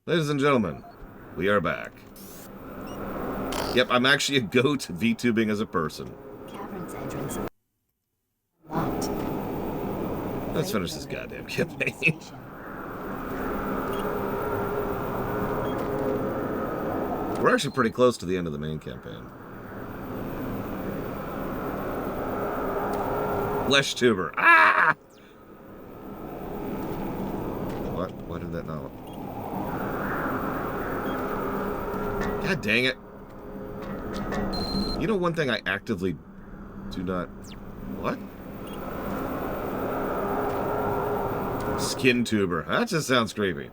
Ladies and gentlemen, we are back. Yep, I'm actually a goat VTubing as a person. Cavern's entrance locked. Let's finish this goddamn campaign. We're actually pretty close to the end of the main campaign. Flesh tuber. Ah! What? Why did that not? God dang it. You know one thing I actively do not... What? Skin tuber. That just sounds creepy.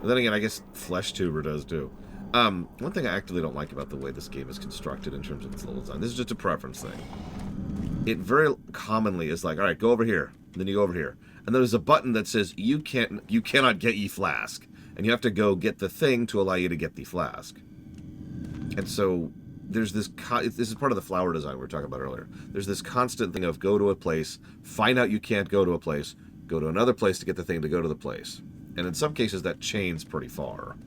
But then again, I guess flesh tuber does too. One thing I actively don't like about the way this game is constructed in terms of its level design, this is just a preference thing. It very commonly is like, alright, go over here. And then you go over here. And there's a button that says, you cannot get ye flask. And you have to go get the thing to allow you to get the flask. And so there's this is part of the flower design we were talking about earlier. There's this constant thing of go to a place, find out you can't go to a place, go to another place to get the thing to go to the place. And in some cases that chains pretty far.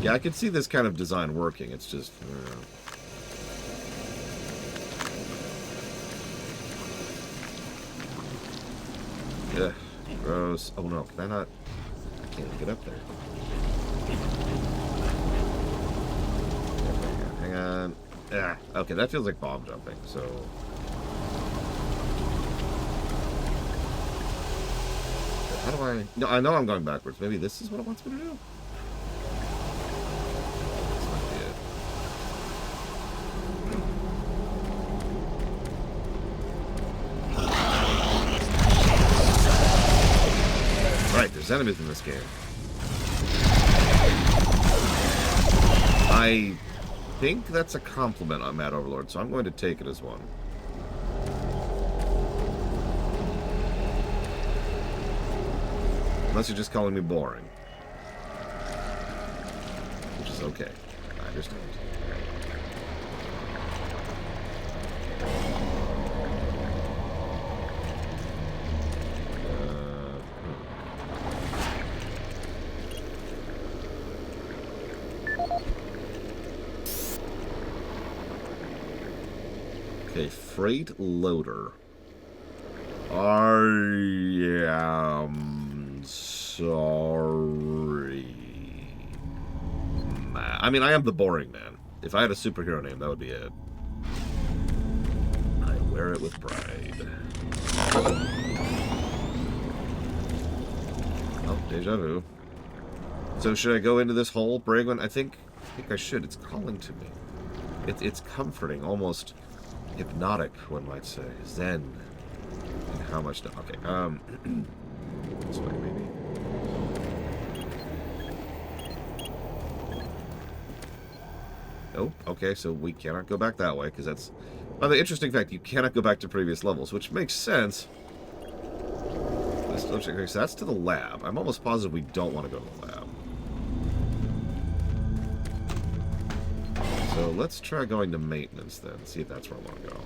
Yeah, I could see this kind of design working. It's just... Yeah, gross. Oh no, can I not... I can't even get up there. Hang on. Ah, okay, that feels like bomb jumping, so... How do I... No, I know I'm going backwards. Maybe this is what it wants me to do? There's enemies in this game. I think that's a compliment on Mad Overlord, so I'm going to take it as one. Unless you're just calling me boring. Which is okay. I understand. Okay, freight loader. I am sorry. I mean, I am the boring man. If I had a superhero name, that would be it. I wear it with pride. Oh, deja vu. So should I go into this hole, Bragwin? I think I should. It's calling to me. It's comforting, almost hypnotic, one might say. Zen. And how much... Okay, this way, maybe? Nope. Okay, so we cannot go back that way, because that's... Well, the interesting fact, you cannot go back to previous levels, which makes sense. Okay, so that's to the lab. I'm almost positive we don't want to go to the lab. So let's try going to maintenance then, see if that's where I want to go.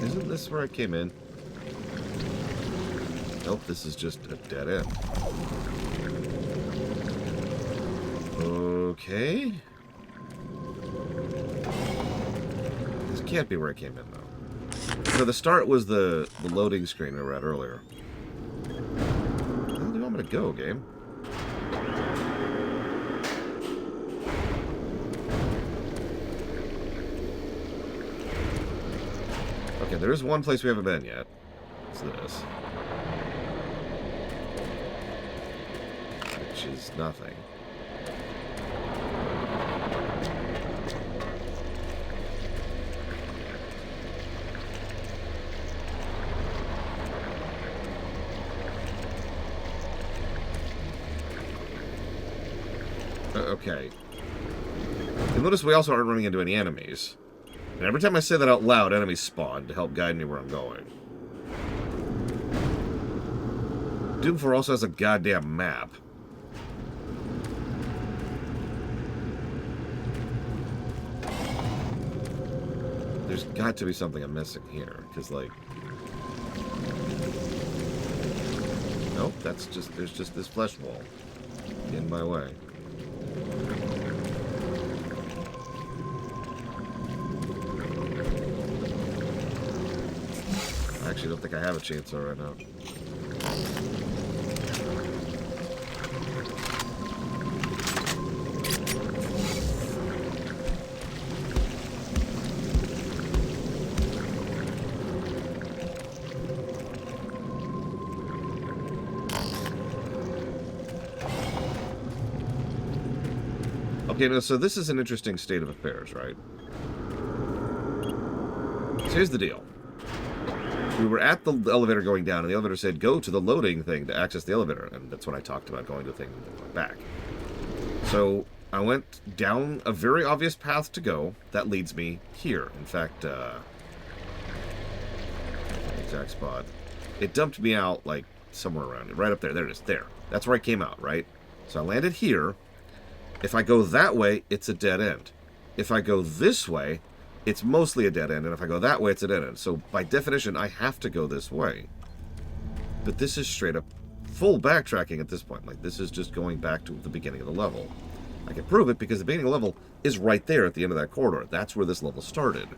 Isn't this where I came in? Nope, this is just a dead end. Okay. This can't be where I came in, though. So the start was the loading screen we were at earlier. Where do you want me to go, game? Okay, there is one place we haven't been yet. It's this. which is nothing. Okay. You'll notice we also aren't running into any enemies. And every time I say that out loud, enemies spawn to help guide me where I'm going. Doom 4 also has a goddamn map. There's got to be something I'm missing here, because, like... Nope, that's just... There's just this flesh wall in my way. I actually don't think I have a chainsaw right now. Okay, now, so this is an interesting state of affairs, right? So here's the deal. We were at the elevator going down, and the elevator said, go to the loading thing to access the elevator. And that's when I talked about going to the thing and going back. So I went down a very obvious path to go. That leads me here. In fact, exact spot. It dumped me out, like, somewhere around it. Right up there. There it is. There. That's where I came out, right? So I landed here. If I go that way, it's a dead end. If I go this way, it's mostly a dead end, and if I go that way, it's a dead end. So, by definition, I have to go this way. But this is straight up full backtracking at this point. Like, this is just going back to the beginning of the level. I can prove it because the beginning of the level is right there at the end of that corridor. That's where this level started.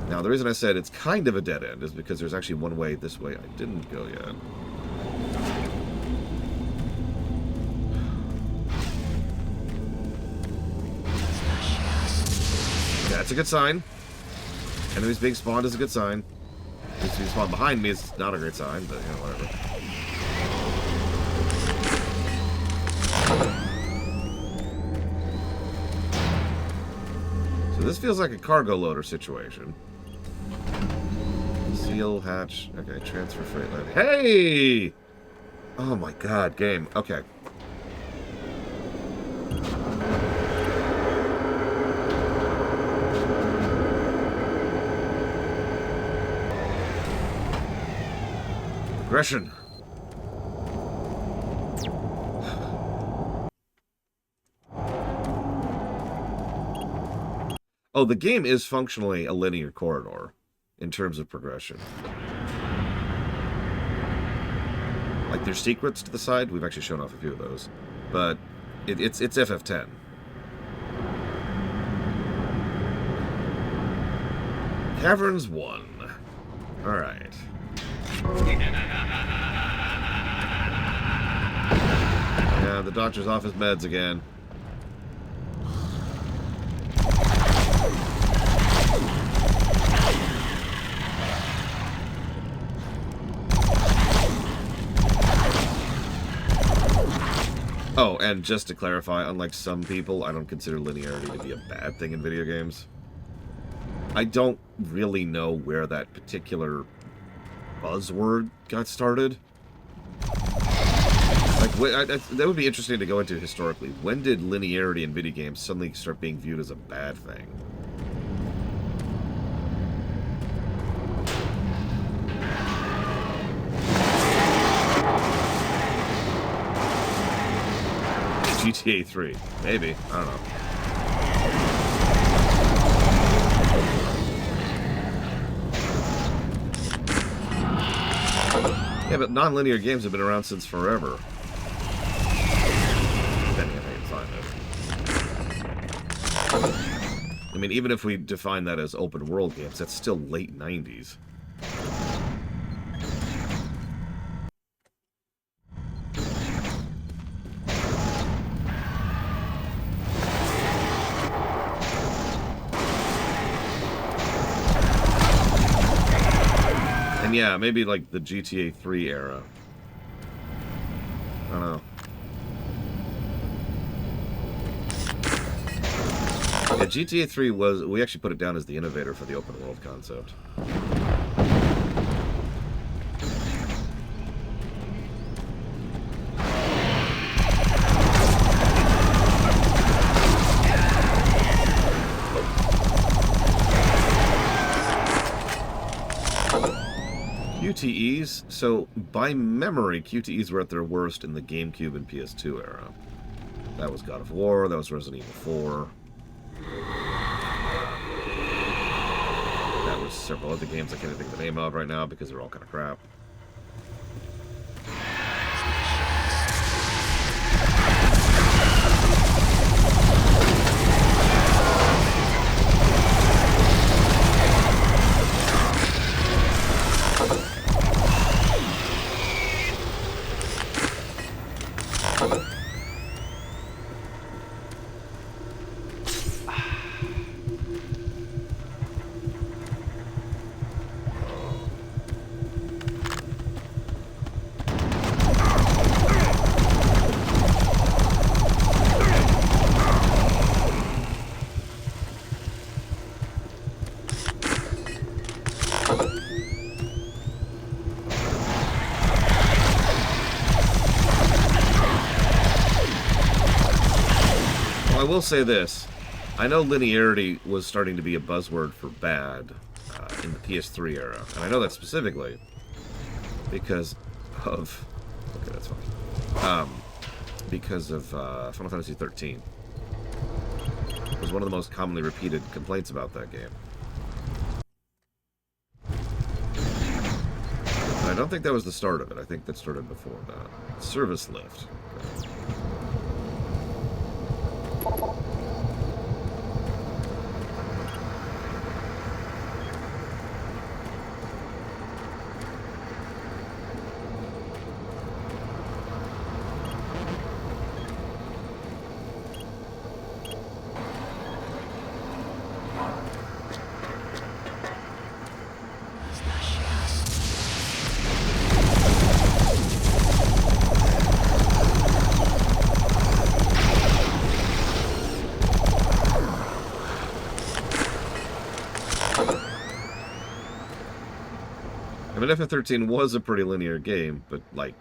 Now, the reason I said it's kind of a dead end is because there's actually one way this way I didn't go yet. That's a good sign. Enemies being spawned is a good sign. Enemies being spawned behind me is not a great sign, but, you know, whatever. So this feels like a cargo loader situation. Seal, hatch. Okay, transfer freight landing. Hey! Oh my god, game. Okay. Progression. Oh, the game is functionally a linear corridor in terms of progression. Like, there's secrets to the side. We've actually shown off a few of those. But it's FF10. Caverns 1. Alright. Yeah, the doctor's off his meds again. Oh, and just to clarify, unlike some people, I don't consider linearity to be a bad thing in video games. I don't really know where that particular buzzword got started. Like, that would be interesting to go into historically. When did linearity in video games suddenly start being viewed as a bad thing? GTA 3. Maybe. I don't know. Yeah, but non-linear games have been around since forever. Depending on how you define it. I mean, even if we define that as open world games, that's still late 90s. And yeah, maybe like the GTA 3 era. I don't know. Yeah, GTA 3 was... We actually put it down as the innovator for the open world concept. QTEs, so by memory, QTEs were at their worst in the GameCube and PS2 era. That was God of War, that was Resident Evil 4. That was several other games I can't even think of the name of right now because they're all kind of crap. I will say this. I know linearity was starting to be a buzzword for bad in the PS3 era. And I know that specifically because of... Okay, that's fine. Because of Final Fantasy 13. It was one of the most commonly repeated complaints about that game. And I don't think that was the start of it. I think that started before that. Service lift. Okay. I mean, FF13 was a pretty linear game, but, like,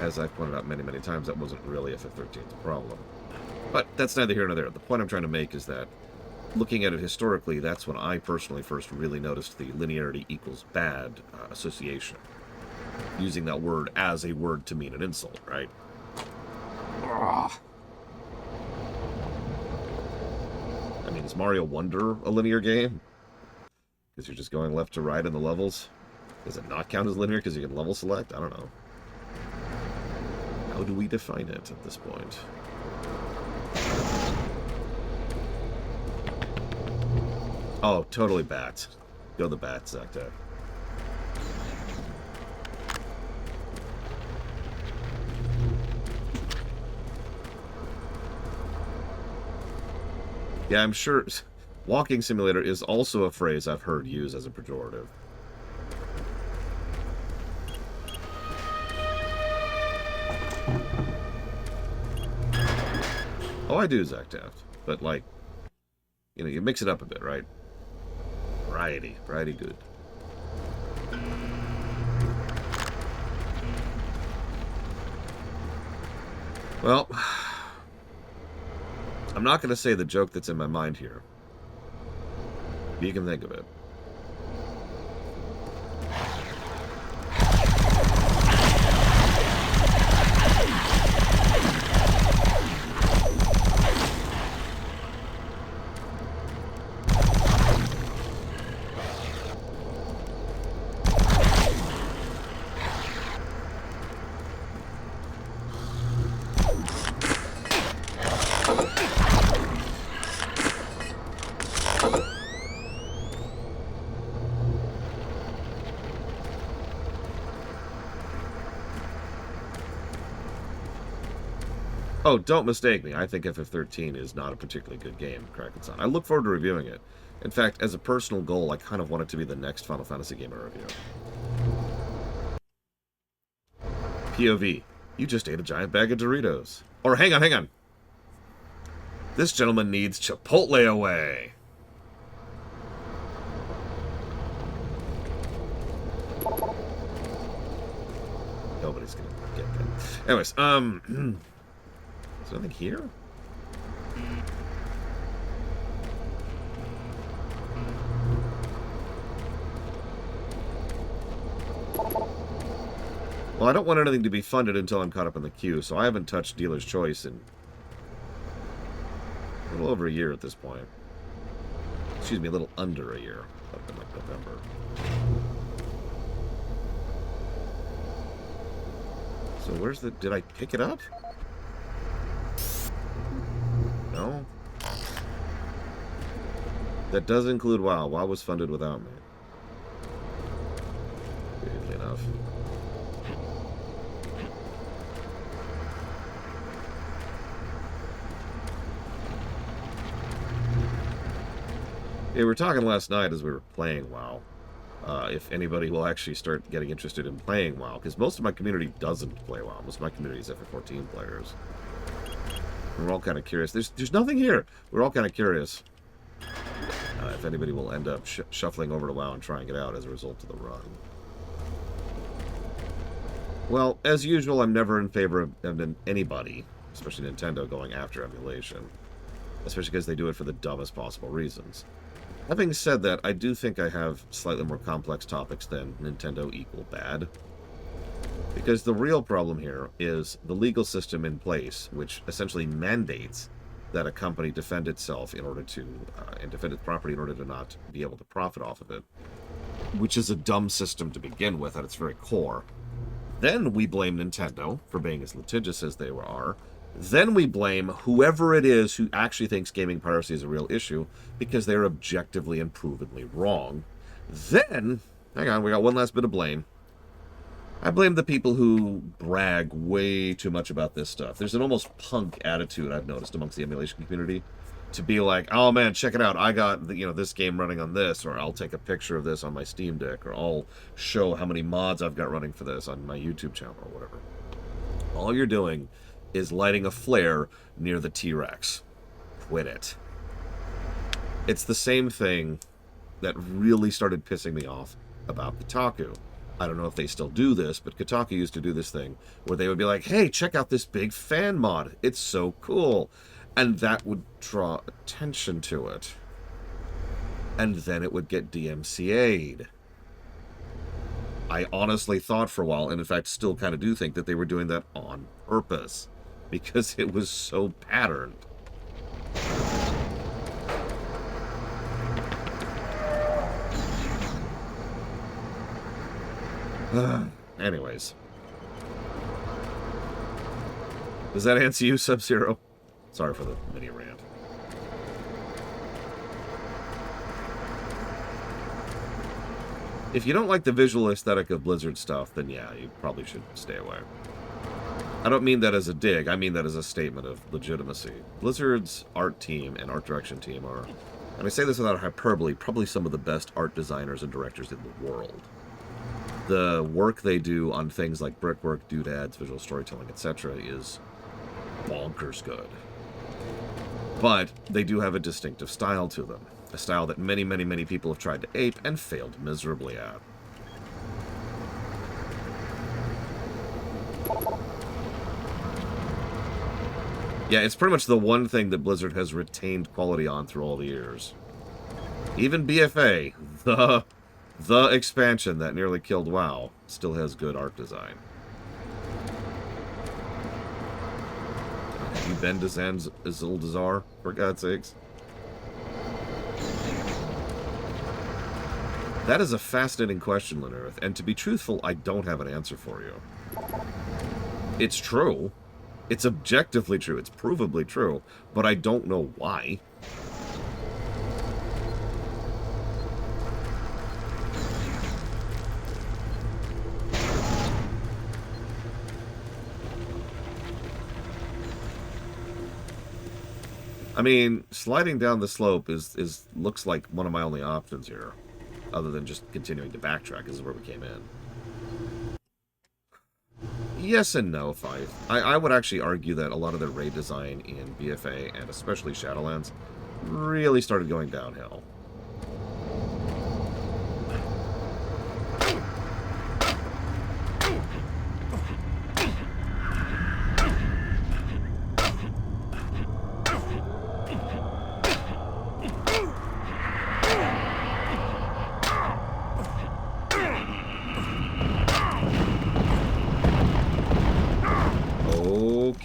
as I've pointed out many, many times, that wasn't really FF13's problem. But that's neither here nor there. The point I'm trying to make is that, looking at it historically, that's when I personally first really noticed the linearity equals bad association. Using that word as a word to mean an insult, right? Ugh. I mean, is Mario Wonder a linear game? Because you're just going left to right in the levels? Does it not count as linear because you can level select? I don't know. How do we define it at this point? Oh, totally bats. Go the bats, Zactec. Yeah, I'm sure... Walking simulator is also a phrase I've heard used as a pejorative. Oh, I do, Zach Taft. But, like, you know, you mix it up a bit, right? Variety. Variety good. Well, I'm not going to say the joke that's in my mind here. You can think of it. Oh, don't mistake me. I think FF13 is not a particularly good game, Kraken-san. I look forward to reviewing it. In fact, as a personal goal, I kind of want it to be the next Final Fantasy game I review. POV. You just ate a giant bag of Doritos. Or hang on, hang on. This gentleman needs Chipotle away. Nobody's gonna get that. Anyways, is there anything here? Well, I don't want anything to be funded until I'm caught up in the queue, so I haven't touched Dealer's Choice in a little over a year at this point. Excuse me, a little under a year, up in like November. So where's the... Did I pick it up? No? That does include WoW. WoW was funded without me. Weirdly enough. Yeah, we were talking last night as we were playing WoW. If anybody will actually start getting interested in playing WoW, because most of my community doesn't play WoW. Most of my community is FF14 players. And we're all kind of curious. There's nothing here. We're all kind of curious if anybody will end up shuffling over to WoW and trying it out as a result of the run. Well, as usual, I'm never in favor of anybody, especially Nintendo, going after emulation. Especially because they do it for the dumbest possible reasons. Having said that, I do think I have slightly more complex topics than Nintendo equal bad. Because the real problem here is the legal system in place, which essentially mandates that a company defend itself in order to, and defend its property in order to not be able to profit off of it. Which is a dumb system to begin with at its very core. Then we blame Nintendo for being as litigious as they are. Then we blame whoever it is who actually thinks gaming piracy is a real issue because they're objectively and provenly wrong. Then, hang on, we got one last bit of blame. I blame the people who brag way too much about this stuff. There's an almost punk attitude I've noticed amongst the emulation community to be like, oh man, check it out, I got this game running on this, or I'll take a picture of this on my Steam Deck, or I'll show how many mods I've got running for this on my YouTube channel or whatever. All you're doing is lighting a flare near the T-Rex. Quit it. It's the same thing that really started pissing me off about Kotaku. I don't know if they still do this, but Kotaku used to do this thing where they would be like, hey, check out this big fan mod. It's so cool. And that would draw attention to it. And then it would get DMCA'd. I honestly thought for a while, and in fact still kind of do think, that they were doing that on purpose. Because it was so patterned. Anyways. Does that answer you, Sub-Zero? Sorry for the mini rant. If you don't like the visual aesthetic of Blizzard stuff, then yeah, you probably should stay away. I don't mean that as a dig, I mean that as a statement of legitimacy. Blizzard's art team and art direction team are, and I say this without hyperbole, probably some of the best art designers and directors in the world. The work they do on things like brickwork, doodads, visual storytelling, etc. is bonkers good. But they do have a distinctive style to them. A style that many, many, many people have tried to ape and failed miserably at. Yeah, it's pretty much the one thing that Blizzard has retained quality on through all the years. Even BFA, the expansion that nearly killed WoW, still has good art design. Have you been to Zanzibar, for God's sakes? That is a fascinating question, Linareth, and to be truthful, I don't have an answer for you. It's true. It's objectively true. It's provably true. But I don't know why. I mean, sliding down the slope looks like one of my only options here. Other than just continuing to backtrack. This is where we came in. Yes and no, Five. I would actually argue that a lot of the raid design in BFA, and especially Shadowlands, really started going downhill.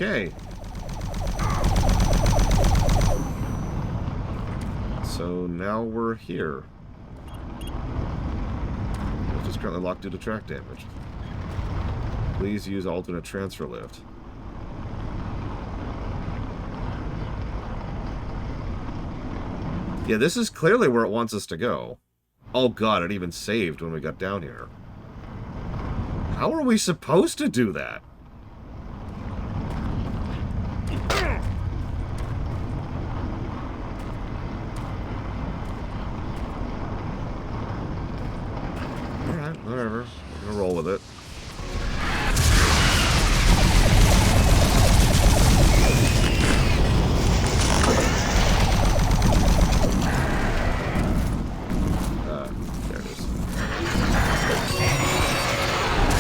Okay. So now we're here. Lift is currently locked due to track damage. Please use alternate transfer lift. Yeah, this is clearly where it wants us to go. Oh god, it even saved when we got down here. How are we supposed to do that? Alright, whatever. We're gonna roll with it. There it is.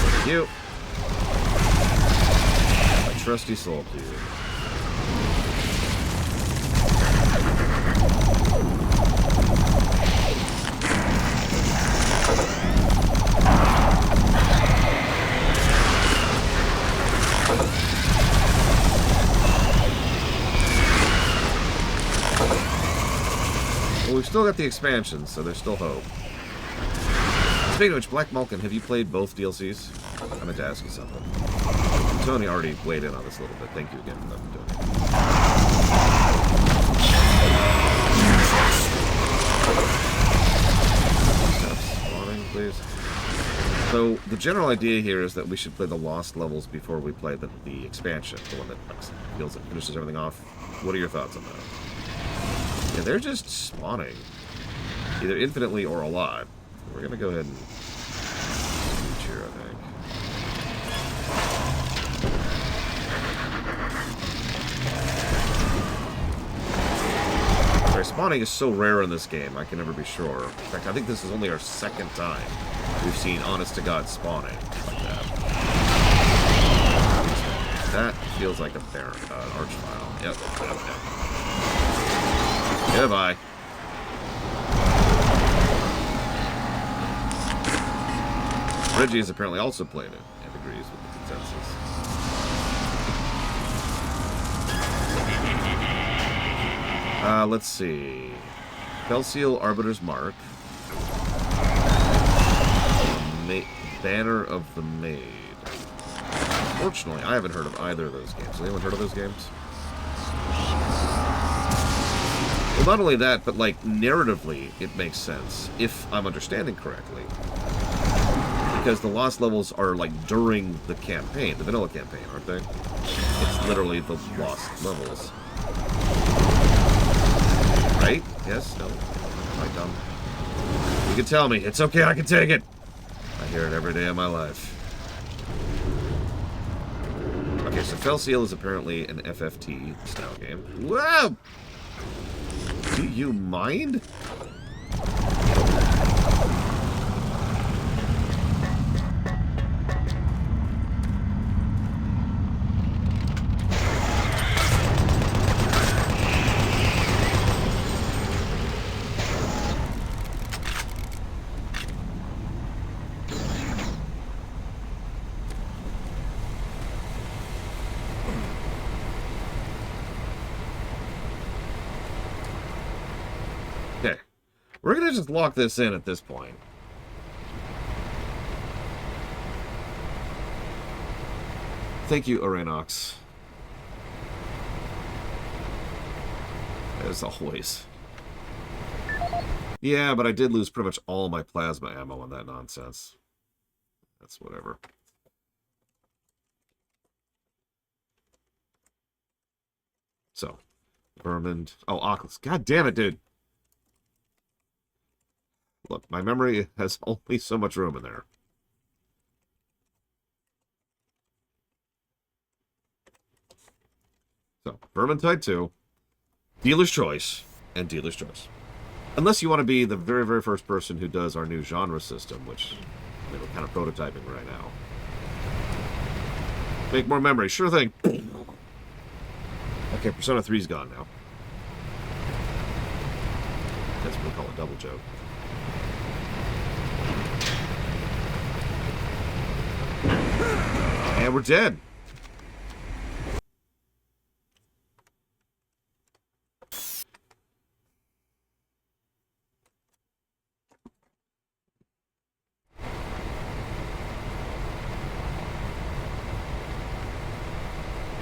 Thank you. My trusty soul cube. Well, we've still got the expansion, so there's still hope. Speaking of which, Black Malkin, have you played both DLCs? I meant to ask you something. Tony already weighed in on this a little bit. Thank you again for letting me do it. Stop spawning, please. So, the general idea here is that we should play the Lost levels before we play the expansion, the one that feels it finishes everything off. What are your thoughts on that? Yeah, they're just spawning. Either infinitely or a lot. We're gonna go ahead and switch here, I think. Sorry, spawning is so rare in this game, I can never be sure. In fact, I think this is only our second time we've seen honest-to-God spawning like that. That feels like a arch file. Yep. Goodbye. Reggie has apparently also played it and agrees with the consensus. Let's see. Felseal Arbiter's Mark. Banner of the Maid. Fortunately, I haven't heard of either of those games. Has anyone heard of those games? Well, not only that, but, like, narratively, it makes sense, if I'm understanding correctly. Because the Lost levels are, like, during the campaign, the vanilla campaign, aren't they? It's literally the Lost levels. Right? Yes? No? Am I dumb? You can tell me. It's okay, I can take it! I hear it every day of my life. Okay, so Felseal is apparently an FFT style game. Whoa! Do you mind? Okay. We're gonna just lock this in at this point. Thank you, Arenox. As always. Yeah, but I did lose pretty much all my plasma ammo on that nonsense. That's whatever. So, Vermond. Oh, Oculus. God damn it, dude. Look, my memory has only so much room in there. So, Vermintide 2, Dealer's Choice, and Dealer's Choice. Unless you want to be the very, very first person who does our new genre system, which we're kind of prototyping right now. Make more memory. Sure thing. Okay, Persona 3's gone now. That's what we call a double joke. And we're dead.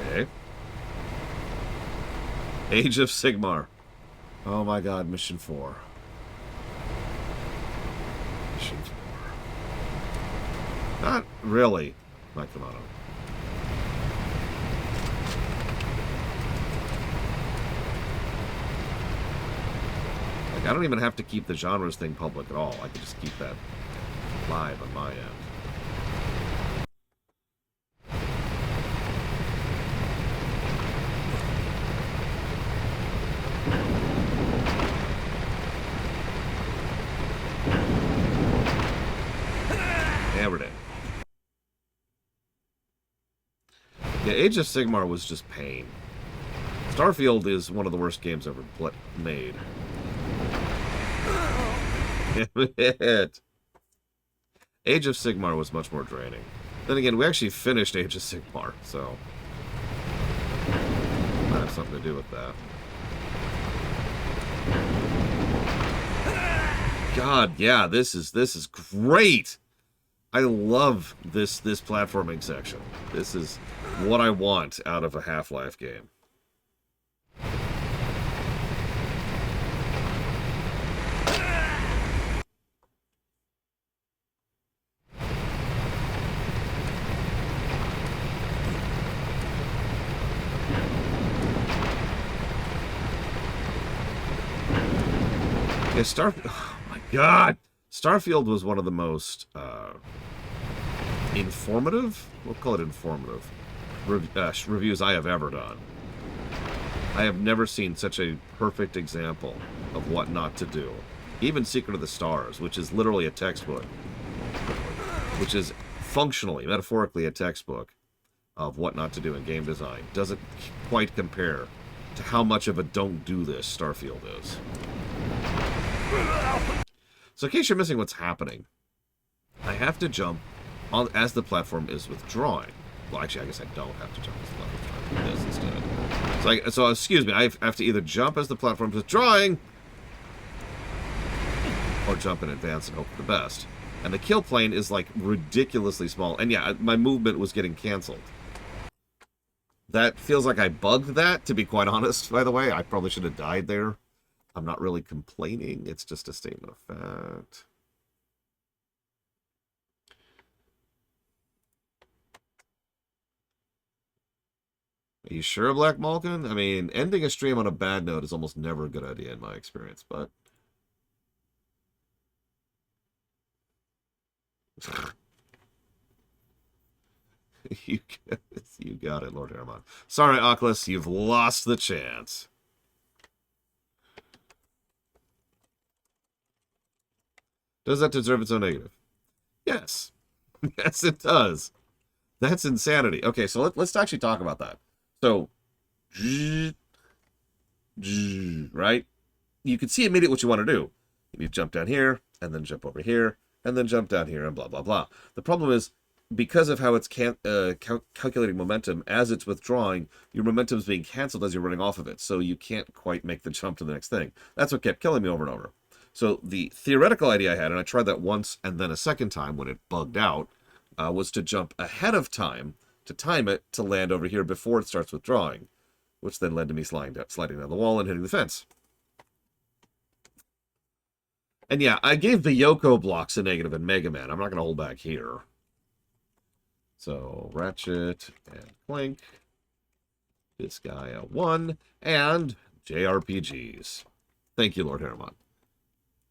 Okay. Age of Sigmar. Oh my god, Mission 4. Mission 4. Not really, Mike Kamado. Like, I don't even have to keep the genres thing public at all. I can just keep that live on my end. Yeah, we're dead. Yeah, Age of Sigmar was just pain. Starfield is one of the worst games ever made. Damn it. Age of Sigmar was much more draining. Then again, we actually finished Age of Sigmar, so might have something to do with that. God, yeah, this is great. I love this platforming section. This is what I want out of a Half-Life game. Yeah, oh my god! Starfield was one of the most informative, we'll call it informative, reviews I have ever done. I have never seen such a perfect example of what not to do. Even Secret of the Stars, which is literally a textbook, which is functionally, metaphorically a textbook of what not to do in game design, doesn't quite compare to how much of a don't do this Starfield is. So in case you're missing what's happening, I have to jump on as the platform is withdrawing. Well, actually, I guess I don't have to jump as the platform is withdrawing. Do this instead. So excuse me, I have to either jump as the platform is withdrawing, or jump in advance and hope for the best. And the kill plane is like ridiculously small. And yeah, my movement was getting canceled. That feels like I bugged that, to be quite honest, by the way. I probably should have died there. I'm not really complaining. It's just a statement of fact. Are you sure, Black Malkin? I mean, ending a stream on a bad note is almost never a good idea in my experience, but... you got it, Lord Aramon. Sorry, Oculus, you've lost the chance. Does that deserve its own negative? Yes. Yes, it does. That's insanity. Okay, so let's actually talk about that. So, right? You can see immediately what you want to do. You need to jump down here, and then jump over here, and then jump down here, and blah, blah, blah. The problem is, because of how it's calculating momentum, as it's withdrawing, your momentum is being canceled as you're running off of it, so you can't quite make the jump to the next thing. That's what kept killing me over and over. So the theoretical idea I had, and I tried that once and then a second time when it bugged out, was to jump ahead of time, to time it, to land over here before it starts withdrawing, which then led to me sliding down the wall and hitting the fence. And yeah, I gave the Yoko blocks a negative in Mega Man. I'm not going to hold back here. So, Ratchet and Clank. This guy a 1. And JRPGs. Thank you, Lord Harriman,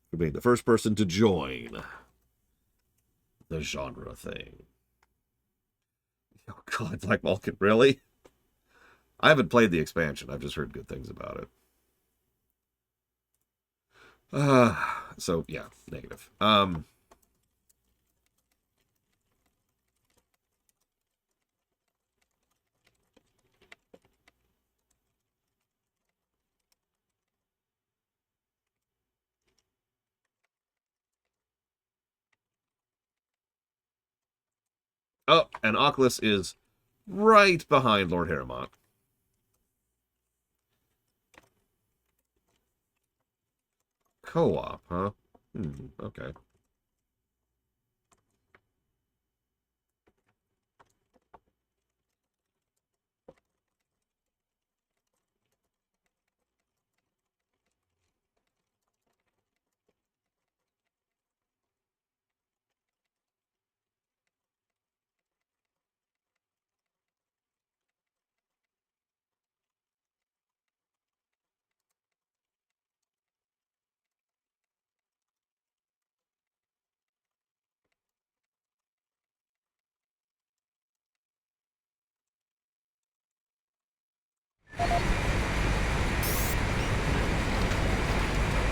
for being the first person to join the genre thing. Oh, God, Black Malkin, really? I haven't played the expansion. I've just heard good things about it. So yeah, negative. Oh, and Oculus is right behind Lord Harrimont. Co-op, huh? Okay.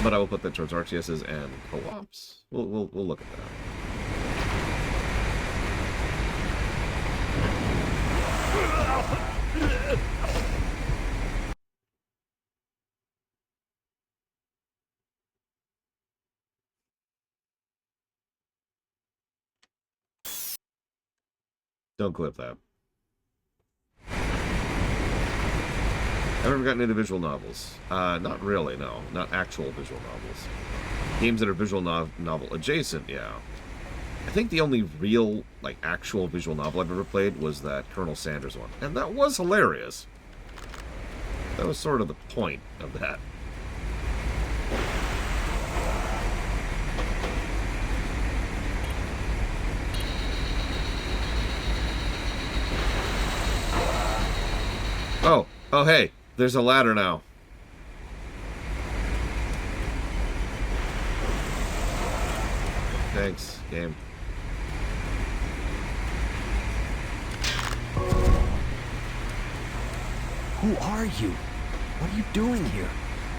But I will put that towards RTSs and co-ops. We'll look at that. Don't clip that. I've ever gotten into visual novels. Not really, no. Not actual visual novels. Games that are visual novel adjacent, yeah. I think the only real, like, actual visual novel I've ever played was that Colonel Sanders one. And that was hilarious. That was sort of the point of that. Oh, hey, there's a ladder now. Thanks, game. Who are you? What are you doing here?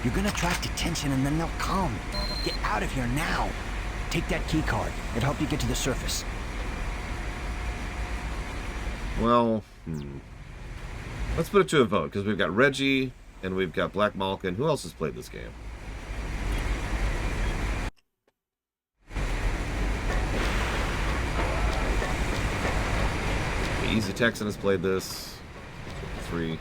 You're gonna attract attention and then they'll come. Get out of here now. Take that key card. It'll help you get to the surface. Well, let's put it to a vote, because we've got Reggie, and we've got Black Malkin. Who else has played this game? Okay, Easy Texan has played this. 3.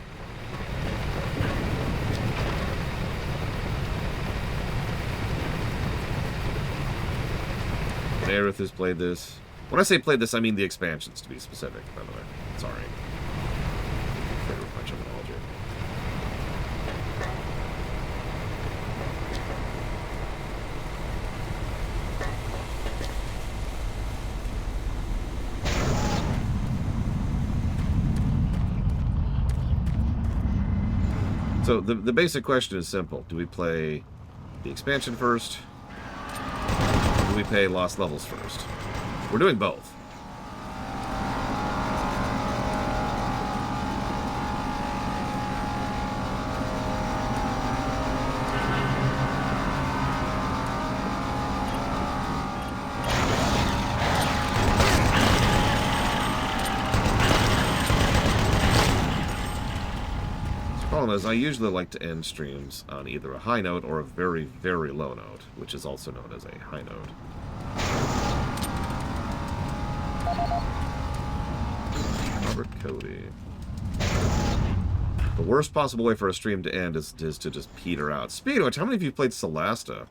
Aerith has played this. When I say played this, I mean the expansions, to be specific, by the way. Sorry. My terminology. So the basic question is simple. Do we play the expansion first? Do we play Lost Levels first? We're doing both. Is I usually like to end streams on either a high note or a very, very low note, which is also known as a high note. Robert Cody. The worst possible way for a stream to end is to just peter out. Speaking of which, how many of you played Solasta?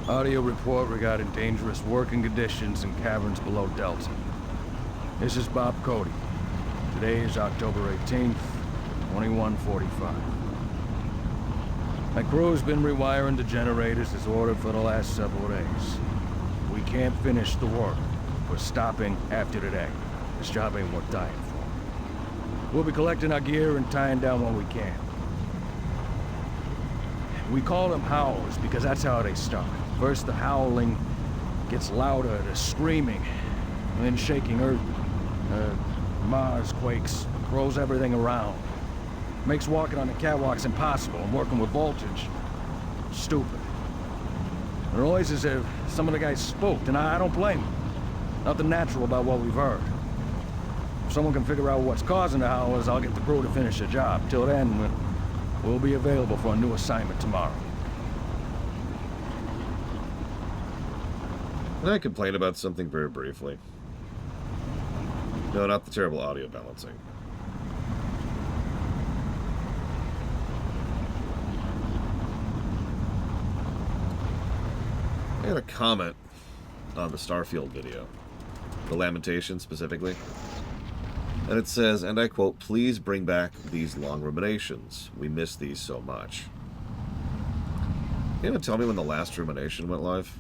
Audio report regarding dangerous working conditions in caverns below Delta. This is Bob Cody. Today is October 18th, 21:45. My crew's been rewiring the generators as ordered for the last several days. We can't finish the work. We're stopping after today. This job ain't worth dying for. We'll be collecting our gear and tying down what we can. We call them howls because that's how they start. First the howling gets louder, the screaming, and then shaking earth. Mars quakes, throws everything around. Makes walking on the catwalks impossible and working with voltage stupid. The noise is as if some of the guys spooked, and I don't blame them. Nothing natural about what we've heard. If someone can figure out what's causing the howlers, I'll get the crew to finish the job. Till then, we'll be available for a new assignment tomorrow. Can I complain about something very briefly? No, not the terrible audio balancing. I got a comment on the Starfield video, the Lamentation specifically, and it says, and I quote, "Please bring back these long ruminations. We miss these so much." Can you even tell me when the last rumination went live?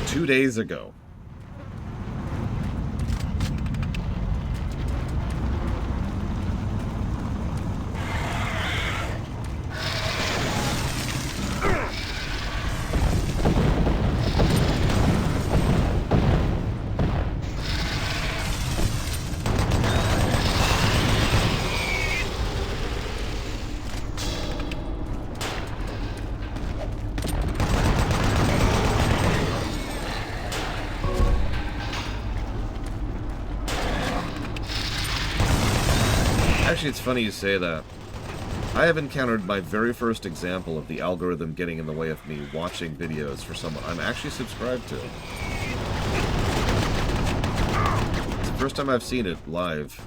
Two days ago. Actually, it's funny you say that. I have encountered my very first example of the algorithm getting in the way of me watching videos for someone I'm actually subscribed to. It's the first time I've seen it live.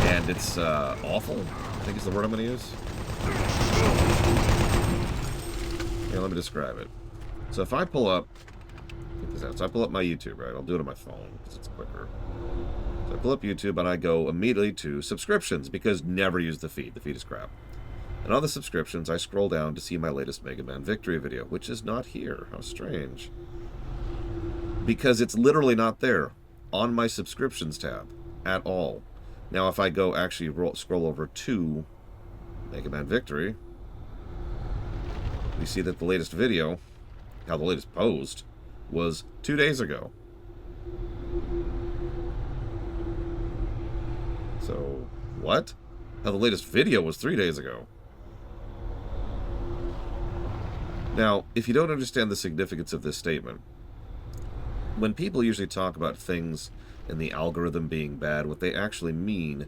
And it's awful, I think is the word I'm going to use. Here, let me describe it. So if I pull up, get this out. So I pull up my YouTube, right? I'll do it on my phone because it's quicker. So I pull up YouTube and I go immediately to subscriptions because never use the feed. The feed is crap. And on the subscriptions, I scroll down to see my latest Mega Man Victory video, which is not here. How strange. Because it's literally not there on my subscriptions tab at all. Now, if I go actually scroll over to Mega Man Victory, we see that the latest video, the latest post, was 2 days ago. So, what? The latest video was 3 days ago. Now, if you don't understand the significance of this statement, when people usually talk about things in the algorithm being bad, what they actually mean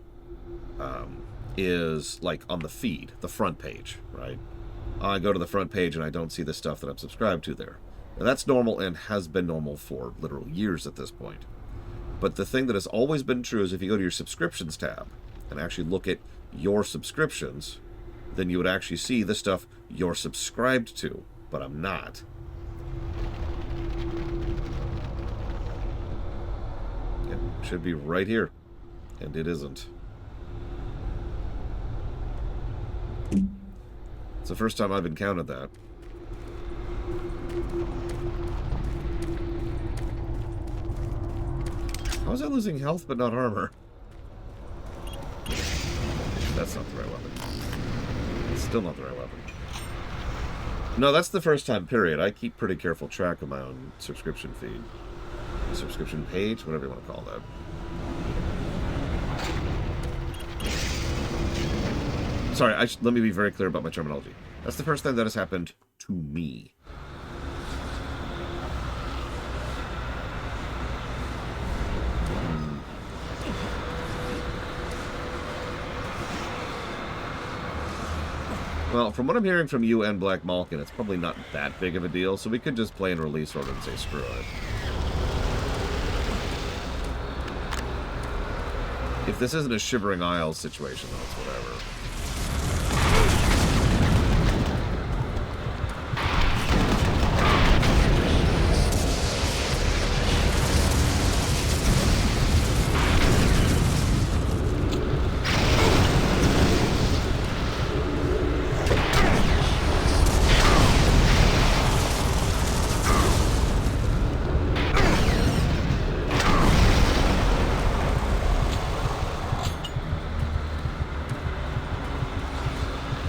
is like on the feed, the front page, right? I go to the front page and I don't see the stuff that I'm subscribed to there. Now, that's normal and has been normal for literal years at this point. But the thing that has always been true is if you go to your subscriptions tab and actually look at your subscriptions, then you would actually see the stuff you're subscribed to, but I'm not. It should be right here, and it isn't. It's the first time I've encountered that. How is I losing health but not armor? That's not the right weapon. It's still not the right weapon. No, that's the first time, period. I keep pretty careful track of my own subscription feed. Subscription page, whatever you want to call that. Sorry, let me be very clear about my terminology. That's the first time that has happened to me. Well, from what I'm hearing from you and Black Malkin, it's probably not that big of a deal, so we could just play in release order and say screw it. If this isn't a Shivering Isles situation, then it's whatever.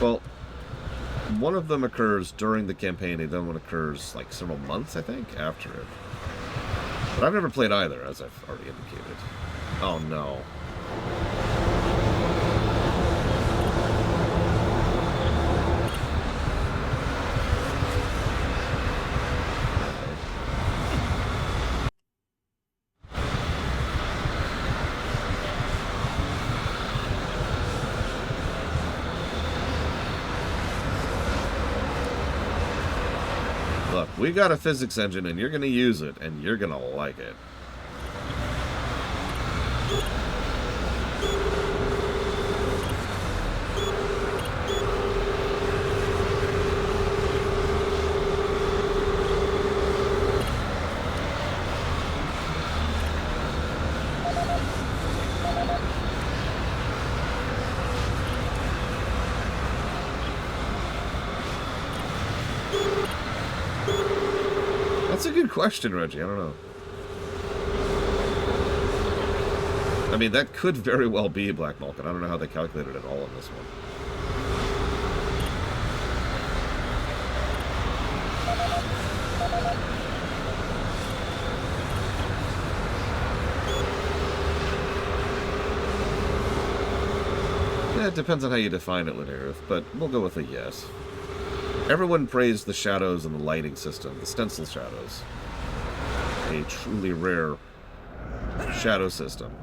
Well, one of them occurs during the campaign, and the other one occurs like several months, I think, after it. But I've never played either, as I've already indicated. Oh no. Look, we got a physics engine, and you're going to use it, and you're going to like it. That's a good question, Reggie. I don't know. I mean, that could very well be Black Vulcan. I don't know how they calculated it all in this one. Yeah, it depends on how you define it, Linearith, but we'll go with a yes. Everyone praised the shadows and the lighting system, the stencil shadows. A truly rare shadow system.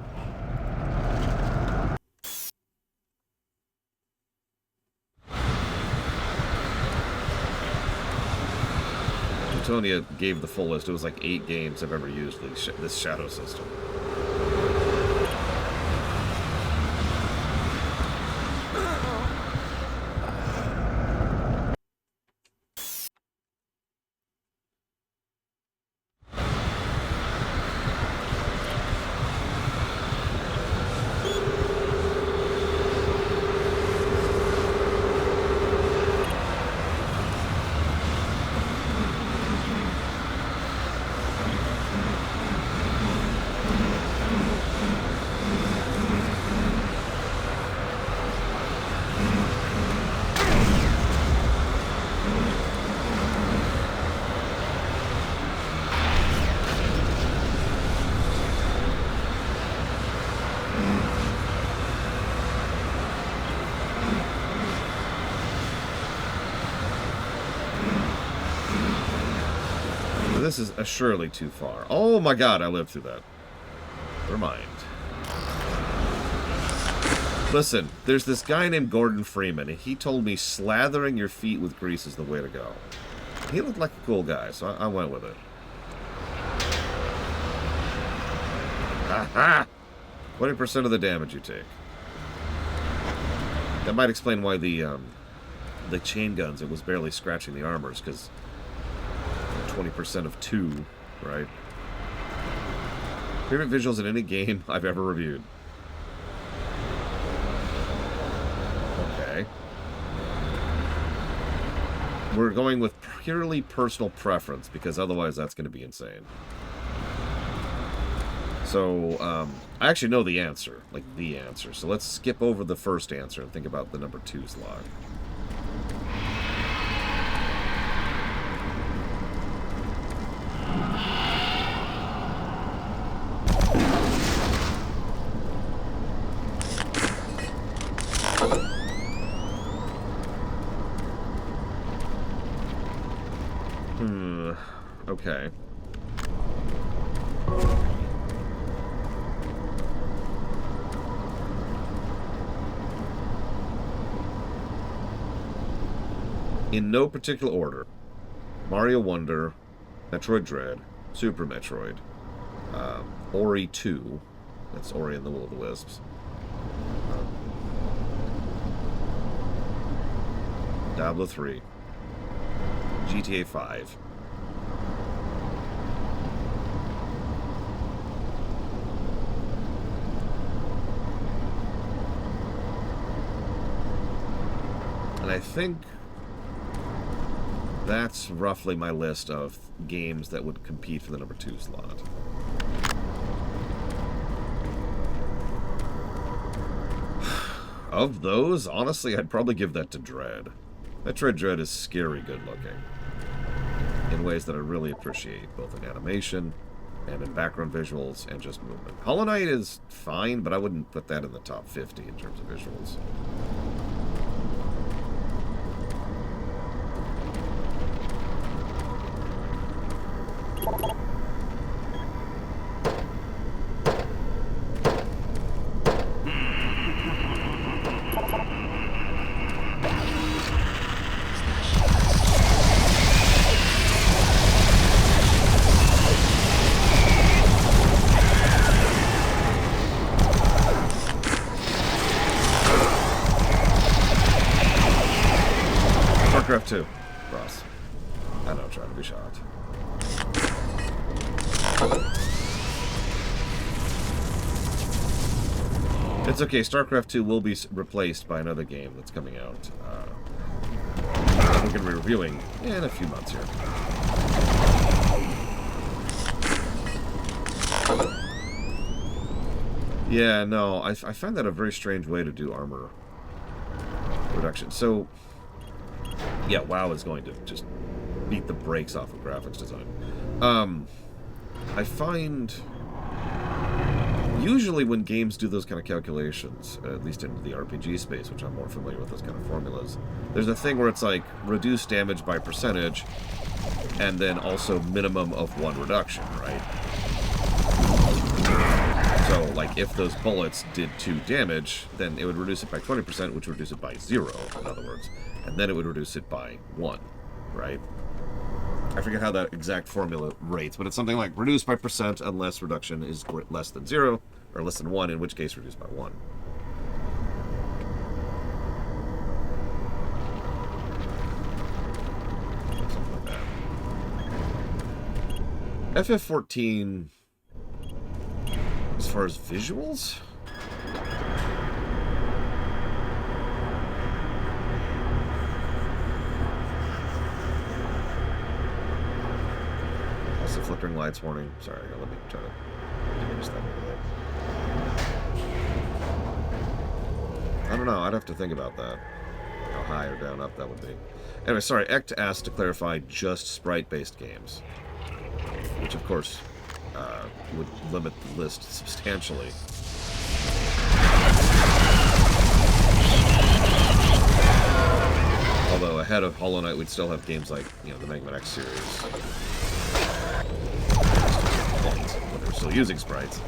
Antonia gave the full list. It was like 8 games I've ever used this shadow system. This is surely too far. Oh my god, I lived through that. Never mind. Listen, there's this guy named Gordon Freeman, and he told me slathering your feet with grease is the way to go. He looked like a cool guy, so I went with it. Aha! 20% of the damage you take. That might explain why the chain guns, it was barely scratching the armors, because 20% of 2, right? Favorite visuals in any game I've ever reviewed. Okay. We're going with purely personal preference, because otherwise that's going to be insane. So, I actually know the answer. Like, the answer. So let's skip over the first answer and think about the number 2 slot. Okay. In no particular order: Mario Wonder, Metroid Dread, Super Metroid, Ori 2, that's Ori and the Will of the Wisps, Diablo 3, GTA 5. And I think that's roughly my list of games that would compete for the number 2 slot. Of those, honestly, I'd probably give that to Dread. Metroid Dread is scary good looking in ways that I really appreciate, both in animation and in background visuals and just movement. Hollow Knight is fine, but I wouldn't put that in the top 50 in terms of visuals. StarCraft 2. Ross. I know, trying to be shocked. It's okay, StarCraft 2 will be replaced by another game that's coming out. We're going to be reviewing in a few months here. Yeah, no, I find that a very strange way to do armor reduction. So, yeah, WoW is going to just beat the brakes off of graphics design. I find usually when games do those kind of calculations, at least in the RPG space, which I'm more familiar with those kind of formulas, there's a thing where it's like reduce damage by percentage and then also minimum of 1 reduction, right? So, like, if those bullets did 2 damage, then it would reduce it by 20%, which would reduce it by 0, in other words. And then it would reduce it by 1, right? I forget how that exact formula rates, but it's something like reduce by percent unless reduction is less than 0, or less than 1, in which case reduce by 1. Something like that. FF14, as far as visuals? Also, flickering lights warning. Sorry, let me try to diminish that a little bit. I don't know, I'd have to think about that. How high or down up that would be. Anyway, sorry, Ect asked to clarify just sprite-based games. Which, of course, would limit the list substantially. Although ahead of Hollow Knight, we'd still have games like, you know, the Mega Man X series. When they were still using sprites.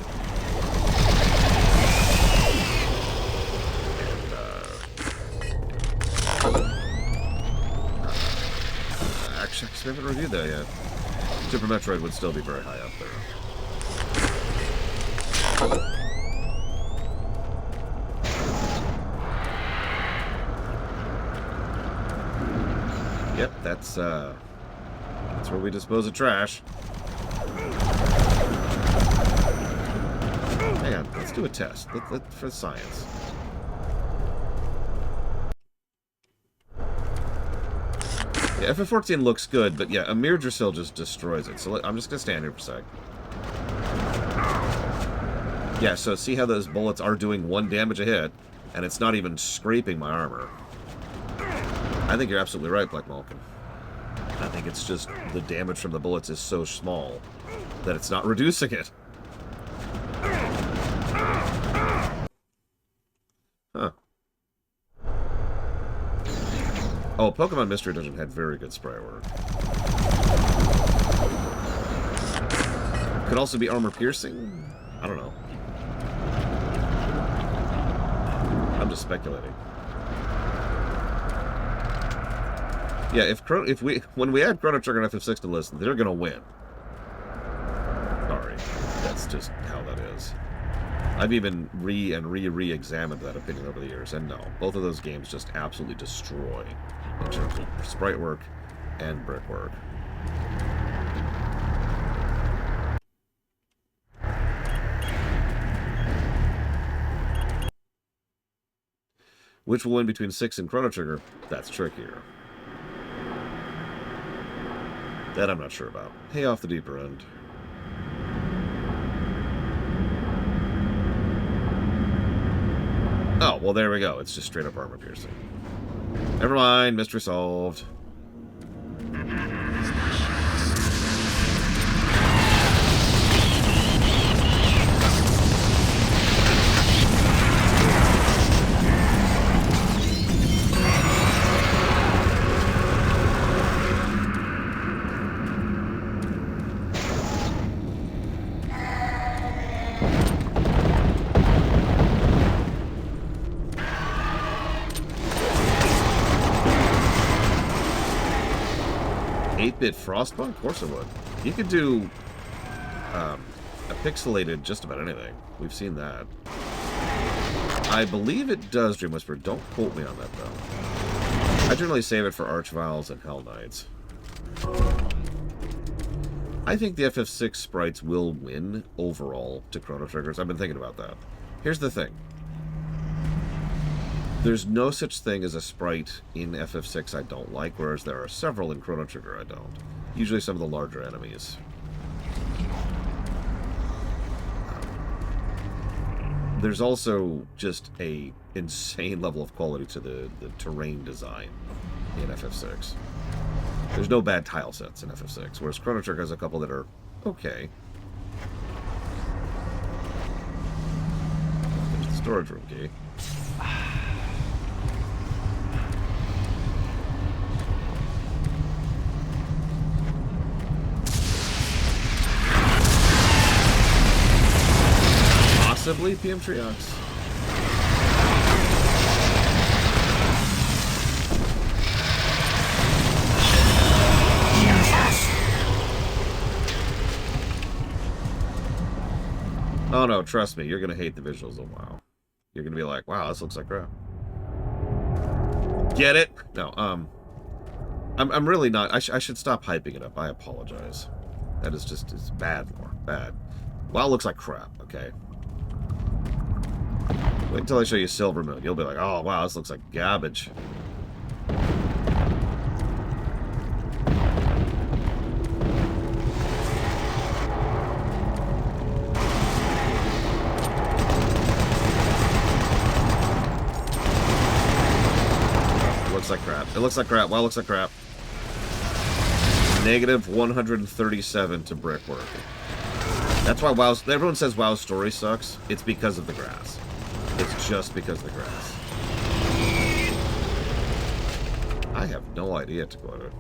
Actually, we haven't reviewed that yet. Super Metroid would still be very high up there. Yep, that's where we dispose of trash. Hang on, let's do a test for science. Yeah, FF14 looks good, but yeah, Amir Drasil just destroys it. So I'm just gonna stand here for a sec. Yeah, so see how those bullets are doing 1 damage a hit, and it's not even scraping my armor. I think you're absolutely right, Black Malcolm. I think it's just the damage from the bullets is so small that it's not reducing it. Huh. Oh, Pokemon Mystery Dungeon had very good sprite work. Could also be armor piercing? I don't know. I'm just speculating. Yeah, when we add Chrono Trigger and FF6 to the list, they're gonna win. Sorry, that's just how that is. I've even re-examined that opinion over the years, and no, both of those games just absolutely destroy in terms of sprite work and brickwork. Which will win between 6 and Chrono Trigger? That's trickier. That I'm not sure about. Hey, off the deeper end. Oh, well, there we go. It's just straight up armor piercing. Never mind. Mystery solved. Bit Frostpunk? Of course it would. You could do a pixelated just about anything. We've seen that. I believe it does, Dream Whisper. Don't quote me on that, though. I generally save it for Archviles and Hell Knights. I think the FF6 sprites will win overall to Chrono Triggers. I've been thinking about that. Here's the thing. There's no such thing as a sprite in FF6 I don't like, whereas there are several in Chrono Trigger I don't. Usually some of the larger enemies. There's also just a insane level of quality to the terrain design in FF6. There's no bad tile sets in FF6, whereas Chrono Trigger has a couple that are okay. There's the storage room key. Possibly PM Triox. Oh no, trust me, you're gonna hate the visuals of WoW. You're gonna be like, wow, this looks like crap. Get it? No, I'm really not. I should stop hyping it up. I apologize. That is just, it's bad lore. Bad. WoW looks like crap, okay? Wait until I show you Silver Moon. You'll be like, oh, wow, this looks like garbage. It looks like crap. It looks like crap. WoW looks like crap. Negative 137 to brickwork. That's why WoW... Everyone says WoW's story sucks. It's because of the grass. It's just because of the grass. I have no idea, to quote it.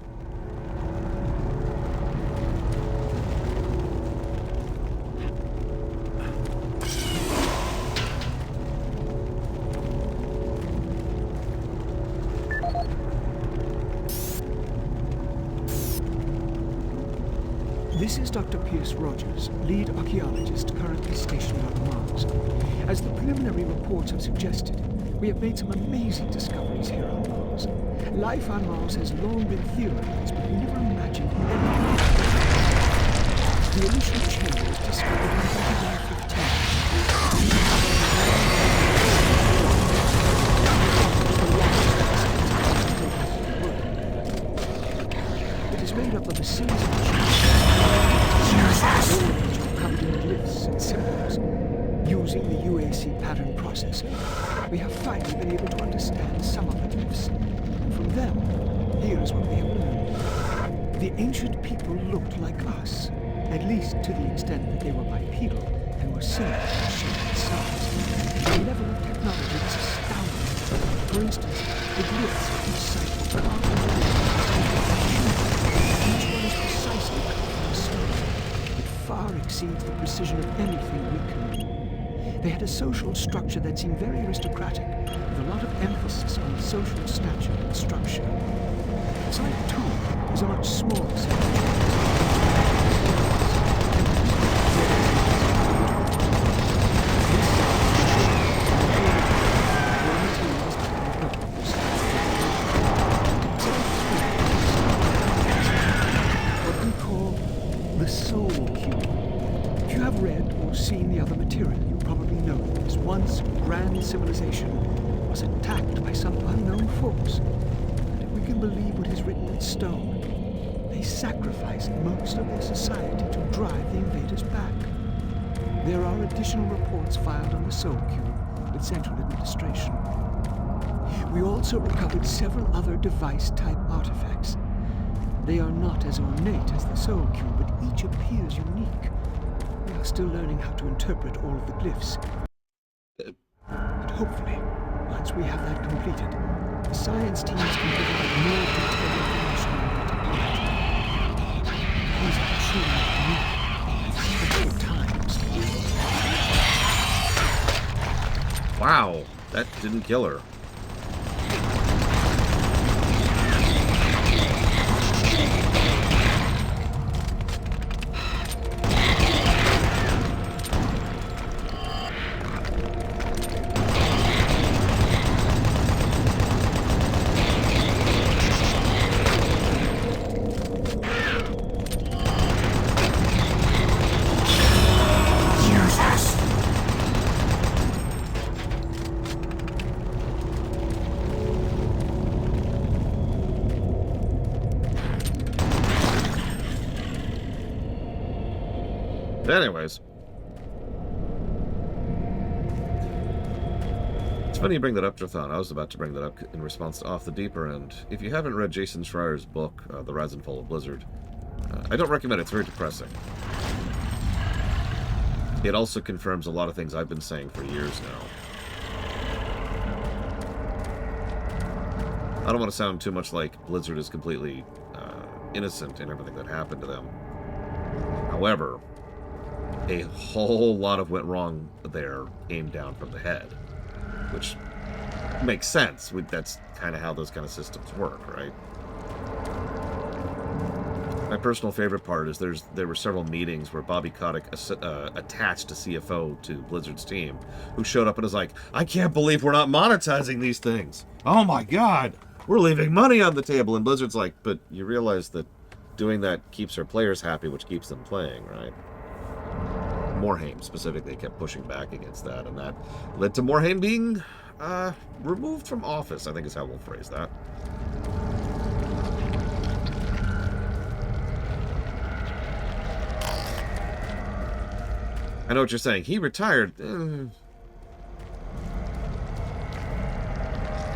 This is Dr. Pierce Rogers, lead archaeologist currently stationed on Mars. As the preliminary reports have suggested, we have made some amazing discoveries here on Mars. Life on Mars has long been theorized, but we never imagined anything. The initial chamber was discovered in 2015. It is made up of a series of covered in glyphs and symbols. Using the UAC pattern processing, we have finally been able to understand some of the glyphs. And from them, here is what we have learned. The ancient people looked like us, at least to the extent that they were bipedal and were similar in shape and size. The level of technology is astounding. For instance, the glyphs of each site were carved into each one is precisely cut from the stone. It far exceeds the precision of anything we can do. They had a social structure that seemed very aristocratic, with a lot of emphasis on social stature and structure. Site 2 is a much smaller set. What we call the Soul Cube. If you have read or seen the other material, you probably know that this once grand civilization was attacked by some unknown force. And if we can believe what is written in stone, they sacrificed most of their society to drive the invaders back. There are additional reports filed on the Soul Cube, with Central Administration. We also recovered several other device-type artifacts. They are not as ornate as the Soul Cube, but each appears unique. We are still learning how to interpret all of the glyphs. But hopefully, once we have that completed, the science teams can provide more detailed information on their technology. These are truly unique and special times. Wow, that didn't kill her. Anyways, it's funny you bring that up, Drathan. I was about to bring that up in response to Off the Deeper End. If you haven't read Jason Schreier's book, The Rise and Fall of Blizzard, I don't recommend it. It's very depressing. It also confirms a lot of things I've been saying for years now. I don't want to sound too much like Blizzard is completely innocent in everything that happened to them. However, a whole lot of went wrong there came down from the head, which makes sense. That's kind of how those kind of systems work, right? My personal favorite part is there were several meetings where Bobby Kotick attached a CFO to Blizzard's team who showed up and was like, I can't believe we're not monetizing these things. Oh my God, we're leaving money on the table. And Blizzard's like, but you realize that doing that keeps our players happy, which keeps them playing, right? Morhaime specifically kept pushing back against that, and that led to Morhaime being removed from office, I think is how we'll phrase that. I know what you're saying. He retired.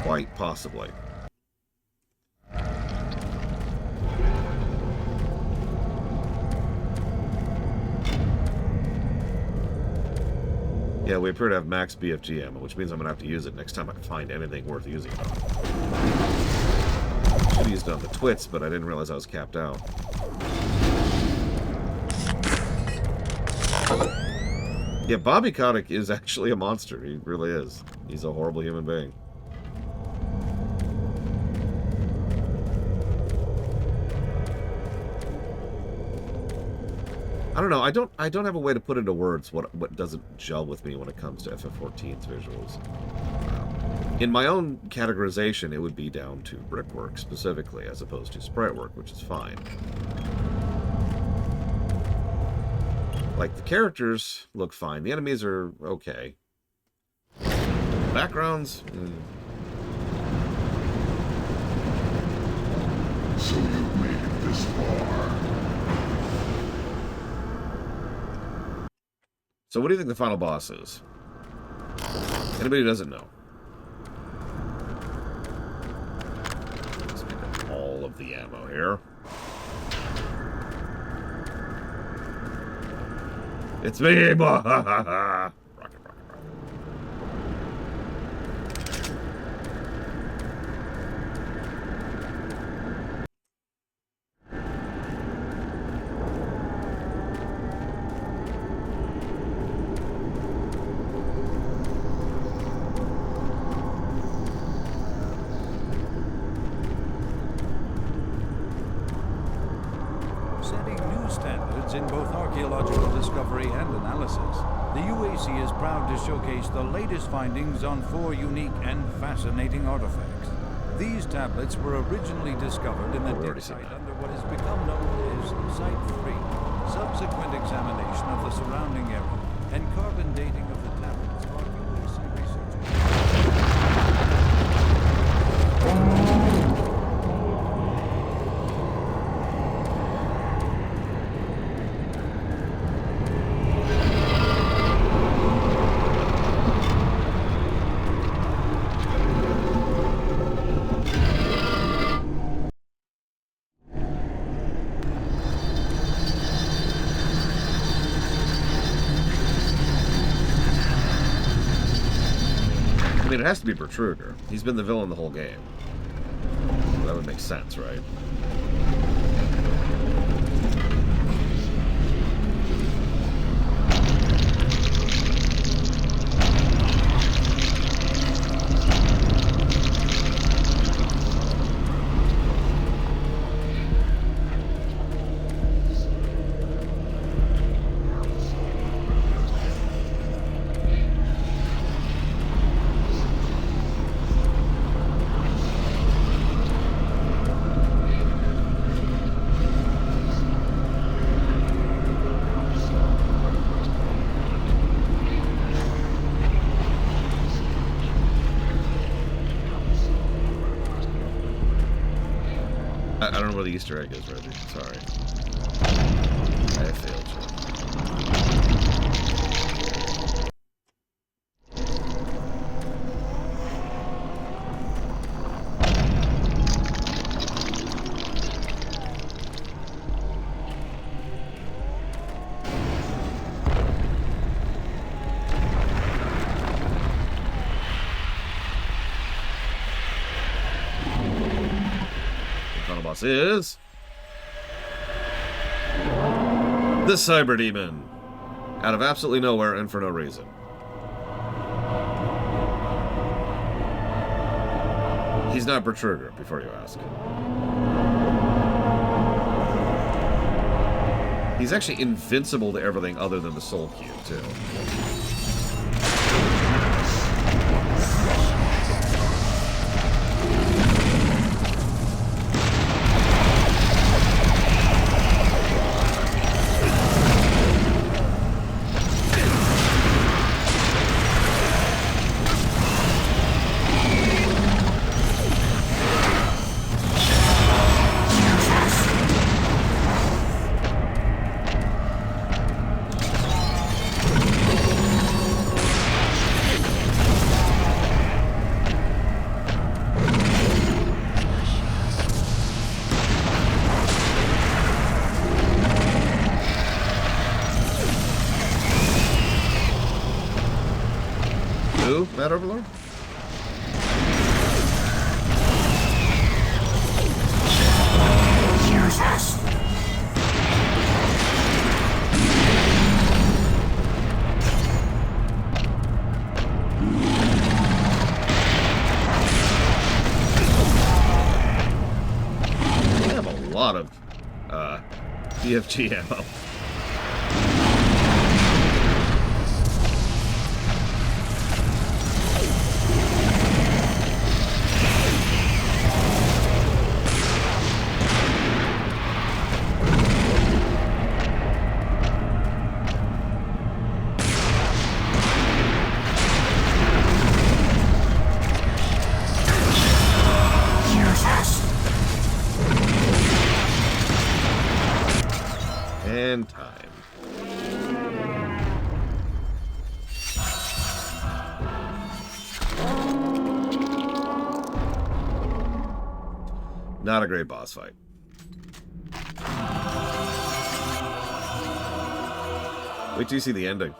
Quite possibly. Yeah, we appear to have max BFG ammo, which means I'm going to have to use it next time I find anything worth using. Should have used it on the twits, but I didn't realize I was capped out. Yeah, Bobby Kotick is actually a monster. He really is. He's a horrible human being. I don't know. I don't have a way to put into words what doesn't gel with me when it comes to FF14's visuals. In my own categorization, it would be down to brickwork specifically, as opposed to sprite work, which is fine. Like, the characters look fine. The enemies are okay. Backgrounds... So you've made it this far. So what do you think the final boss is? Anybody who doesn't know? Let's pick up all of the ammo here. It's me! Rocket, rocket, rocket. Setting new standards in both archaeological discovery and analysis, the UAC is proud to showcase the latest findings on 4 unique and fascinating artifacts. These tablets were originally discovered in the dig site under what has become known as Site 3. Subsequent examination of the surrounding area and carbon dating of the tablets sparked UAC researchers. mean, it has to be Bertruger. He's been the villain the whole game. So that would make sense, right? I don't know where the Easter egg is, Reggie. Sorry. I failed you. Boss is the Cyber Demon, out of absolutely nowhere and for no reason. He's not Bertruger, before you ask. He's actually invincible to everything other than the Soul Cube, too. Mad Overlord? I have a lot of BFG ammo. And time. Not a great boss fight. Wait till you see the ending.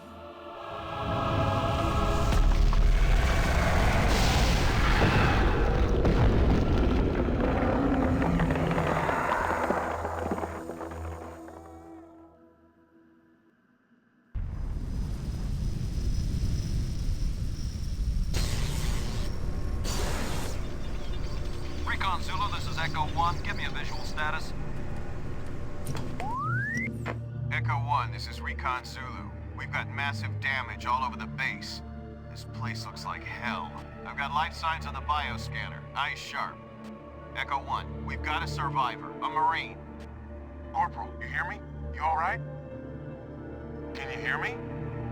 Recon Zulu, this is Echo 1. Give me a visual status. Echo 1, this is Recon Zulu. We've got massive damage all over the base. This place looks like hell. I've got life signs on the bioscanner. Eyes sharp. Echo 1, we've got a survivor, a Marine. Corporal, you hear me? You alright? Can you hear me?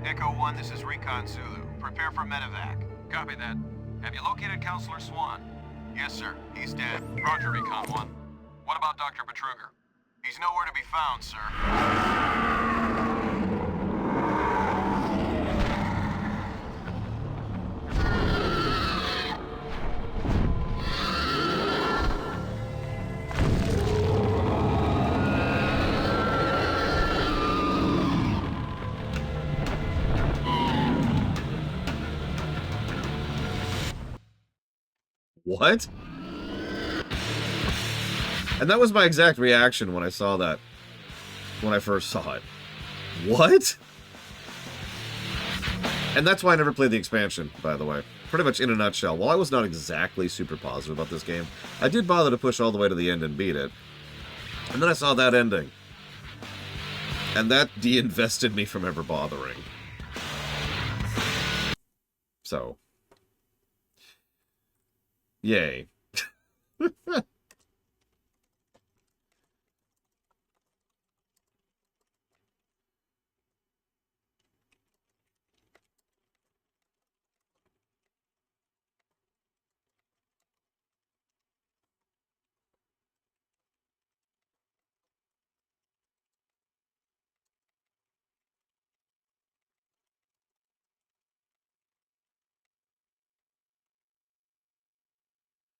Echo 1, this is Recon Zulu. Prepare for medevac. Copy that. Have you located Counselor Swan? Yes, sir. He's dead. Roger, Recon 1. What about Dr. Betruger? He's nowhere to be found, sir. What? And that was my exact reaction when I saw that. When I first saw it. What? And that's why I never played the expansion, by the way. Pretty much in a nutshell. While I was not exactly super positive about this game, I did bother to push all the way to the end and beat it. And then I saw that ending. And that de-invested me from ever bothering. So. Yay.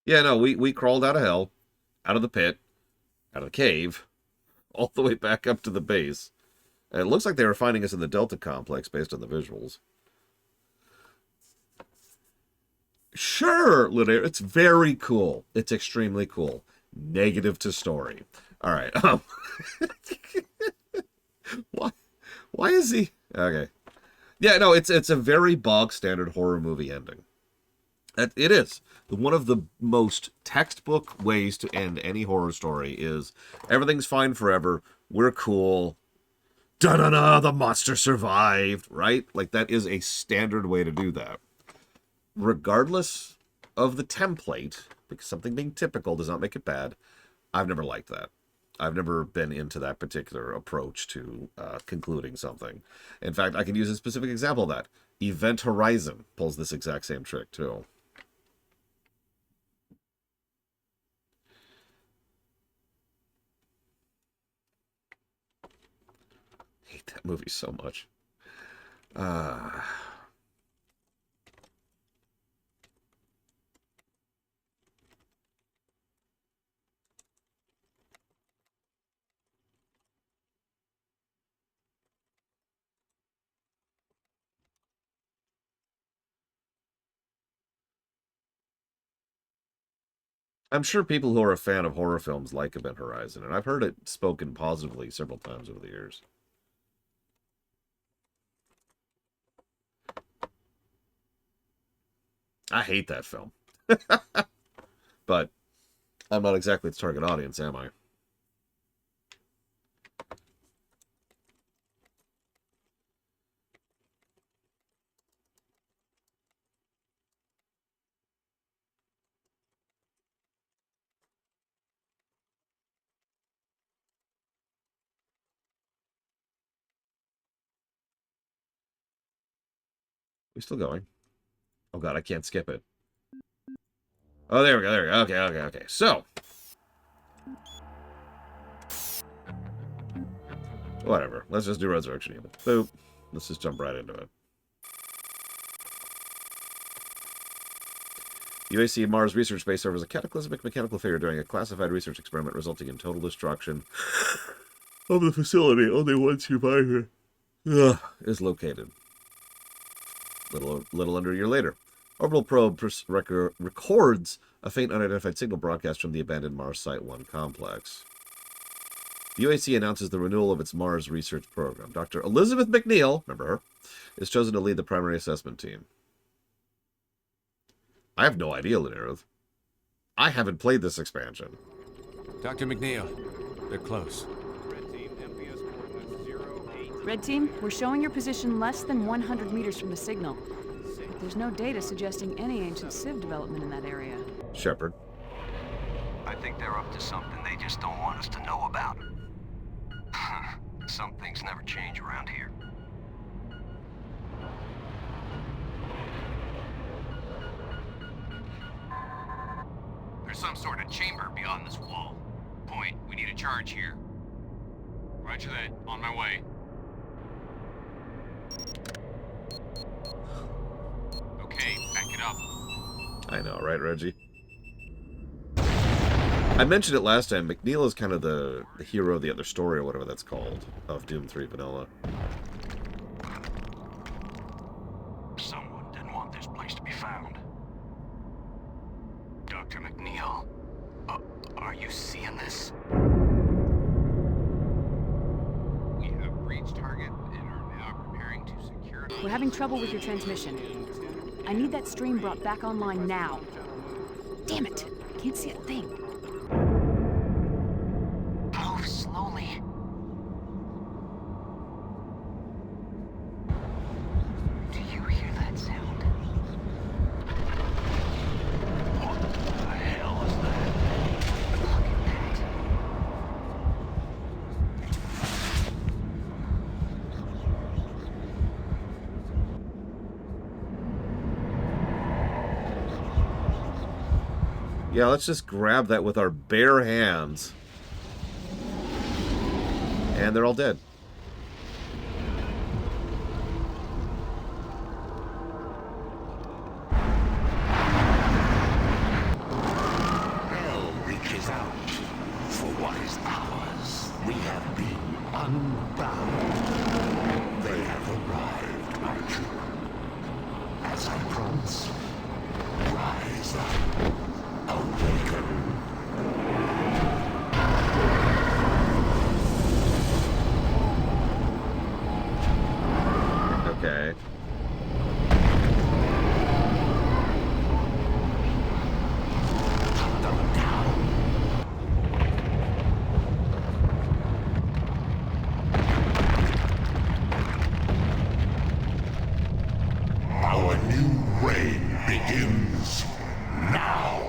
Yeah, no, we crawled out of hell, out of the pit, out of the cave, all the way back up to the base. And it looks like they were finding us in the Delta Complex based on the visuals. Sure, Linear, it's very cool. It's extremely cool. Negative to story. All right. Why is he... Okay. Yeah, no, it's a very bog standard horror movie ending. It is. One of the most textbook ways to end any horror story is everything's fine forever, we're cool, da-da-da, the monster survived, right? Like, that is a standard way to do that. Regardless of the template, because something being typical does not make it bad, I've never liked that. I've never been into that particular approach to concluding something. In fact, I can use a specific example of that. Event Horizon pulls this exact same trick, too. I hate that movie so much. I'm sure people who are a fan of horror films like Event Horizon, and I've heard it spoken positively several times over the years. I hate that film. But I'm not exactly its target audience, am I? We still going? Oh god, I can't skip it. Oh, there we go, there we go. Okay. So. Whatever. Let's just do Resurrection Evil. Boop. Let's just jump right into it. UAC Mars Research Base serves as a cataclysmic mechanical failure during a classified research experiment resulting in total destruction of the facility. Only one survivor is located. Little under a year later. Orbital probe records a faint unidentified signal broadcast from the abandoned Mars Site 1 complex. The UAC announces the renewal of its Mars research program. Dr. Elizabeth McNeil, remember her, is chosen to lead the primary assessment team. I have no idea, Linearth. I haven't played this expansion. Dr. McNeil, they're close. Red Team, we're showing your position less than 100 meters from the signal. But there's no data suggesting any ancient Civ development in that area. Shepard. I think they're up to something they just don't want us to know about. Some things never change around here. There's some sort of chamber beyond this wall. Point, we need a charge here. Roger that, on my way. Okay, back it up. I know, right, Reggie? I mentioned it last time. McNeil is kind of the hero of the other story, or whatever that's called, of Doom 3 Vanilla. Someone didn't want this place to be found. Dug Dr. McNeil. Are you seeing this? We have reached target and are now preparing to secure... We're having trouble with your transmission. I need that stream brought back online now. Damn it! Can't see a thing. Move slowly. Do you hear that sound? What the hell is that? Look at that. Yeah, let's just grab that with our bare hands. And they're all dead. Hell reaches out for what is ours. We have been unbound. They have arrived, Archer. As I promised, rise up. Awaken. Okay. Cut them down. Our new reign begins now.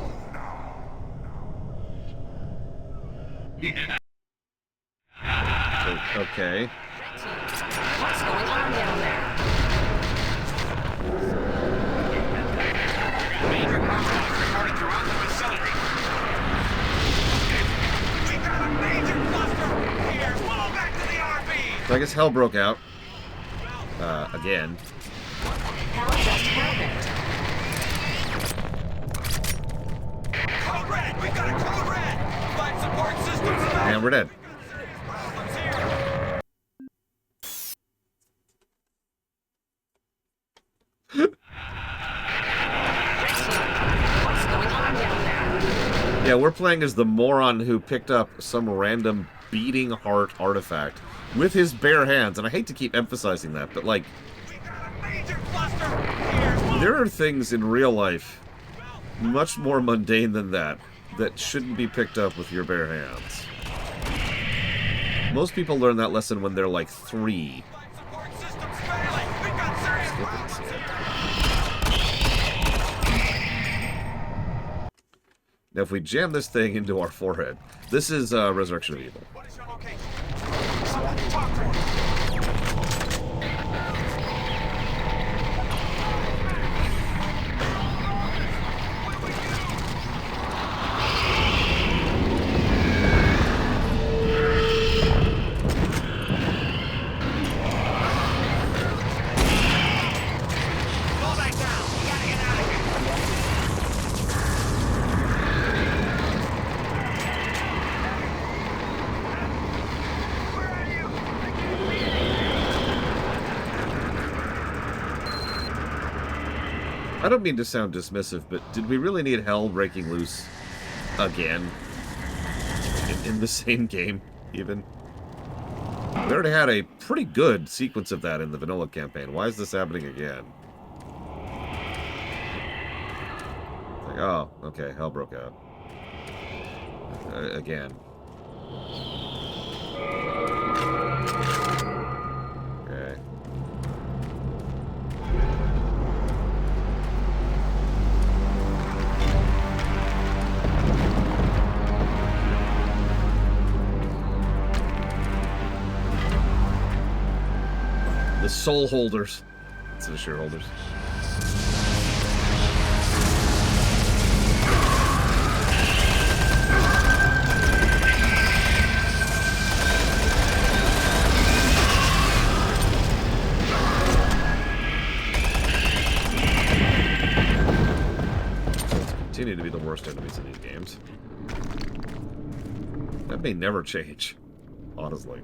Okay. What's going on down there? Major crosswalks reported throughout the facility. We got a major cluster here. Fall back to the RV. So I guess hell broke out. Again. Hell just happened. Code red. We got a code red. Life support systems. And we're dead. What's going on down there? Yeah, we're playing as the moron who picked up some random beating heart artifact with his bare hands. And I hate to keep emphasizing that, but like, there are things in real life much more mundane than that shouldn't be picked up with your bare hands. Most people learn that lesson when they're like 3. Now, if we jam this thing into our forehead, this is Resurrection of Evil. I don't mean to sound dismissive, but did we really need hell breaking loose again? In the same game, even? We already had a pretty good sequence of that in the vanilla campaign. Why is this happening again? Like, oh, okay, hell broke out. Again. Okay. The soul holders. It's the shareholders. Continue to be the worst enemies in these games. That may never change, honestly.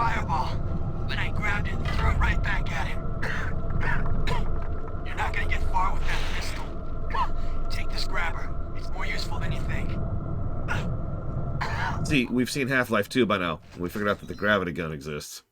fireball. Then I grabbed it and threw it right back at him. You're not gonna get far with that pistol. Take this grabber. It's more useful than you think. See, we've seen Half-Life 2 by now. We figured out that the gravity gun exists.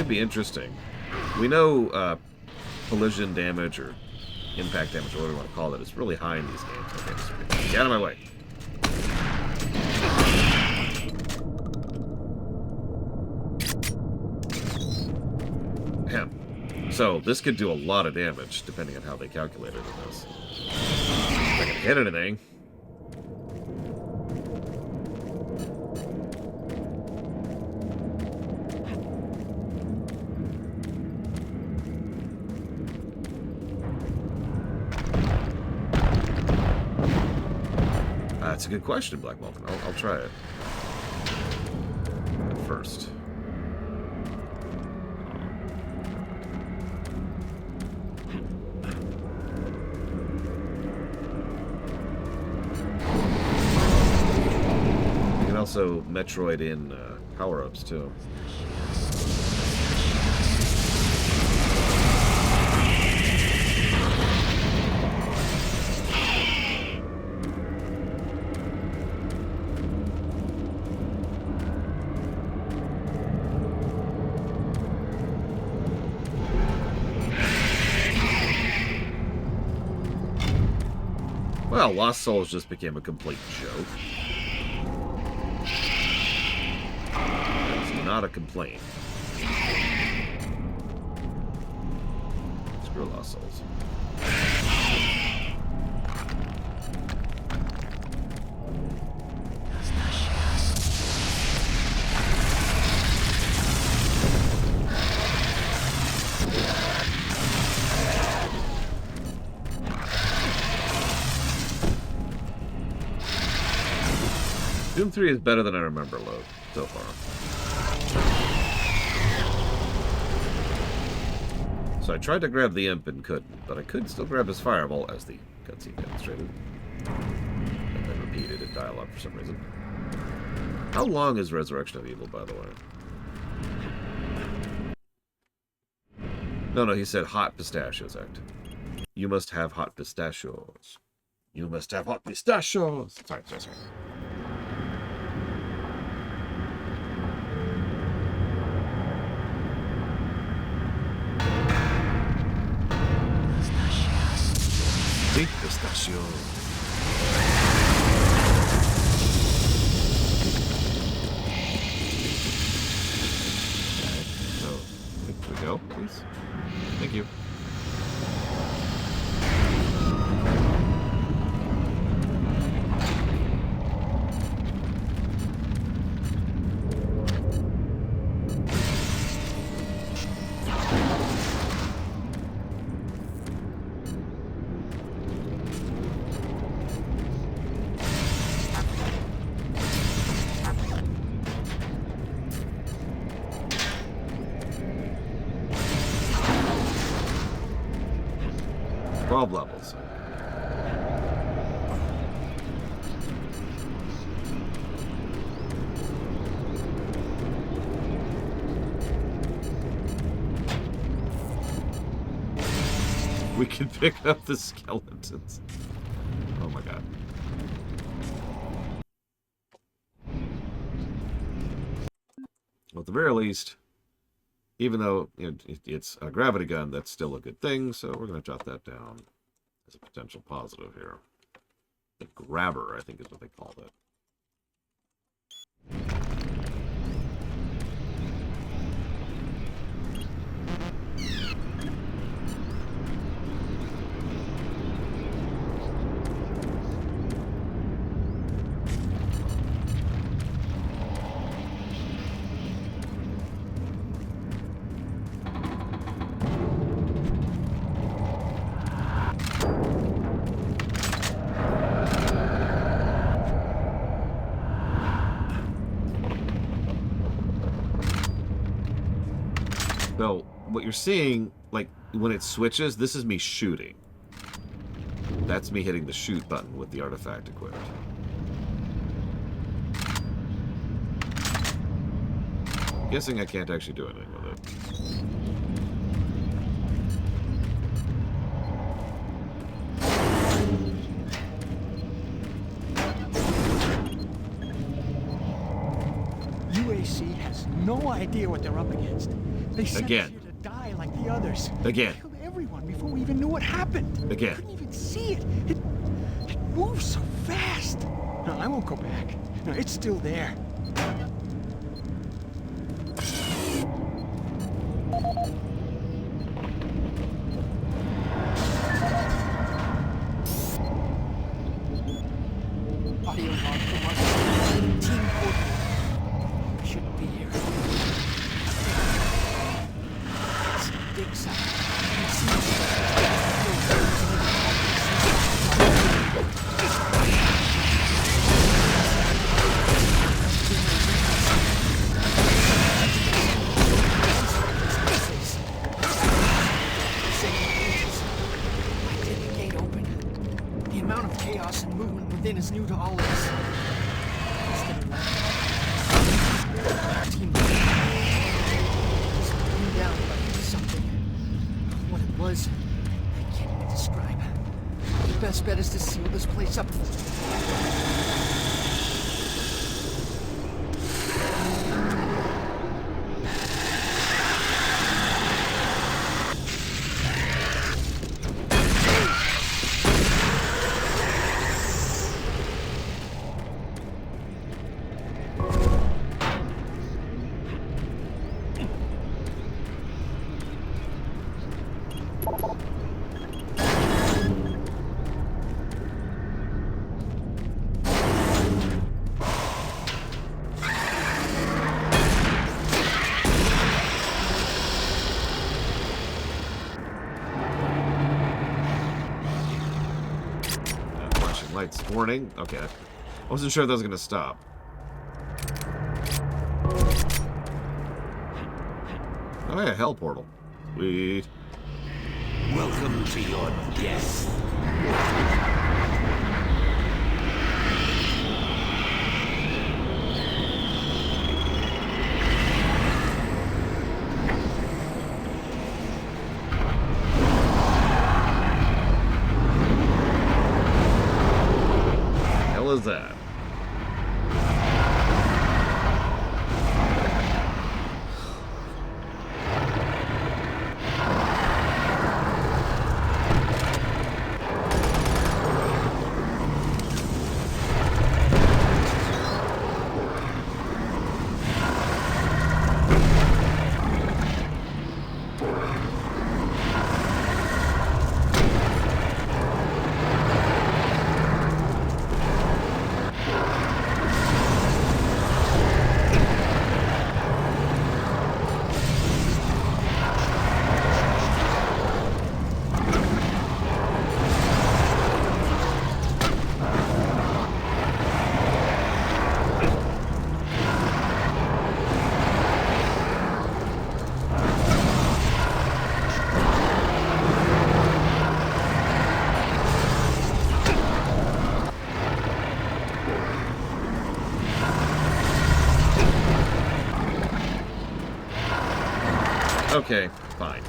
Be interesting. We know collision damage or impact damage, or whatever you want to call it, is really high in these games. Okay, get out of my way. Ahem. So this could do a lot of damage depending on how they calculated this. If I can hit anything. That's a good question, Black Vulcan. I'll try it. At first. You can also Metroid in power-ups, too. Well, Lost Souls just became a complete joke. That's not a complaint. Screw Lost Souls. Doom 3 is better than I remember, Load, so far. So I tried to grab the imp and couldn't, but I could still grab his fireball, as the cutscene demonstrated. And then repeated in dialogue for some reason. How long is Resurrection of Evil, by the way? No, he said hot pistachios, Act. You must have hot pistachios. You must have hot pistachios! Sorry. Big pistachio. So, can we go, please? Thank you. Levels. We can pick up the skeletons. Oh my god. Well, at the very least, even though it's a gravity gun, that's still a good thing, so we're going to jot that down as a potential positive here. The grabber, I think is what they called it. So, what you're seeing, like, when it switches, this is me shooting. That's me hitting the shoot button with the artifact equipped. Guessing I can't actually do anything with it. UAC has no idea what they're up against. They sent us Again. here to die like the others. Again. They killed everyone before we even knew what happened. Again. Couldn't even see it. It moves so fast. No, I won't go back. No, it's still there. Audio log from us. Team coordinator. Shouldn't be here. It's a big sign. The amount of chaos and movement within is new to all of us. Team just came down like something. What it was, I can't even describe. The best bet is to seal this place up. Lights warning. Okay. I wasn't sure if that was going to stop. Oh yeah, hell portal. Sweet. Welcome to your death. Hell is that? Okay, fine.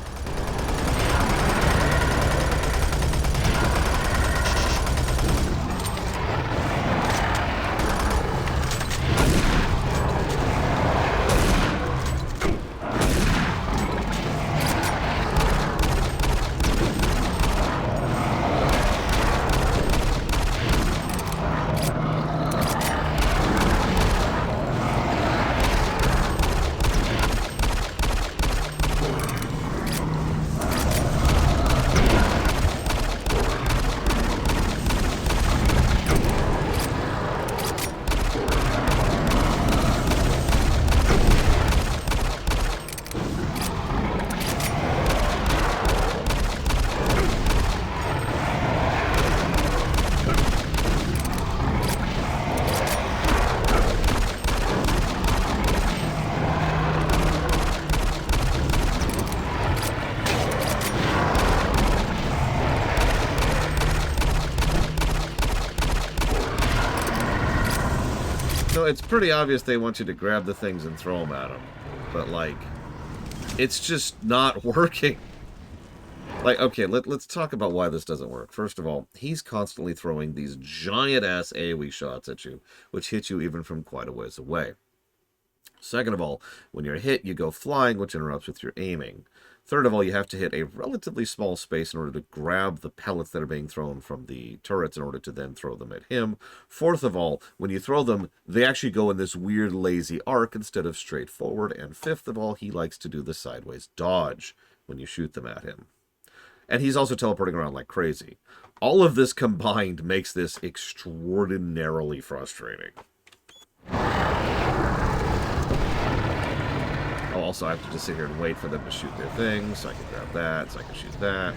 it's pretty obvious they want you to grab the things and throw them at them. But, like, it's just not working. Like, okay, let's talk about why this doesn't work. First of all, he's constantly throwing these giant-ass AoE shots at you, which hit you even from quite a ways away. Second of all, when you're hit, you go flying, which interrupts with your aiming. Third of all, you have to hit a relatively small space in order to grab the pellets that are being thrown from the turrets in order to then throw them at him. Fourth of all, when you throw them, they actually go in this weird lazy arc instead of straight forward. And fifth of all, he likes to do the sideways dodge when you shoot them at him. And he's also teleporting around like crazy. All of this combined makes this extraordinarily frustrating. Also, I have to just sit here and wait for them to shoot their things, so I can grab that, so I can shoot that.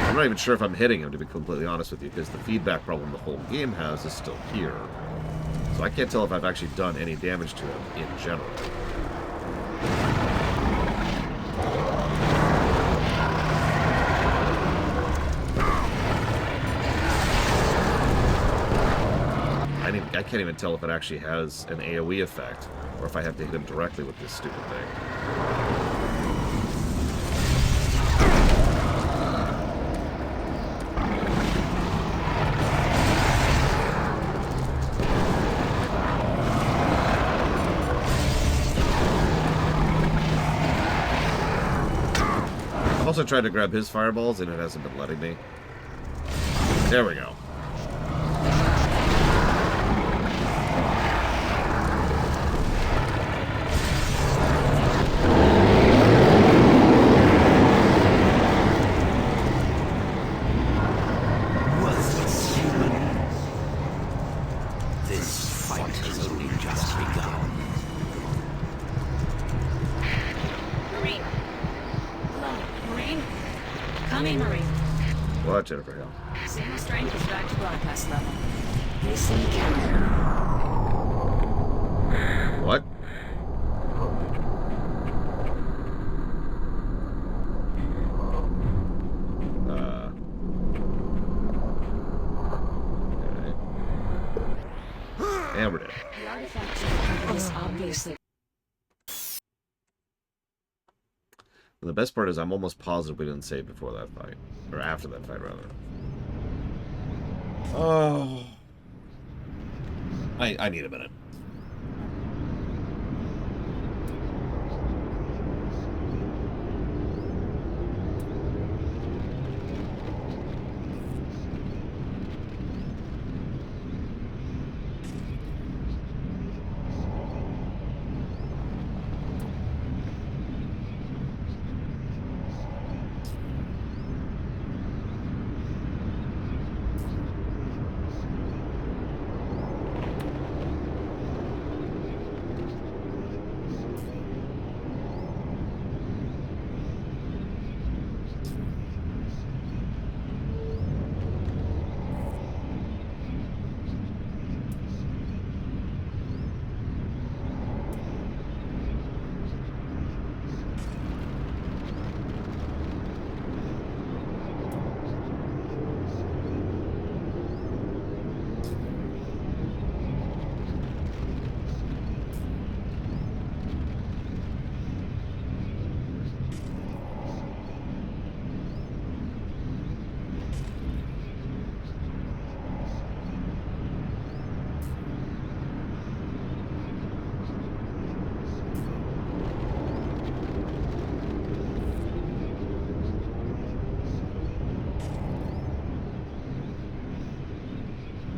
I'm not even sure if I'm hitting him, to be completely honest with you, because the feedback problem the whole game has is still here. So I can't tell if I've actually done any damage to him in general. I can't even tell if it actually has an AoE effect, or if I have to hit him directly with this stupid thing. I've also tried to grab his fireballs, and it hasn't been letting me. There we go. What, Jennifer Hill? Signal strength is back to broadcast level. Listen carefully. What? Okay. And we're dead. The artifact is obviously. And the best part is I'm almost positive we didn't save before that fight. Or after that fight, rather. Oh. I need a minute.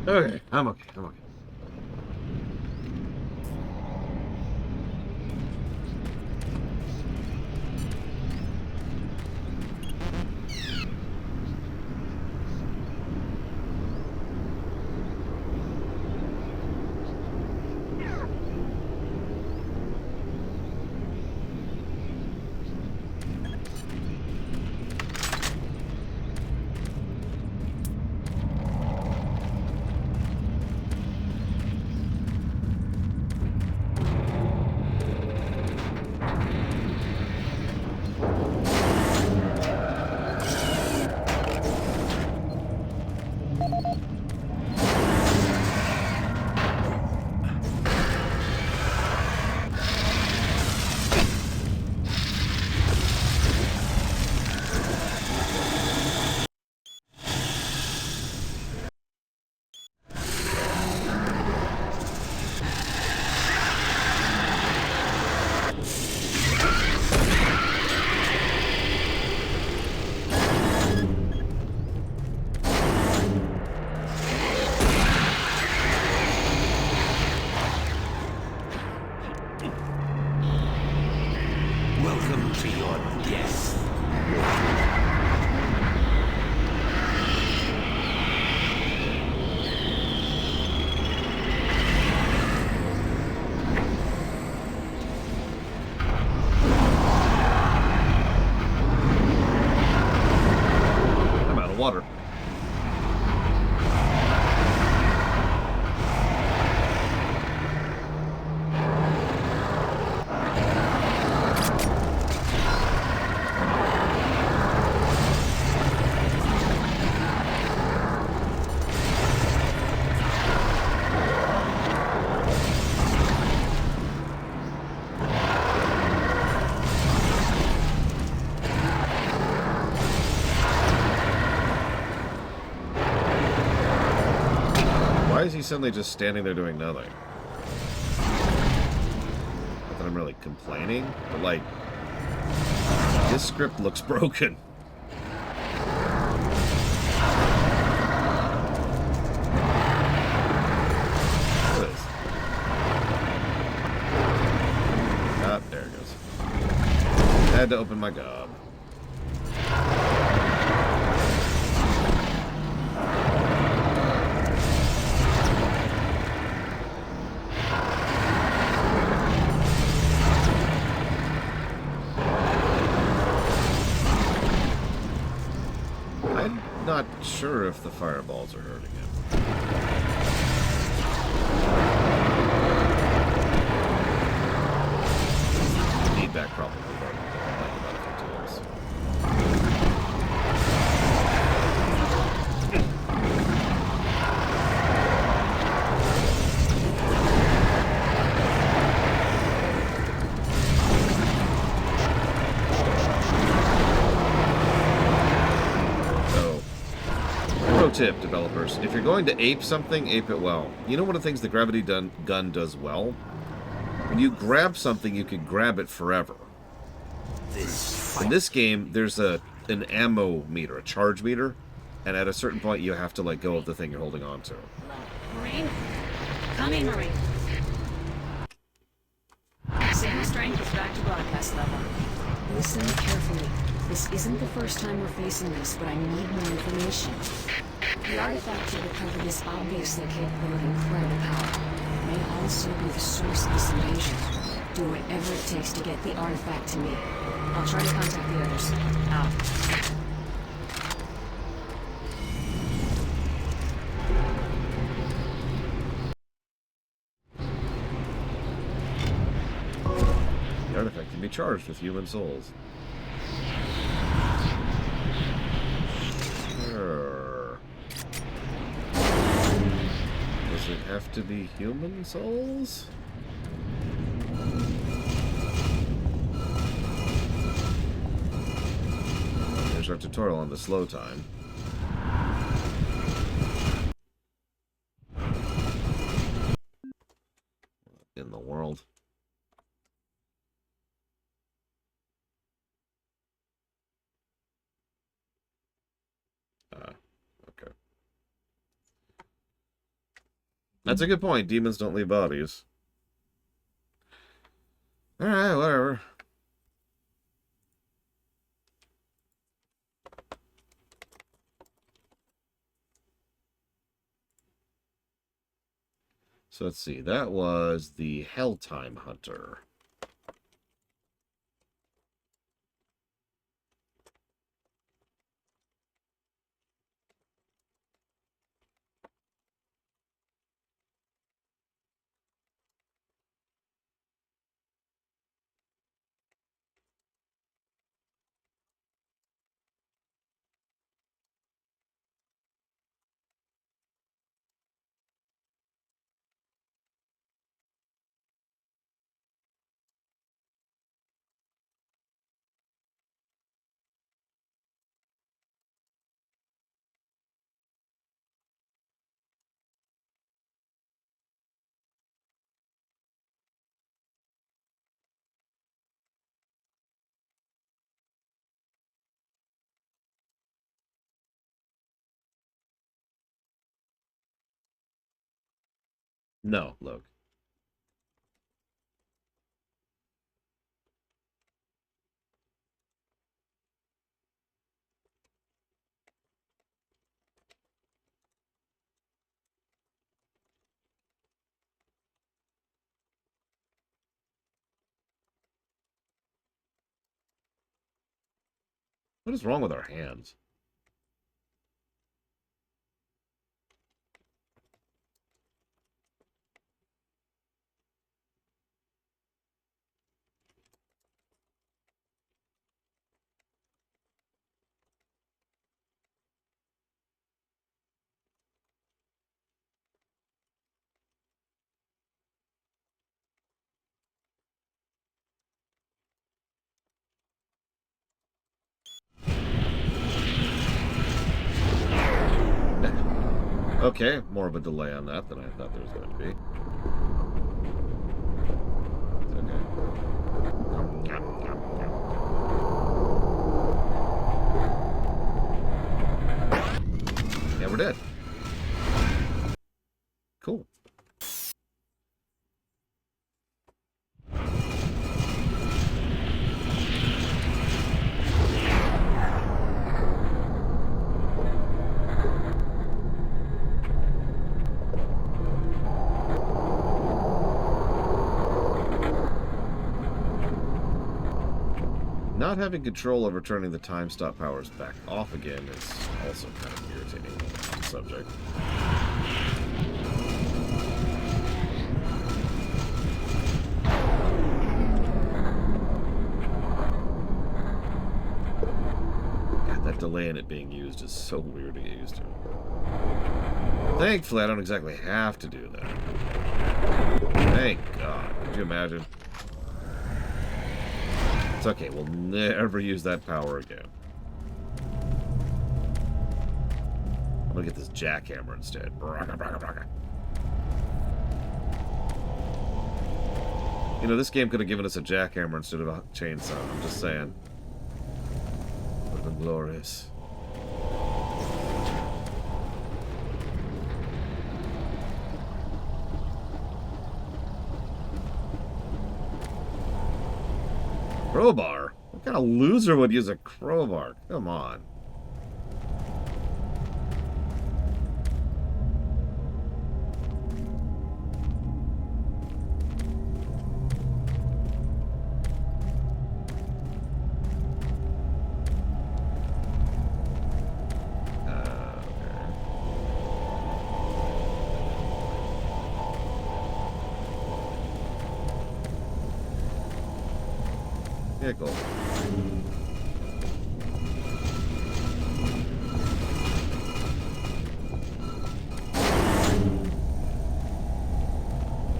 Okay, I'm okay. Welcome to your death. I'm out of water. Why is he suddenly just standing there doing nothing? Not that I'm really complaining, but like, this script looks broken. What is? Ah, there it goes. I had to open my gob. Not sure if the fireballs are hurting him. Feedback probably worked. Like about a few times. Tip, developers. If you're going to ape something, ape it well. You know one of the things the gravity gun does well? When you grab something, you can grab it forever. In this game, there's an ammo meter, a charge meter, and at a certain point, you have to let go of the thing you're holding on to. Marine? Come in, Marine. Signal strength is back to broadcast level. Listen carefully. This isn't the first time we're facing this, but I need more information. The artifact you recovered is obviously capable of incredible power. It may also be the source of this invasion. Do whatever it takes to get the artifact to me. I'll try to contact the others. Out. The artifact can be charged with human souls. Sure. Does it have to be human souls? There's our tutorial on the slow time. In the world. Okay. That's a good point. Demons don't leave bodies. Alright, whatever. So let's see. That was the Helltime Hunter. No, look. What is wrong with our hands? Okay, more of a delay on that than I thought there was going to be. It's okay. Yeah, we're dead. Cool. Not having control over turning the time stop powers back off again is also kind of irritating on the subject. God, that delay in it being used is so weird to get used to. Thankfully, I don't exactly have to do that. Thank God. Could you imagine? It's okay, we'll never use that power again. I'm gonna get this jackhammer instead. Braka, braka, braka. You know, this game could have given us a jackhammer instead of a chainsaw. I'm just saying. Would have been glorious. Crowbar? What kind of loser would use a crowbar? Come on. Vehicle.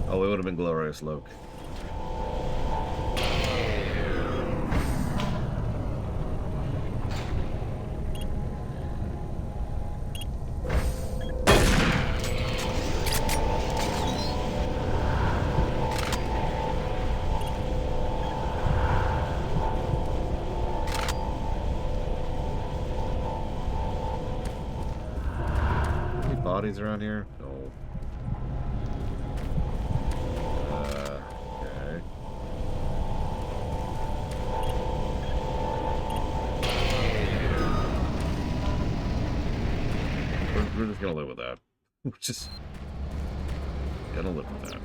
Oh, it would have been glorious, Luke. Bodies around here? No. Okay. We're just gonna live with that. We're just gonna live with that.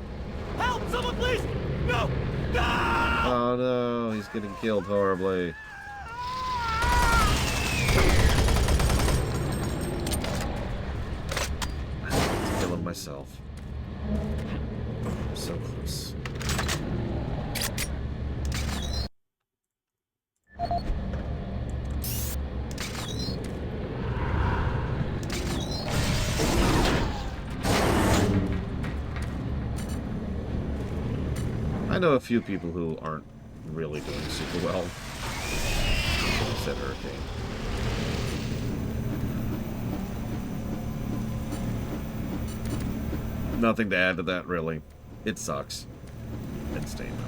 Help! Someone please! No! No! Oh no, he's getting killed horribly. Myself. I'm so close. I know a few people who aren't really doing super well. Said Hurricane. Nothing to add to that, really. It sucks. It's staying up.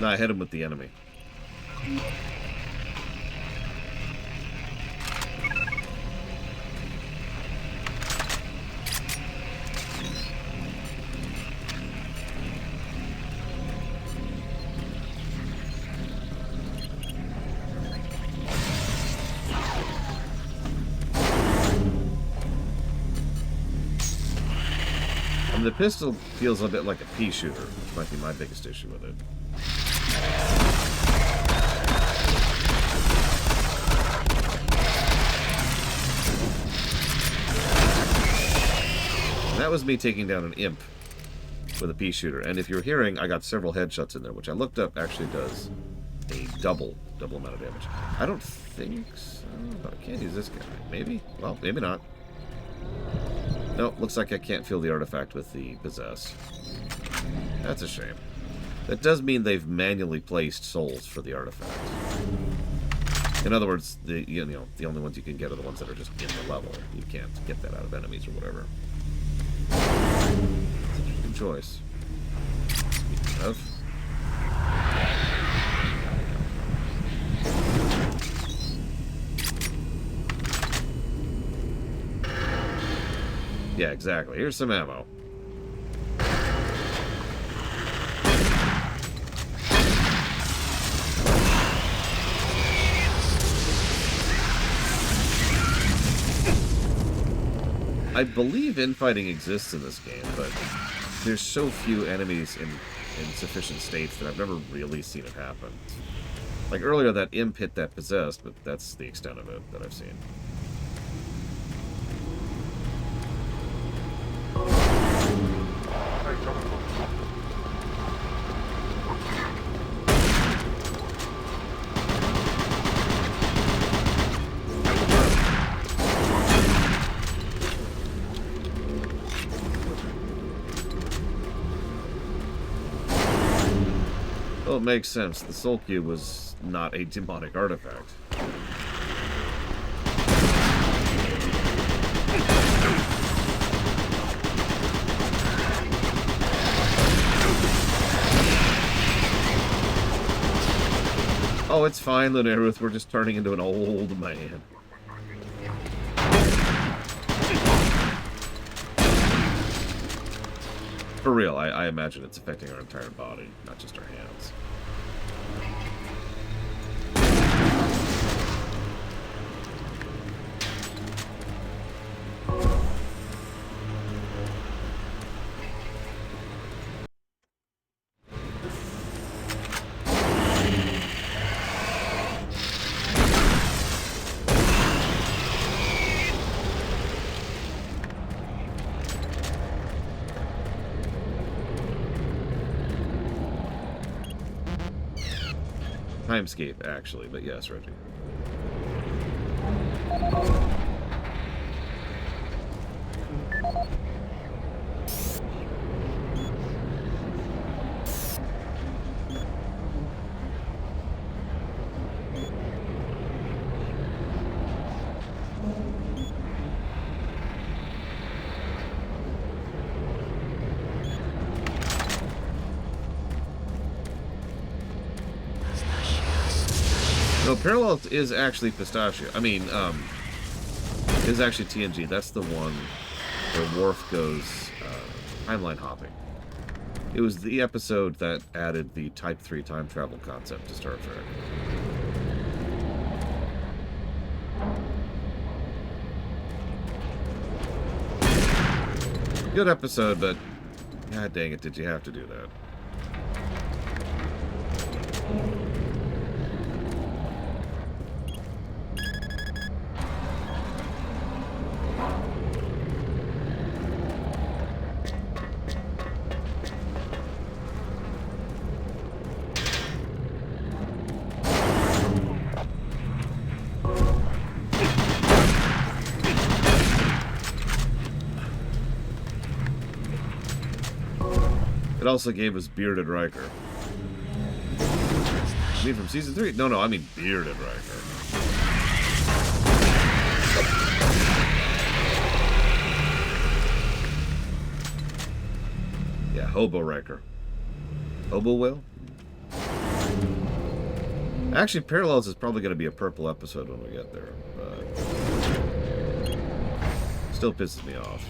Nah, I hit him with the enemy. The pistol feels a bit like a pea shooter, which might be my biggest issue with it. That was me taking down an imp with a pea shooter, and if you're hearing, I got several headshots in there, which I looked up actually does a double amount of damage. I don't think so. I can't use this guy. Maybe? Well, maybe not. Nope, looks like I can't feel the artifact with the possess. That's a shame. That does mean they've manually placed souls for the artifact. In other words, the only ones you can get are the ones that are just in the level. You can't get that out of enemies or whatever. It's an interesting choice. Speaking of. Yeah, exactly. Here's some ammo. I believe infighting exists in this game, but there's so few enemies in sufficient states that I've never really seen it happen. Like earlier, that imp hit that possessed, but that's the extent of it that I've seen. Well, it makes sense. The Soul Cube was not a demonic artifact. Oh, it's fine, Lunaruth. We're just turning into an old man. For real, I imagine it's affecting our entire body, not just our hands. Timescape, actually, but yes, Reggie. No, Parallel is actually Pistachio. I mean, is actually TNG. That's the one where Worf goes timeline hopping. It was the episode that added the Type 3 time travel concept to Star Trek. Good episode, but god dang it, did you have to do that? It also gave us Bearded Riker. You mean from season 3? No, I mean Bearded Riker. Yeah, Hobo Riker. Hobo Will? Actually, Parallels is probably going to be a purple episode when we get there, but still pisses me off.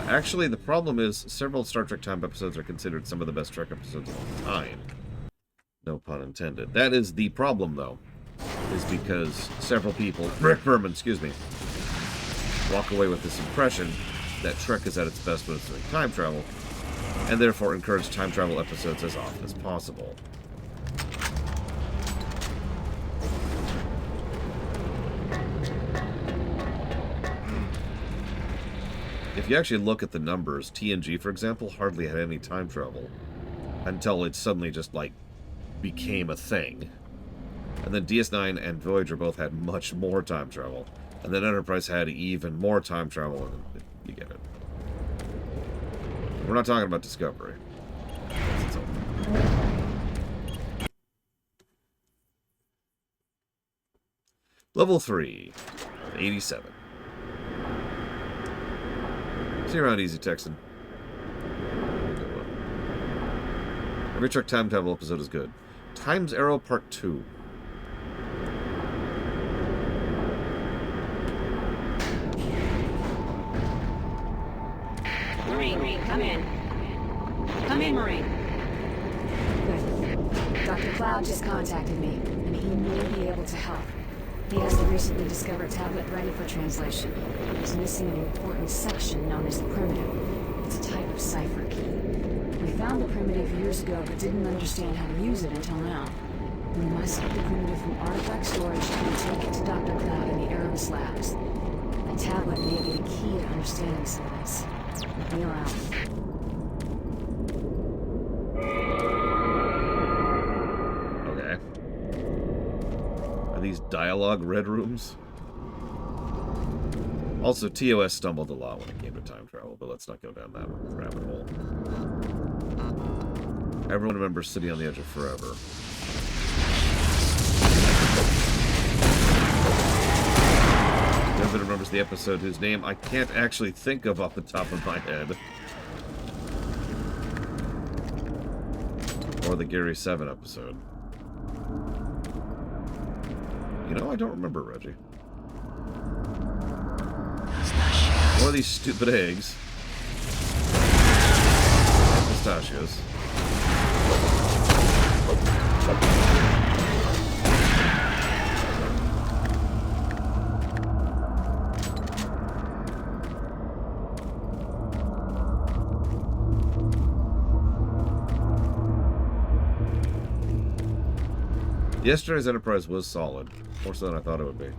Actually, the problem is several Star Trek Time episodes are considered some of the best Trek episodes of all time. No pun intended. That is the problem, though, is because several people, Rick Berman, excuse me, walk away with this impression that Trek is at its best when it's doing time travel, and therefore encourage time travel episodes as often as possible. If you actually look at the numbers, TNG, for example, hardly had any time travel until it suddenly just, like, became a thing. And then DS9 and Voyager both had much more time travel. And then Enterprise had even more time travel, and you get it. We're not talking about Discovery. Level 3, 87. See you around, Easy Texan. Every Trek time travel episode is good. Time's Arrow Part 2. Marine, come in. Come in, Marine. Good. Dr. Cloud just contacted me, and he may be able to help. He has the recently discovered tablet ready for translation. It's missing an important section known as the primitive. It's a type of cipher key. We found the primitive years ago, but didn't understand how to use it until now. We must get the primitive from artifact storage and take it to Dr. Cloud in the Erebus labs. The tablet may be the key to understanding some of this. We're out. Are these dialogue red rooms? Also, TOS stumbled a lot when it came to time travel, but let's not go down that rabbit hole. Everyone remembers City on the Edge of Forever. Everyone remembers the episode whose name I can't actually think of off the top of my head. Or the Gary 7 episode. You know, I don't remember, Reggie. What are these stupid eggs? And pistachios. Yesterday's Enterprise was solid. More so than I thought it would be.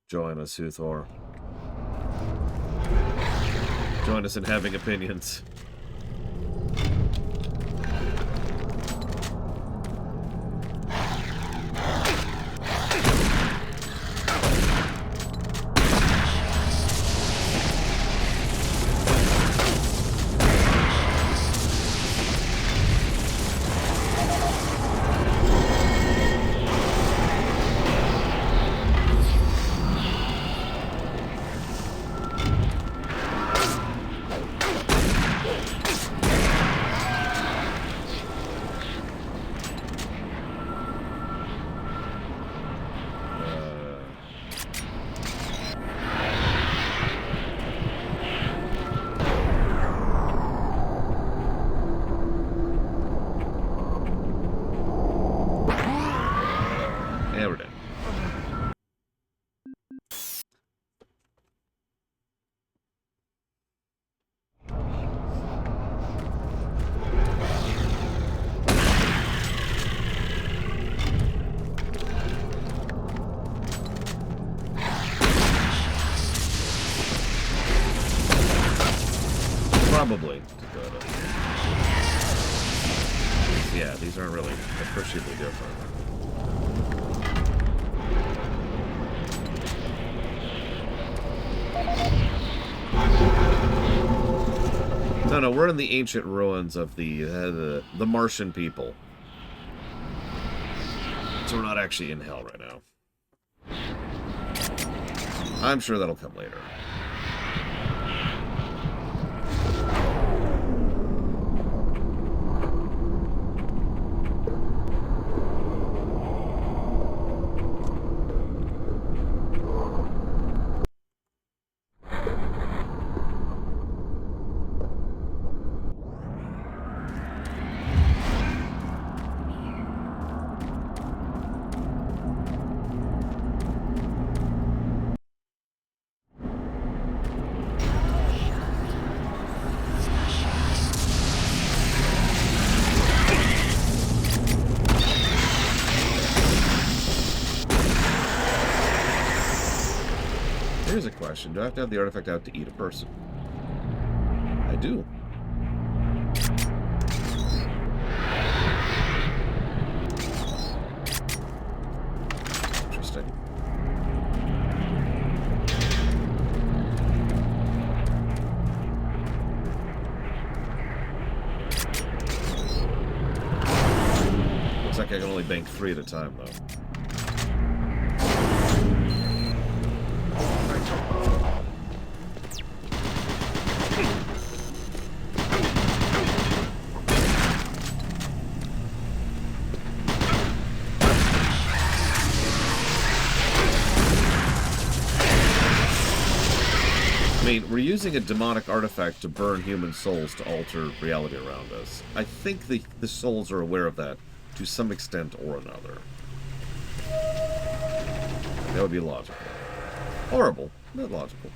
Join us, Uthor. Join us in having opinions. Probably. yeah, these aren't really appreciably different. No, we're in the ancient ruins of the Martian people. So we're not actually in hell right now. I'm sure that'll come later. Here's a question. Do I have to have the artifact out to eat a person? I do. Interesting. Looks like I can only bank 3 at a time, though. I mean, we're using a demonic artifact to burn human souls to alter reality around us. I think the souls are aware of that to some extent or another. That would be logical. Horrible, but logical.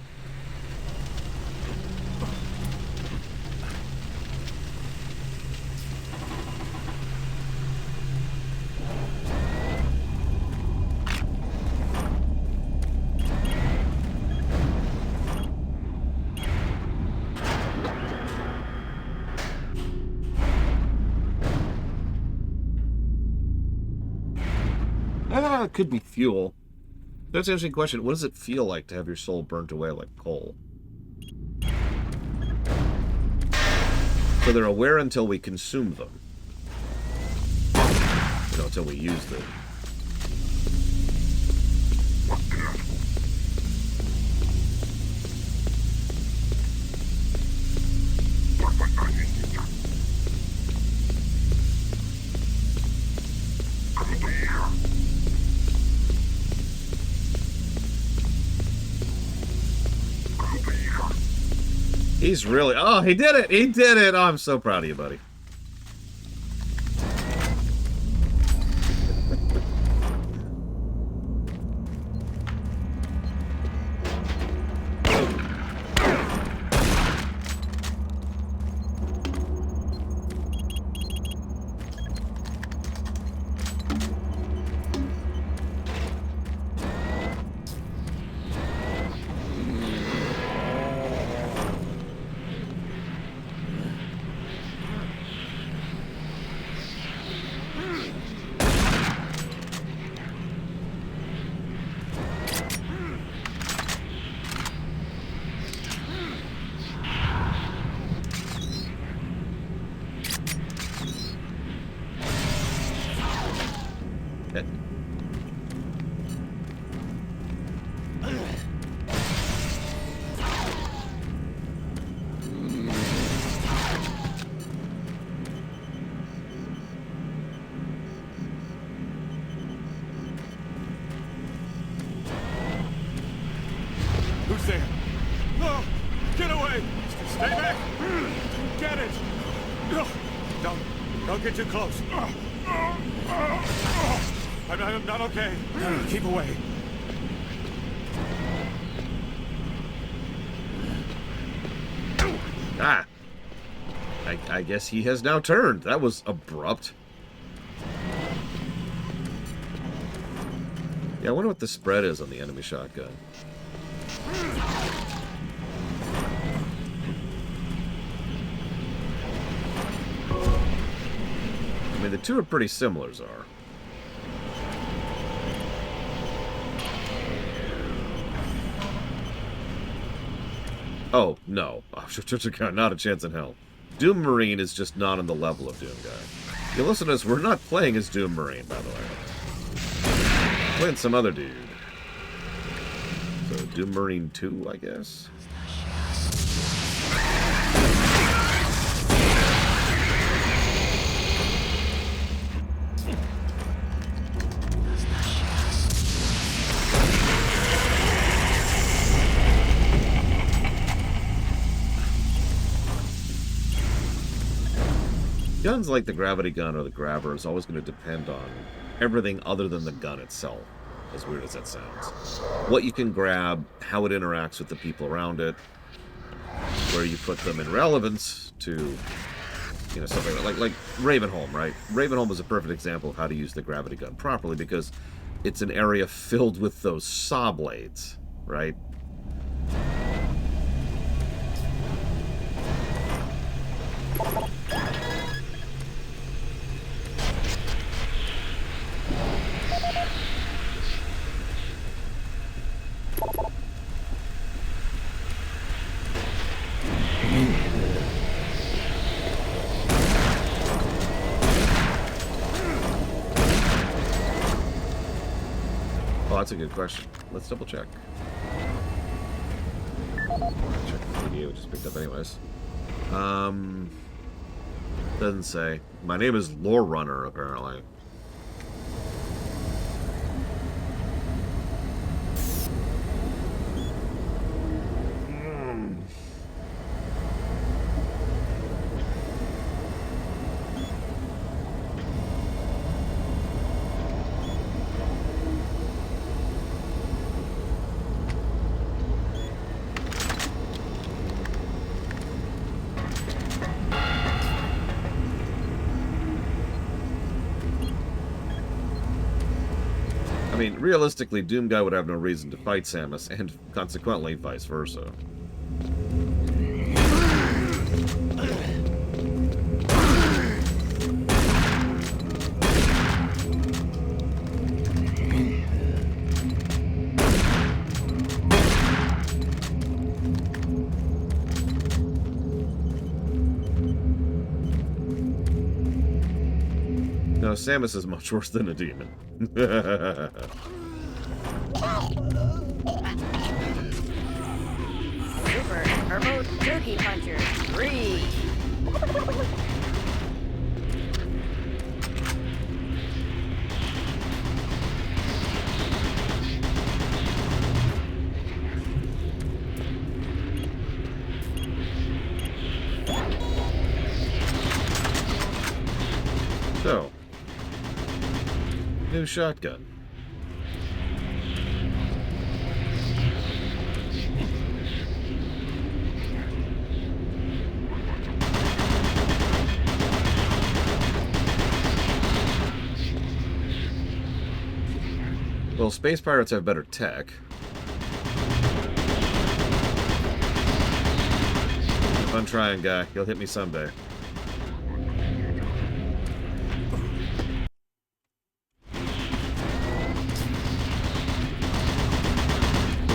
It could be fuel. That's an interesting question. What does it feel like to have your soul burnt away like coal? So they're aware until we consume them. You know, until we use them. He's really... Oh, he did it! He did it! Oh, I'm so proud of you, buddy. Who's there? No! Get away! Stay back! Get it! Don't get too close. I'm not okay. Keep away. Ah! I guess he has now turned. That was abrupt. Yeah, I wonder what the spread is on the enemy shotgun. mean, the two are pretty similar, Czar. Oh, no. Not a chance in hell. Doom Marine is just not on the level of Doom Guy. You listen to us, we're not playing as Doom Marine, by the way. We're playing some other dude. So, Doom Marine 2, I guess? Guns like the gravity gun or the grabber is always going to depend on everything other than the gun itself, as weird as that sounds. What you can grab, how it interacts with the people around it, where you put them in relevance to, you know, something like Ravenholm, right? Ravenholm is a perfect example of how to use the gravity gun properly because it's an area filled with those saw blades, right? Oh, that's a good question. Let's double check. Check the video we just picked up anyways. Doesn't say. My name is Lore Runner, apparently. I mean, realistically, Doom Guy would have no reason to fight Samus, and consequently, vice versa. No, Samus is much worse than a demon. Super Turbo Turkey Puncher 3. So, new shotgun. Well, space pirates have better tech. Keep on trying, guy. You'll hit me someday.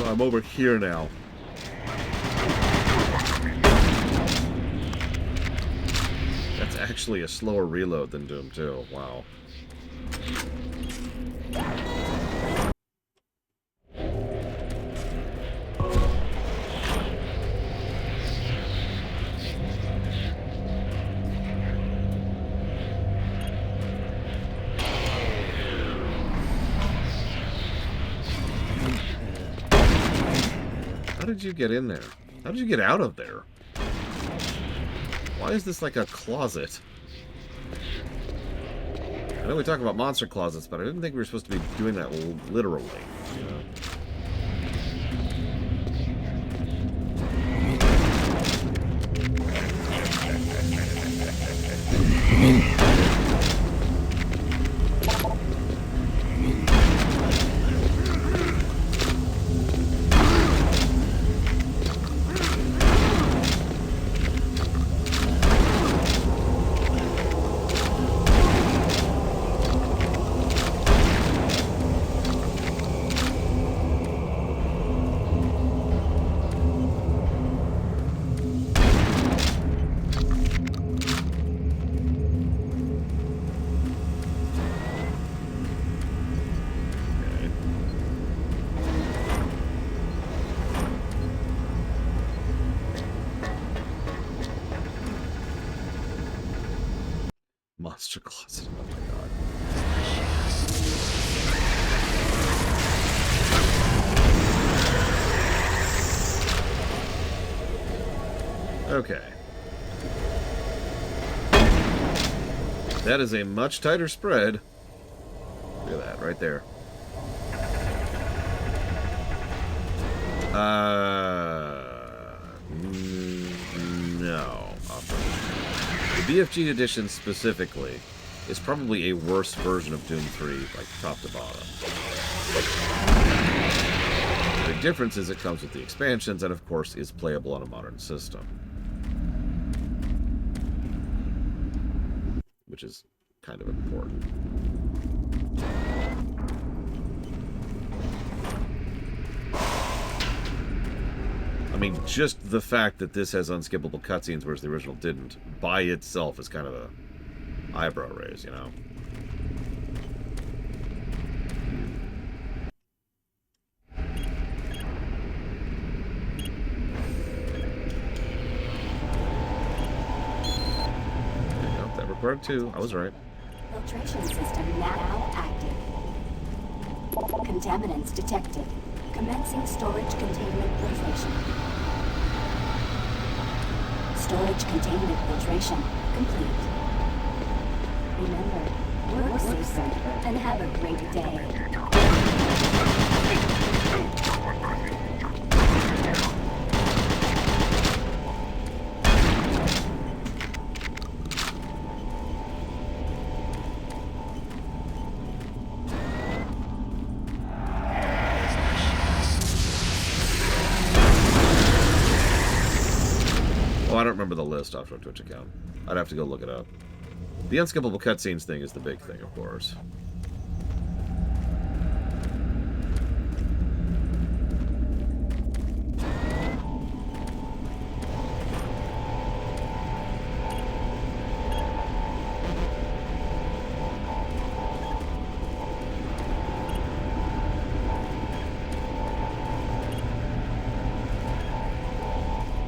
I'm over here now. That's actually a slower reload than Doom 2. Wow. How did you get in there? How did you get out of there? Why is this like a closet? I know we talk about monster closets, but I didn't think we were supposed to be doing that literally. You know? monster closet. Oh my god. Okay. That is a much tighter spread. Look at that, right there. No. The BFG edition specifically is probably a worse version of Doom 3, like top to bottom. The big difference is it comes with the expansions and, of course, is playable on a modern system. Which is kind of important. I mean, just the fact that this has unskippable cutscenes, whereas the original didn't, by itself is kind of a eyebrow raise, you know? That required 2. I was right. Filtration system now active. Contaminants detected. Commencing storage containment filtration. Storage containment filtration complete. Remember, work safer and have a great day. I don't remember the list off our Twitch account. I'd have to go look it up. The unskippable cutscenes thing is the big thing, of course.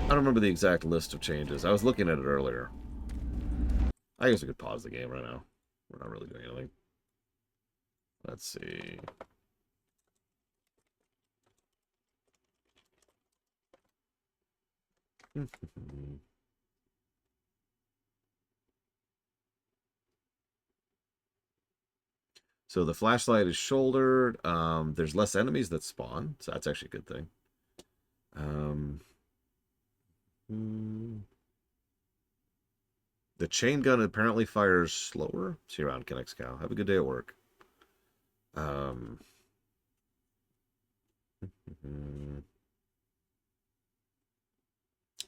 I don't remember the exact list of changes. I was looking at it earlier. I guess we could pause the game right now. We're not really doing anything. Let's see. So the flashlight is shouldered. There's less enemies that spawn, so that's actually a good thing. The chain gun apparently fires slower. See you around, Kinnex Cow. Have a good day at work.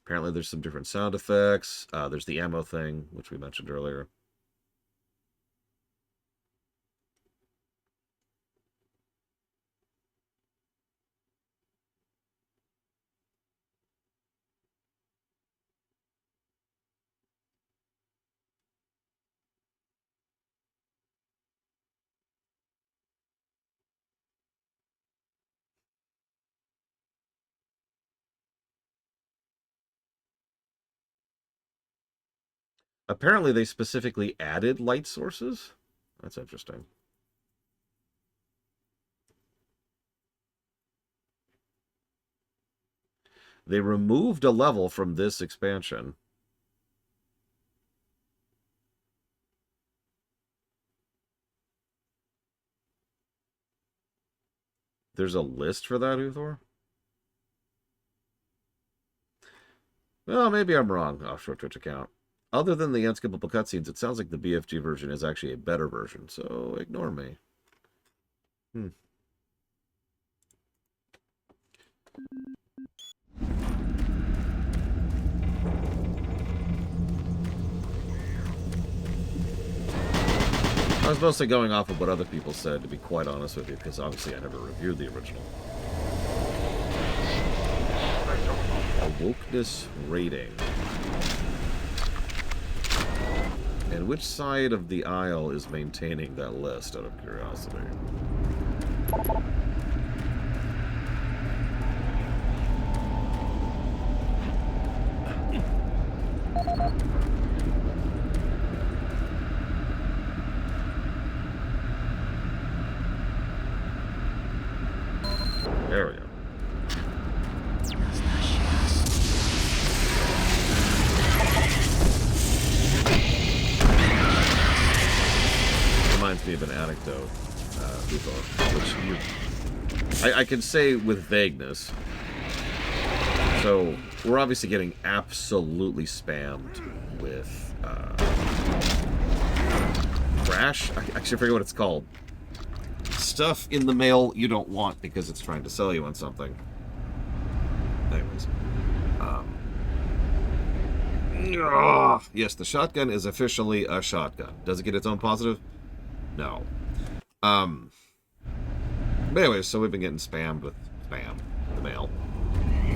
Apparently there's some different sound effects. There's the ammo thing, which we mentioned earlier. Apparently they specifically added light sources. That's interesting. They removed a level from this expansion. There's a list for that, Uthor? Well, maybe I'm wrong. Offshore Twitch account. Other than the unskippable cutscenes, it sounds like the BFG version is actually a better version, so ignore me. I was mostly going off of what other people said, to be quite honest with you, because obviously I never reviewed the original. Wokeness rating. And which side of the aisle is maintaining that list, out of curiosity? There we go. Reminds me of an anecdote, which I can say with vagueness. So, we're obviously getting absolutely spammed with trash. I actually forget what it's called. Stuff in the mail you don't want because it's trying to sell you on something. Anyways. Yes, the shotgun is officially a shotgun. Does it get its own positive? No. But anyways, so we've been getting spammed with spam in the mail.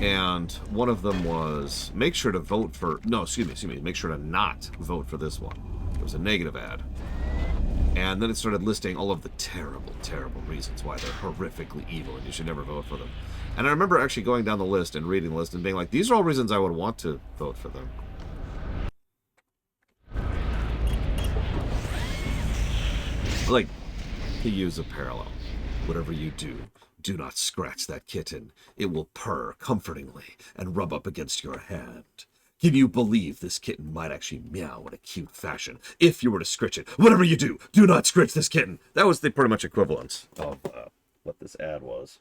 And one of them was, make sure to vote for... No, excuse me. Make sure to not vote for this one. It was a negative ad. And then it started listing all of the terrible, terrible reasons why they're horrifically evil and you should never vote for them. And I remember actually going down the list and reading the list and being like, these are all reasons I would want to vote for them. Like, to use a parallel, whatever you do, do not scratch that kitten. It will purr comfortingly and rub up against your hand. Can you believe this kitten might actually meow in a cute fashion if you were to scritch it? Whatever you do, do not scritch this kitten. That was the pretty much equivalent of what this ad was.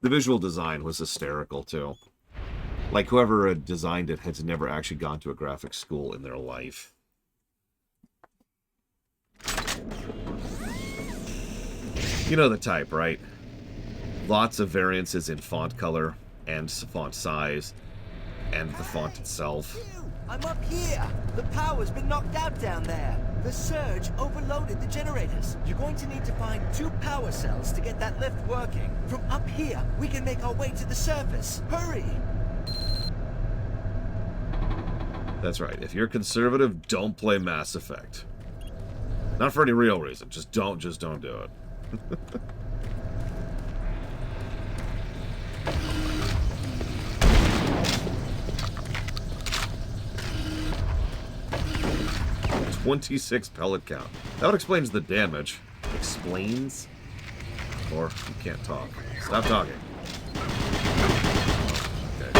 The visual design was hysterical, too. Like, whoever had designed it had never actually gone to a graphics school in their life. You know the type, right? Lots of variances in font color and font size and the font itself. I'm up here. The power's been knocked out down there. The surge overloaded the generators. You're going to need to find 2 power cells to get that lift working. From up here, we can make our way to the surface. Hurry! That's right. If you're conservative, don't play Mass Effect. Not for any real reason. Just don't do it. $26 pellet count. That explains the damage. Explains? Or you can't talk. Stop talking. Okay.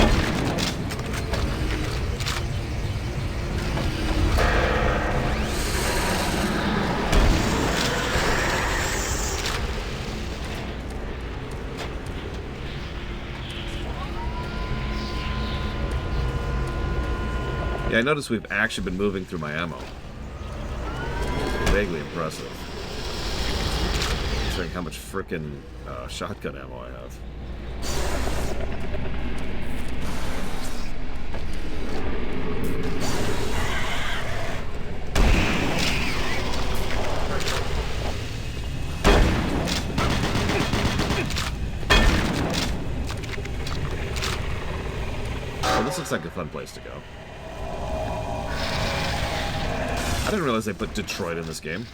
Yeah, I noticed we've actually been moving through my ammo. Vaguely impressive. Considering how much frickin' shotgun ammo I have. Oh, this looks like a fun place to go. I didn't realize they put Detroit in this game.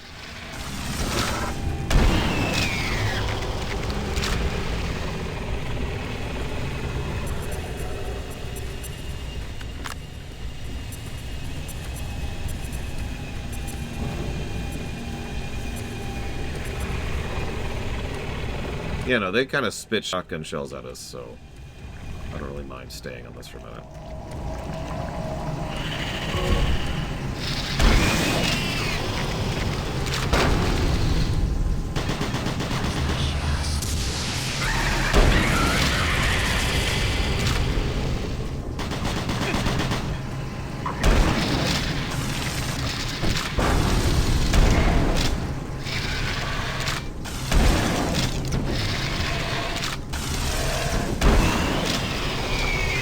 Yeah, no, they kind of spit shotgun shells at us, so I don't really mind staying on this for a minute.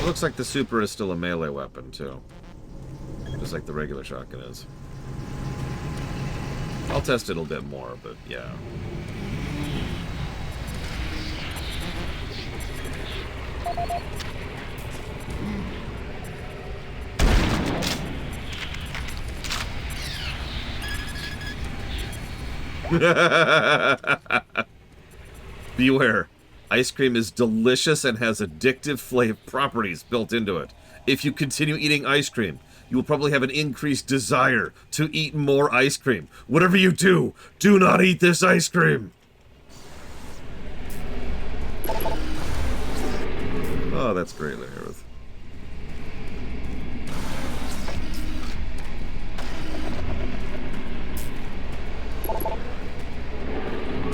Looks like the Super is still a melee weapon, too. Just like the regular shotgun is. I'll test it a bit more, but yeah. Beware. Ice cream is delicious and has addictive flavor properties built into it. If you continue eating ice cream, you will probably have an increased desire to eat more ice cream. Whatever you do, do not eat this ice cream. Oh, that's great, Larry.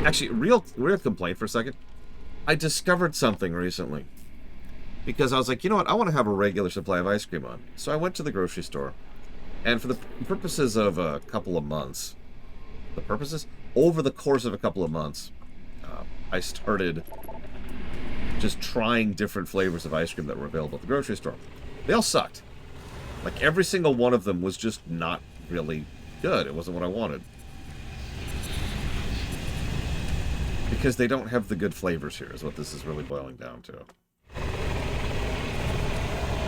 Actually, real complaint for a second. I discovered something recently. Because I was like, you know what? I want to have a regular supply of ice cream on. So I went to the grocery store. And for the purposes of a couple of months, over the course of a couple of months, I started just trying different flavors of ice cream that were available at the grocery store. They all sucked. Like, every single one of them was just not really good. It wasn't what I wanted. Because they don't have the good flavors here, is what this is really boiling down to.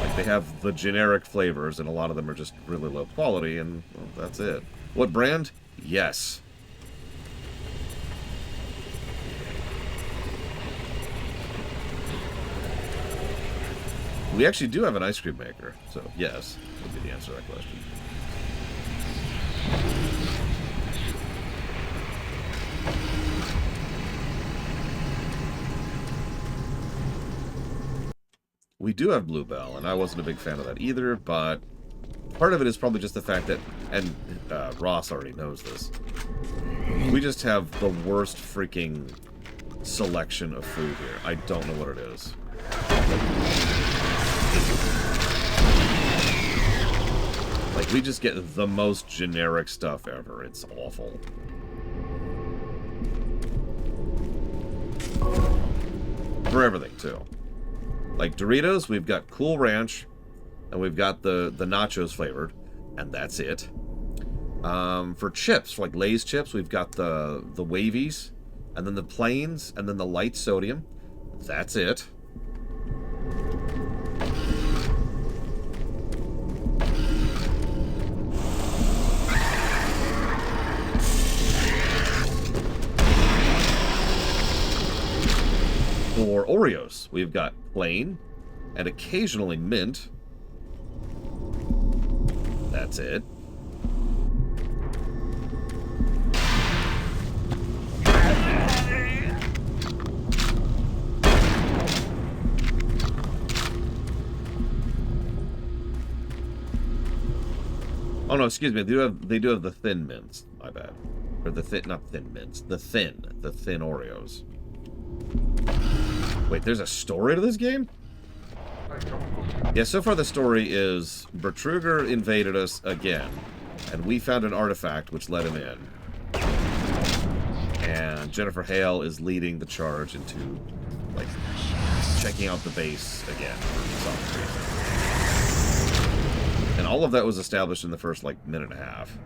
Like, they have the generic flavors, and a lot of them are just really low quality, and well, that's it. What brand? Yes. We actually do have an ice cream maker, so yes, would be the answer to that question. We do have Bluebell, and I wasn't a big fan of that either, but part of it is probably just the fact that, and Ross already knows this, we just have the worst freaking selection of food here. I don't know what it is. Like, we just get the most generic stuff ever. It's awful. For everything, too. Like Doritos, we've got Cool Ranch, and we've got the nachos flavored, and that's it. For chips, like Lay's chips, we've got the wavies, and then the plains, and then the light sodium. That's it. For Oreos, we've got plain and occasionally mint. That's it. Oh no, excuse me. They do have the thin mints. My bad. Or not thin mints. The thin Oreos. Wait, there's a story to this game? Yeah, so far the story is Betruger invaded us again, and we found an artifact which let him in. And Jennifer Hale is leading the charge into, like, checking out the base again for some reason. And all of that was established in the first, like, minute and a half.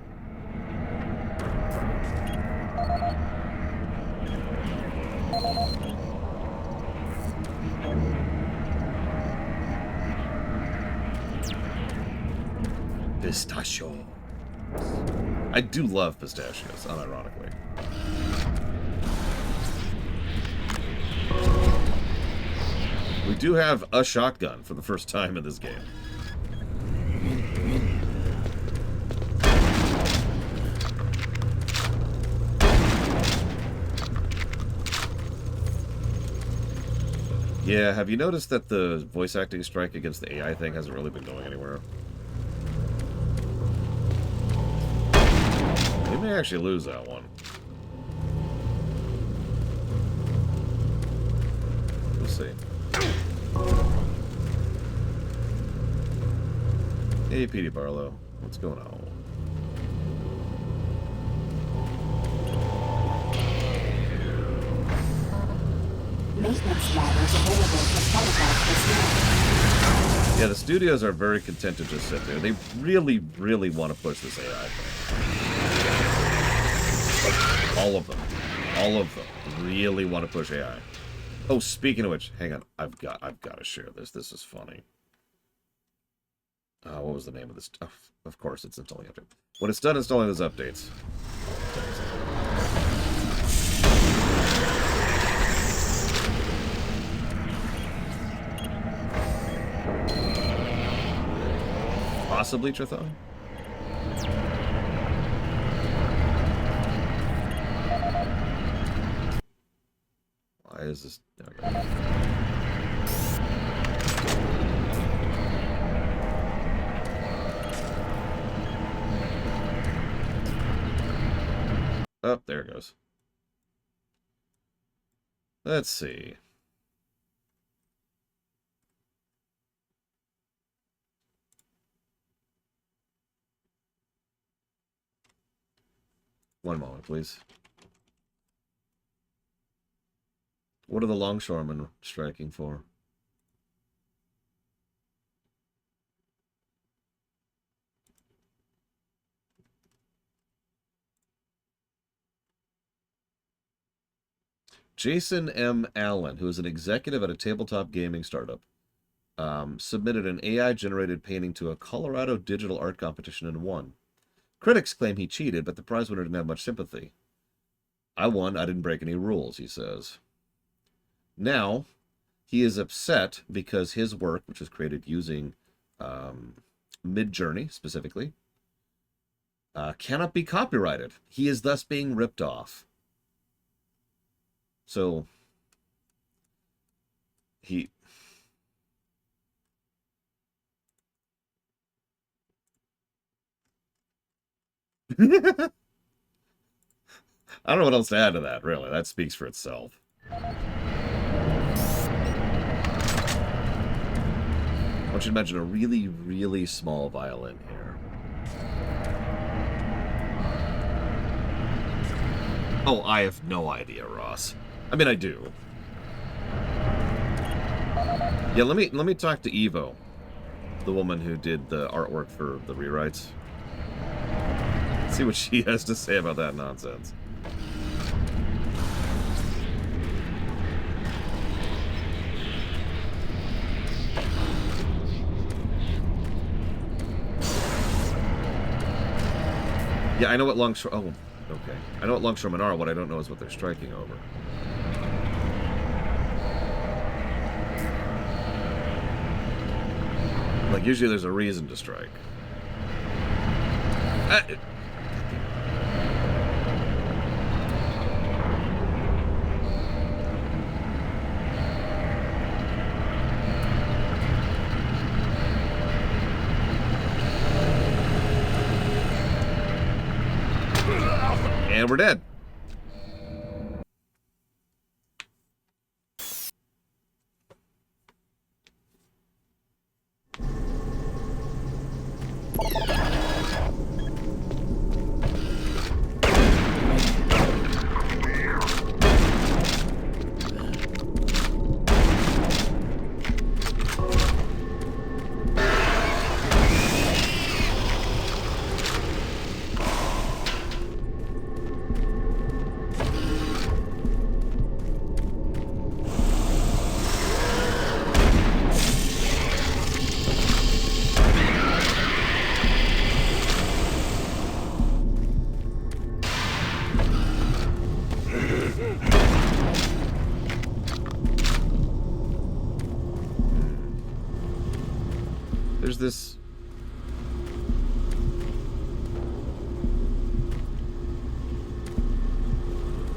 Pistachio. I do love pistachios, unironically. We do have a shotgun for the first time in this game. Yeah, have you noticed that the voice acting strike against the AI thing hasn't really been going anywhere? We may actually lose that one. We'll see. Hey, Petey Barlow. What's going on? Maintenance ladders available for qualified personnel. Yeah, the studios are very content to just sit there. They really, really want to push this AI thing. All of them. All of them really want to push AI. Oh, speaking of which, hang on. I've got to share this. This is funny. What was the name of this? Oh, of course, it's installing update. When it's done installing those updates. a bleacher-thon? Why is this... Okay. Oh, there it goes. Let's see. One moment, please. What are the longshoremen striking for? Jason M. Allen, who is an executive at a tabletop gaming startup, submitted an AI-generated painting to a Colorado digital art competition and won. Critics claim he cheated, but the prize winner didn't have much sympathy. I won, I didn't break any rules, he says. Now, he is upset because his work, which was created using Midjourney, specifically, cannot be copyrighted. He is thus being ripped off. So, he... I don't know what else to add to that, really. That speaks for itself. I want you to imagine a really, really small violin here. Oh, I have no idea, Ross. I mean, I do. Yeah, let me talk to Evo, the woman who did the artwork for the rewrites. See what she has to say about that nonsense. Yeah, I know what longshore... Oh, okay. I know what longshoremen are. What I don't know is what they're striking over. Like, usually there's a reason to strike. And we're dead.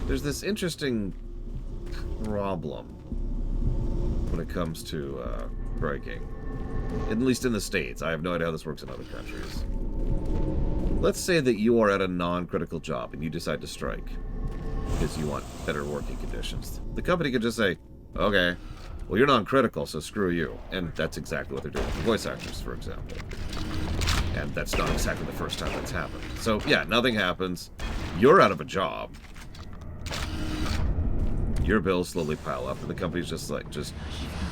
There's this interesting problem when it comes to striking. At least in the States. I have no idea how this works in other countries. Let's say that you are at a non-critical job and you decide to strike because you want better working conditions. The company could just say, okay, well, you're non-critical, so screw you. And that's exactly what they're doing for voice actors, for example. And that's not exactly the first time that's happened. So, yeah, nothing happens. You're out of a job. Your bills slowly pile up, and the company's just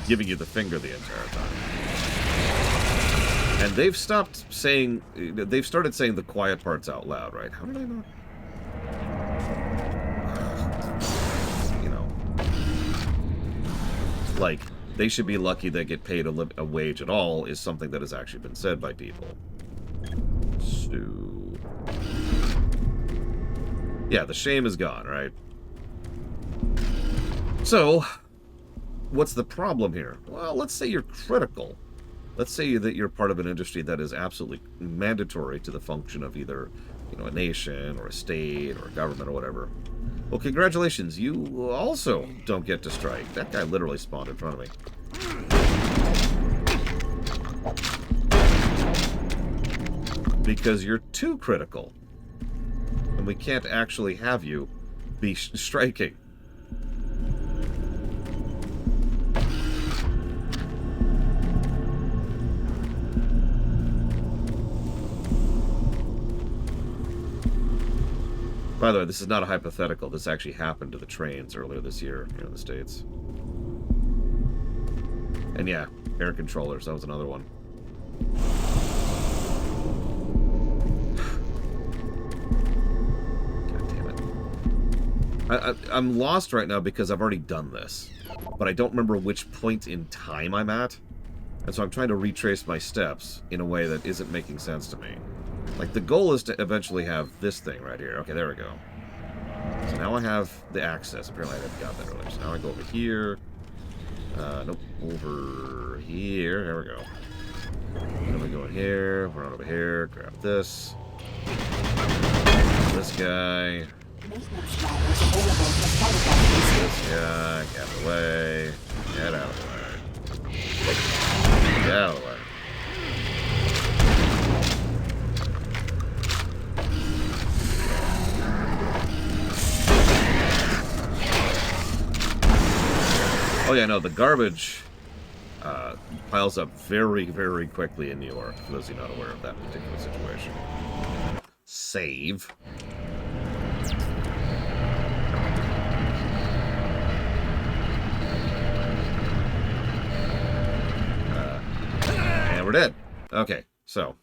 giving you the finger the entire time. And they've stopped saying, they've started saying the quiet parts out loud, right? How did I not? You know, like, they should be lucky they get paid a wage at all is something that has actually been said by people. So, yeah, the shame is gone, right? So, what's the problem here? Well, let's say you're critical. let's say that you're part of an industry that is absolutely mandatory to the function of either, you know, a nation or a state or a government or whatever. Well, congratulations, you also don't get to strike. That guy literally spawned in front of me. Because you're too critical. And we can't actually have you be striking. By the way, this is not a hypothetical. This actually happened to the trains earlier this year here in the States. And yeah, air controllers, that was another one. God damn it. I'm lost right now because I've already done this. But I don't remember which point in time I'm at. And so I'm trying to retrace my steps in a way that isn't making sense to me. Like, the goal is to eventually have this thing right here. Okay, there we go. So now I have the access. Apparently I got that earlier. So now I go over here. Nope. Over here. There we go. Then we go in here. Run over here. Grab this. This guy. This guy. Get out of the way. Get out of the way. Get out of the way. Oh yeah, no, the garbage piles up very, very quickly in New York, for those of you not aware of that particular situation. Save. And we're dead. Okay, so.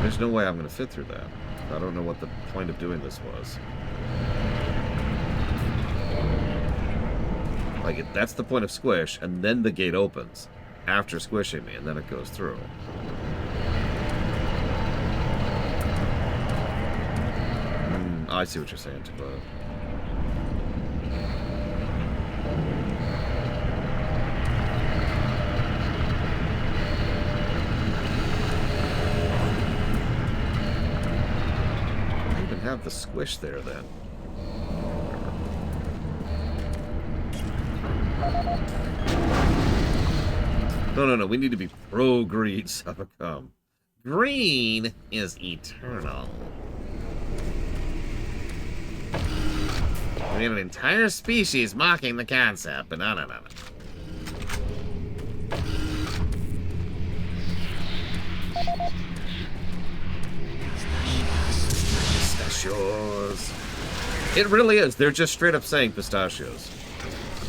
There's no way I'm going to fit through that. I don't know what the point of doing this was. Like, that's the point of squish, and then the gate opens after squishing me, and then it goes through. I see what you're saying, but have the squish there then. No, we need to be pro-green succumb. Green is eternal. We have an entire species mocking the concept, but no. Pistachios. It really is. They're just straight up saying pistachios.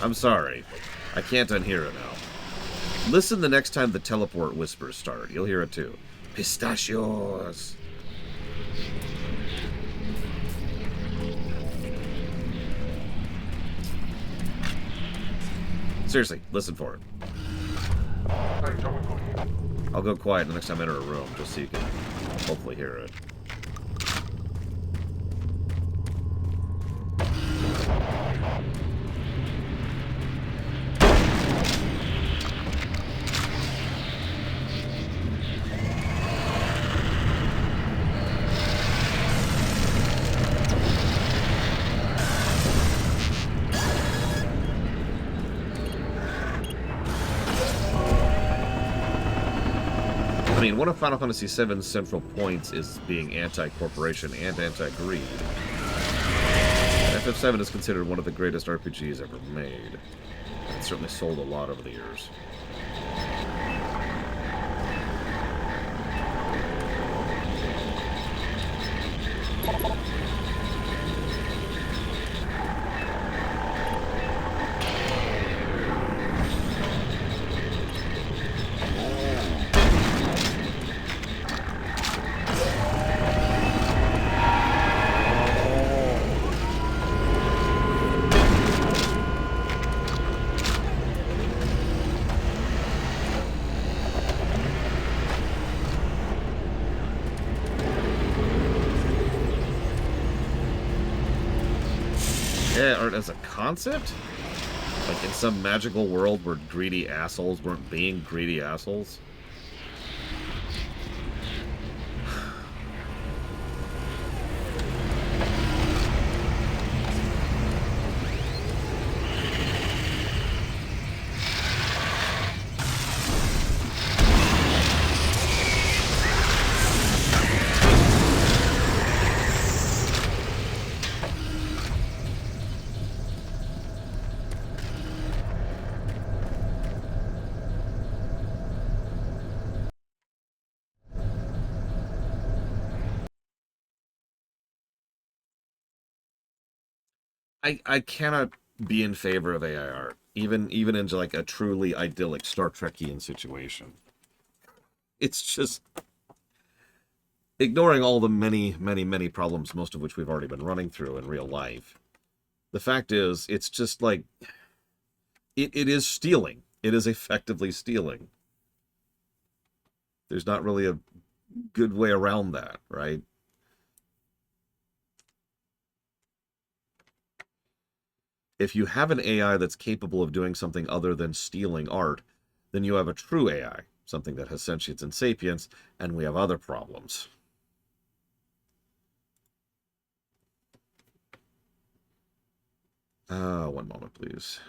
I'm sorry. I can't unhear it now. Listen the next time the teleport whispers start. You'll hear it too. Pistachios. Seriously, listen for it. I'll go quiet the next time I enter a room, just so you can hopefully hear it. I mean, one of Final Fantasy VII's central points is being anti-corporation and anti-greed. FF7 is considered one of the greatest RPGs ever made. It's certainly sold a lot over the years. Yeah, or as a concept? Like in some magical world where greedy assholes weren't being greedy assholes? I cannot be in favor of AI art, even into like a truly idyllic Star Trekian situation. It's just ignoring all the many problems, most of which we've already been running through in real life. The fact is, it's just like it is stealing. It is effectively stealing. There's not really a good way around that, right? If you have an AI that's capable of doing something other than stealing art, then you have a true AI, something that has sentience and sapience, and we have other problems. One moment, please.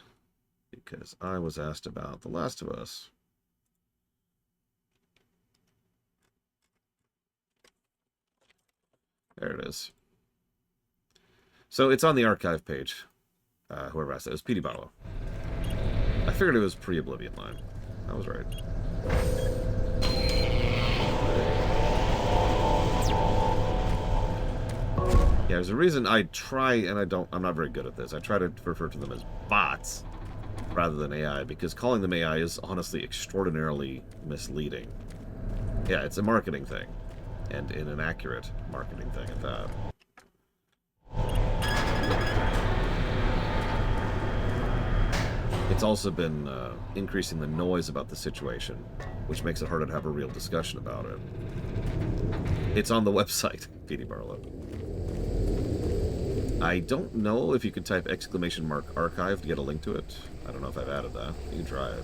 Because I was asked about The Last of Us. There it is. So it's on the archive page. Whoever asked that, it was Petey Barlow. I figured it was pre-Oblivion line. I was right. Yeah, there's a reason I try, and I'm not very good at this. I try to refer to them as bots rather than AI, because calling them AI is honestly extraordinarily misleading. Yeah, it's a marketing thing, and an inaccurate marketing thing at that. It's also been increasing the noise about the situation, which makes it harder to have a real discussion about it. It's on the website, Petey Barlow. I don't know if you could type !archive to get a link to it. I don't know if I've added that. You can try it.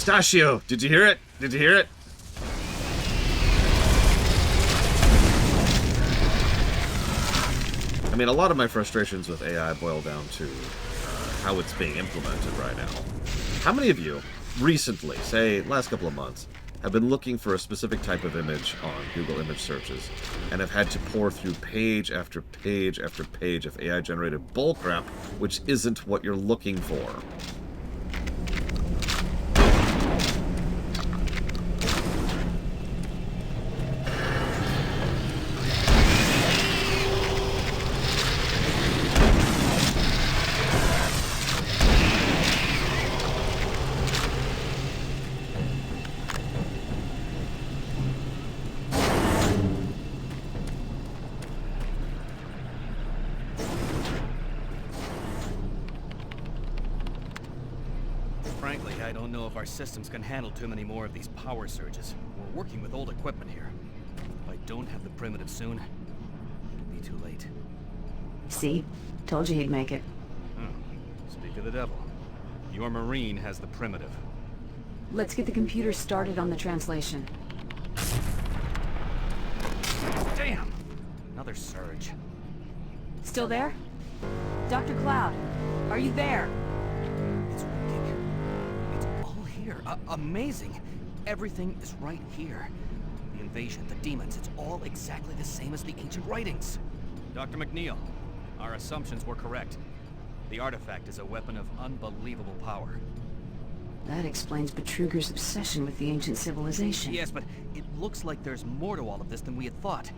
Pistachio! Did you hear it? Did you hear it? I mean, a lot of my frustrations with AI boil down to how it's being implemented right now. How many of you, recently, say, last couple of months, have been looking for a specific type of image on Google image searches and have had to pour through page after page after page of AI-generated bullcrap, which isn't what you're looking for? Frankly, I don't know if our systems can handle too many more of these power surges. We're working with old equipment here. If I don't have the primitive soon, it'll be too late. See? Told you he'd make it. Speak of the devil. Your Marine has the primitive. Let's get the computer started on the translation. Damn! Another surge. Still there? Dr. Cloud, are you there? It's working. It's all here. Amazing. Everything is right here. The invasion, the demons, it's all exactly the same as the ancient writings. Dr. McNeil, our assumptions were correct. The artifact is a weapon of unbelievable power. That explains Betruger's obsession with the ancient civilization. Yes, but it looks like there's more to all of this than we had thought.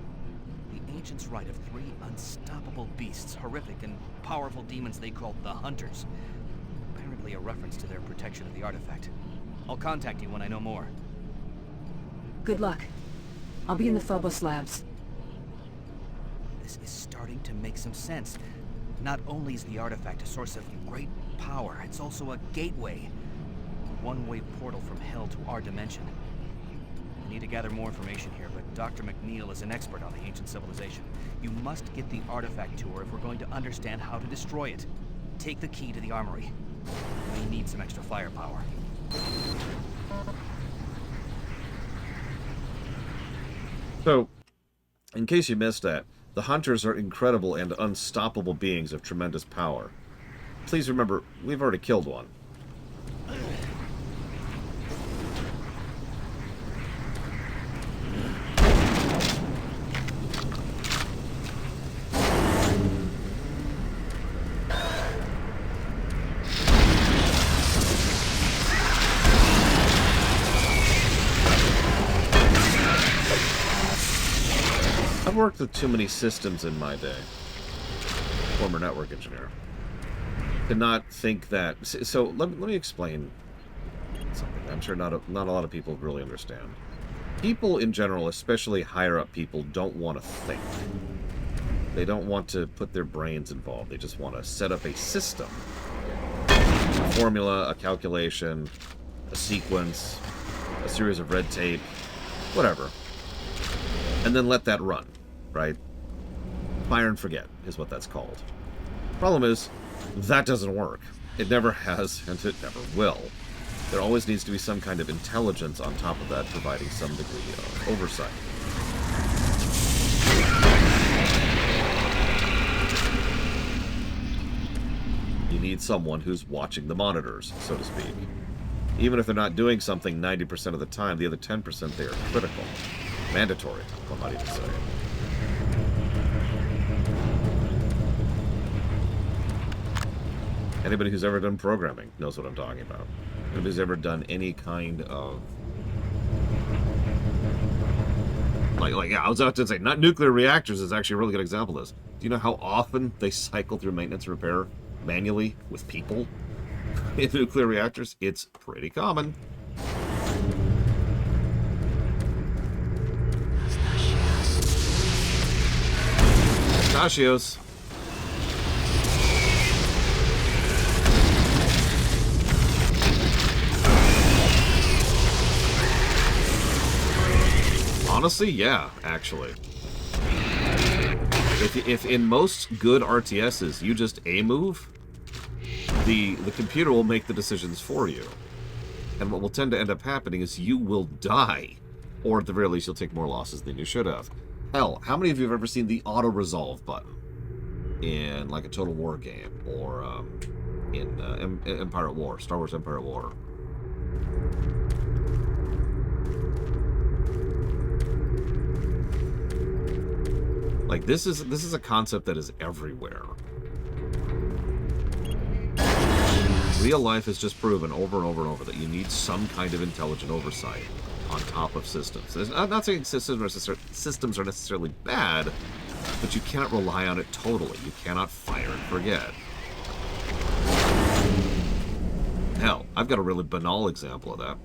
The ancients write of 3 unstoppable beasts, horrific and powerful demons they called the Hunters. Apparently a reference to their protection of the artifact. I'll contact you when I know more. Good luck. I'll be in the Phobos labs. This is starting to make some sense. Not only is the artifact a source of great power, it's also a gateway. A one-way portal from Hell to our dimension. I need to gather more information here, but Dr. McNeil is an expert on the ancient civilization. You must get the artifact to her if we're going to understand how to destroy it. Take the key to the armory. We may need some extra firepower. So, in case you missed that, the Hunters are incredible and unstoppable beings of tremendous power. Please remember, we've already killed one. I've worked with too many systems in my day. Former network engineer. To not think that... So, let me explain something I'm sure not a lot of people really understand. People in general, especially higher-up people, don't want to think. They don't want to put their brains involved. They just want to set up a system. A formula, a calculation, a sequence, a series of red tape, whatever. And then let that run, right? Fire and forget is what that's called. Problem is, that doesn't work. It never has, and it never will. There always needs to be some kind of intelligence on top of that, providing some degree of oversight. You need someone who's watching the monitors, so to speak. Even if they're not doing something 90% of the time, the other 10% they are critical. Mandatory, one might even say. Anybody who's ever done programming knows what I'm talking about. Anybody who's ever done any kind of... yeah, I was about to say, not nuclear reactors is actually a really good example of this. Do you know how often they cycle through maintenance and repair manually with people in nuclear reactors? It's pretty common. Pistachios. Honestly, yeah, actually. If in most good RTSs you just A-move, the computer will make the decisions for you. And what will tend to end up happening is you will die. Or at the very least, you'll take more losses than you should have. Hell, how many of you have ever seen the auto-resolve button in, like, a Total War game? Or in Empire at War, Star Wars Empire at War? Like, this is a concept that is everywhere. Real life has just proven over and over and over that you need some kind of intelligent oversight on top of systems. I'm not saying systems are necessarily bad, but you cannot rely on it totally. You cannot fire and forget. Hell, I've got a really banal example of that.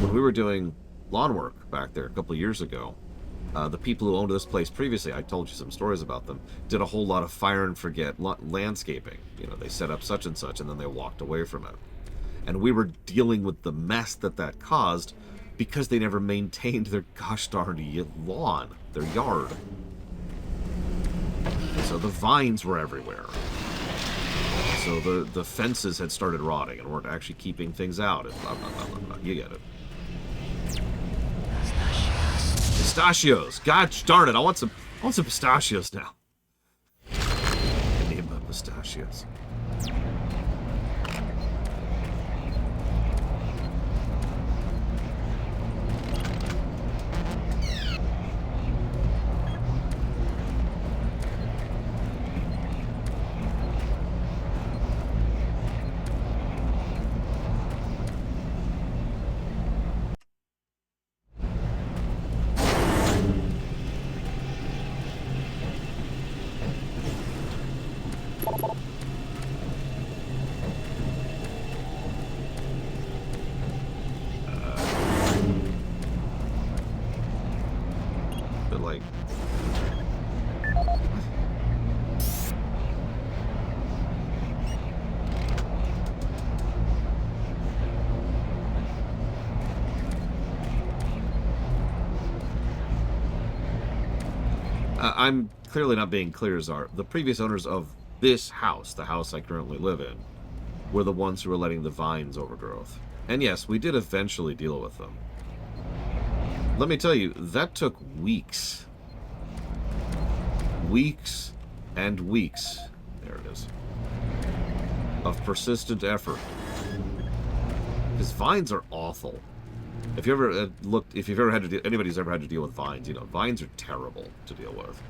When we were doing lawn work back there a couple of years ago, the people who owned this place previously, I told you some stories about them, did a whole lot of fire and forget landscaping. You know, they set up such and such, and then they walked away from it. And we were dealing with the mess that caused because they never maintained their gosh darn lawn, their yard. So the vines were everywhere. So the fences had started rotting and weren't actually keeping things out. And blah, blah, blah, blah, blah. You get it. Pistachios. God darn it! I want some pistachios now. I need my pistachios. I'm clearly not being clear, Czar. The previous owners of this house, the house I currently live in, were the ones who were letting the vines overgrowth. And yes, we did eventually deal with them. Let me tell you, that took weeks. Weeks and weeks. There it is. Of persistent effort. Because vines are awful. If you ever if you've ever had to deal, anybody's ever had to deal with vines, you know, vines are terrible to deal with.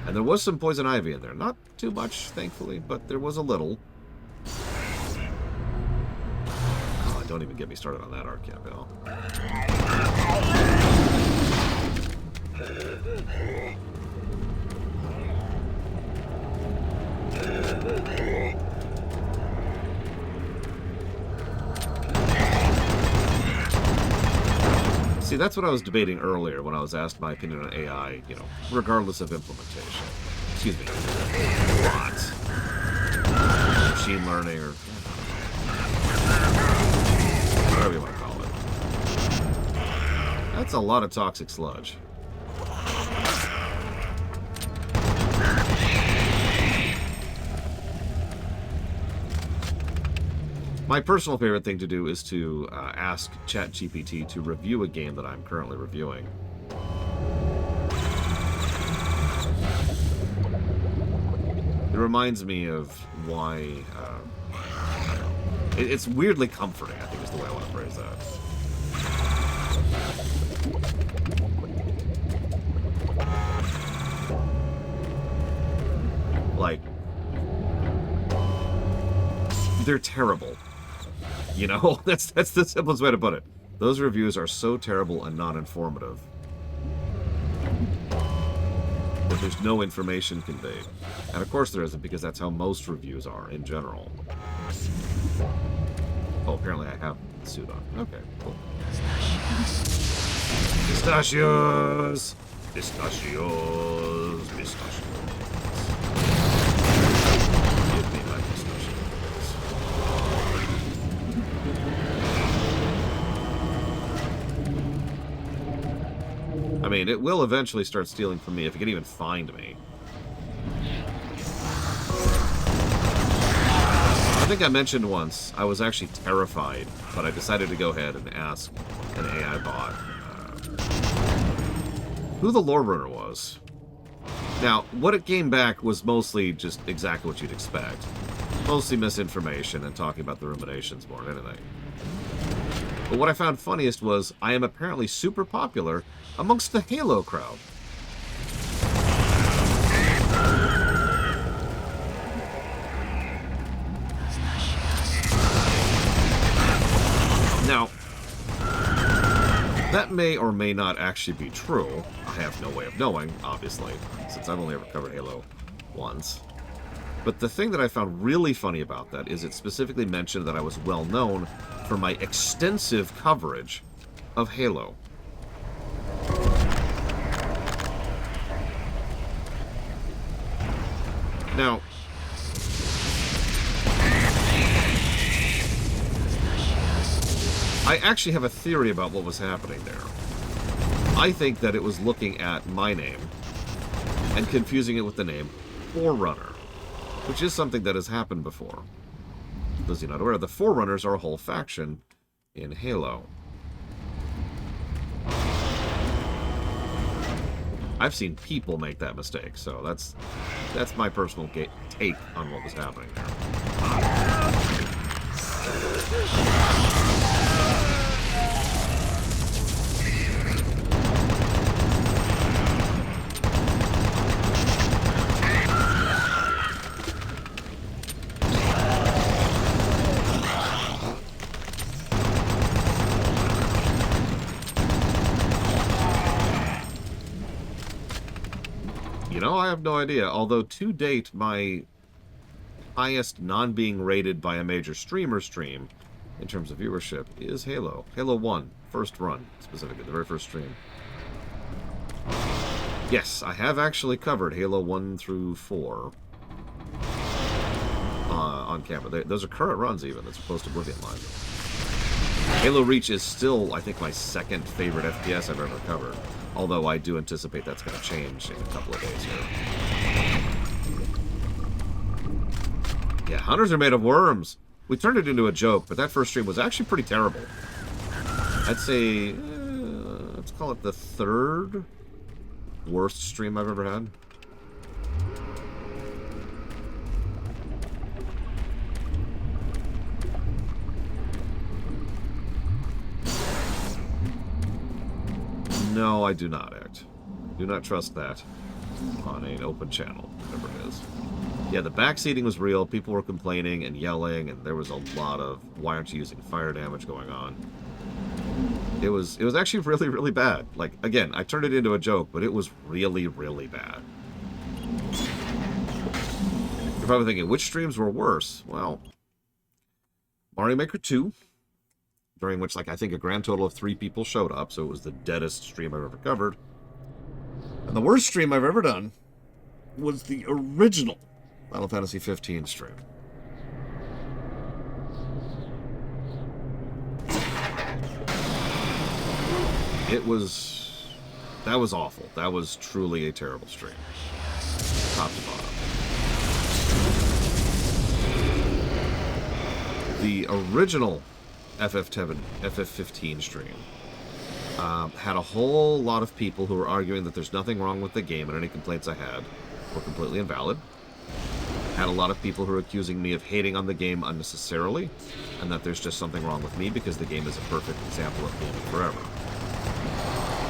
And there was some poison ivy in there. Not too much, thankfully, but there was a little. Oh, don't even get me started on that art campaign. See, that's what I was debating earlier when I was asked my opinion on AI, you know, regardless of implementation. Excuse me. Bots. Machine learning, or whatever you want to call it. That's a lot of toxic sludge. My personal favorite thing to do is to ask ChatGPT to review a game that I'm currently reviewing. It reminds me of why... it's weirdly comforting, I think is the way I want to phrase that. Like... they're terrible. You know, that's the simplest way to put it. Those reviews are so terrible and non-informative that there's no information conveyed. And of course there isn't, because that's how most reviews are in general. Oh, apparently I have the suit on. Okay, cool. Pistachios! Pistachios! Pistachios. Give me my pistachios. I mean, it will eventually start stealing from me if it can even find me. I think I mentioned once I was actually terrified, but I decided to go ahead and ask an AI bot who the Lore Runner was. Now, what it came back was mostly just exactly what you'd expect. Mostly misinformation and talking about the ruminations more than anything. But what I found funniest was I am apparently super popular amongst the Halo crowd. Now, that may or may not actually be true. I have no way of knowing, obviously, since I've only ever covered Halo once. But the thing that I found really funny about that is it specifically mentioned that I was well known for my extensive coverage of Halo. Now, I actually have a theory about what was happening there. I think that it was looking at my name and confusing it with the name Forerunner, which is something that has happened before. Those of you not aware, the Forerunners are a whole faction in Halo. I've seen people make that mistake, so that's my personal take on what was happening there. You know, I have no idea. Although, to date, my highest non-being rated by a major streamer stream, in terms of viewership, is Halo. Halo 1. First run, specifically. The very first stream. Yes, I have actually covered Halo 1 through 4 on camera. Those are current runs, even. That's post-Oblivion Live. Halo Reach is still, I think, my second favorite FPS I've ever covered. Although I do anticipate that's going to change in a couple of days here. Yeah, hunters are made of worms. We turned it into a joke, but that first stream was actually pretty terrible. I'd say, let's call it the third worst stream I've ever had. No, I do not act. Do not trust that on an open channel, whatever it is. Yeah, the backseating was real. People were complaining and yelling, and there was a lot of why aren't you using fire damage going on. It was actually really, really bad. Like, again, I turned it into a joke, but it was really, really bad. You're probably thinking, which streams were worse? Well, Mario Maker 2, during which, like, I think a grand total of 3 people showed up, so it was the deadest stream I've ever covered. And the worst stream I've ever done was the original Final Fantasy 15 stream. That was awful. That was truly a terrible stream. Top to bottom. The original FF15 stream had a whole lot of people who were arguing that there's nothing wrong with the game and any complaints I had were completely invalid. Had a lot of people who were accusing me of hating on the game unnecessarily and that there's just something wrong with me because the game is a perfect example of gaming forever.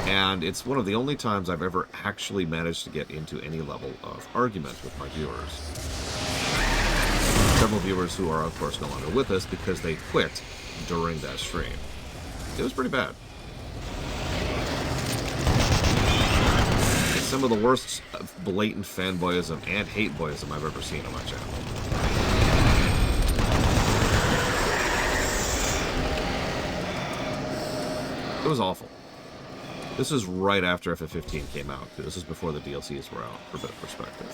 And it's one of the only times I've ever actually managed to get into any level of argument with my viewers. Several viewers who are, of course, no longer with us because they quit during that stream. It was pretty bad. It's some of the worst blatant fanboyism and hate-boyism I've ever seen on my channel. It was awful. This is right after FF15 came out. This is before the DLCs were out, for a bit of perspective.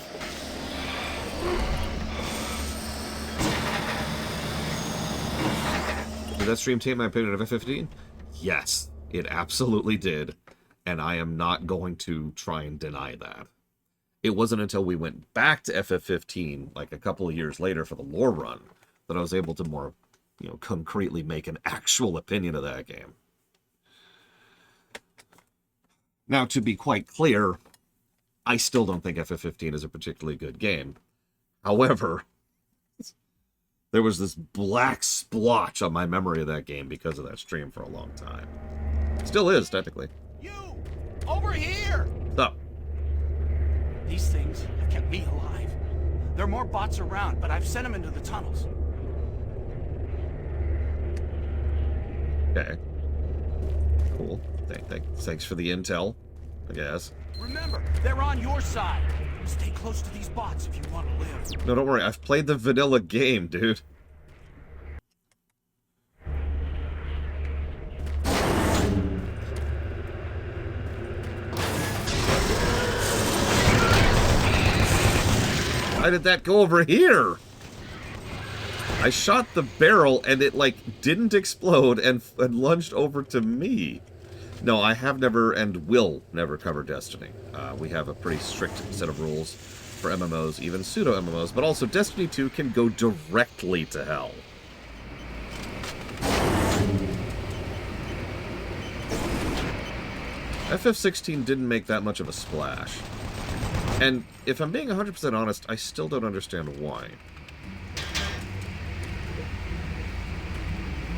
Did that stream taint my opinion of FF15? Yes, it absolutely did. And I am not going to try and deny that. It wasn't until we went back to FF15, like a couple of years later for the lore run, that I was able to more, concretely make an actual opinion of that game. Now, to be quite clear, I still don't think FF15 is a particularly good game. However, there was this black splotch on my memory of that game because of that stream for a long time. Still is, technically. You! Over here! What's up? These things have kept me alive. There are more bots around, but I've sent them into the tunnels. Okay. Cool. Thanks for the intel, I guess. Remember, they're on your side. Stay close to these bots if you want to live. No, don't worry. I've played the vanilla game, dude. Why did that go over here? I shot the barrel and it, didn't explode and lunged over to me. No, I have never and will never cover Destiny. We have a pretty strict set of rules for MMOs, even pseudo-MMOs, but also Destiny 2 can go directly to hell. FF16 didn't make that much of a splash. And if I'm being 100% honest, I still don't understand why.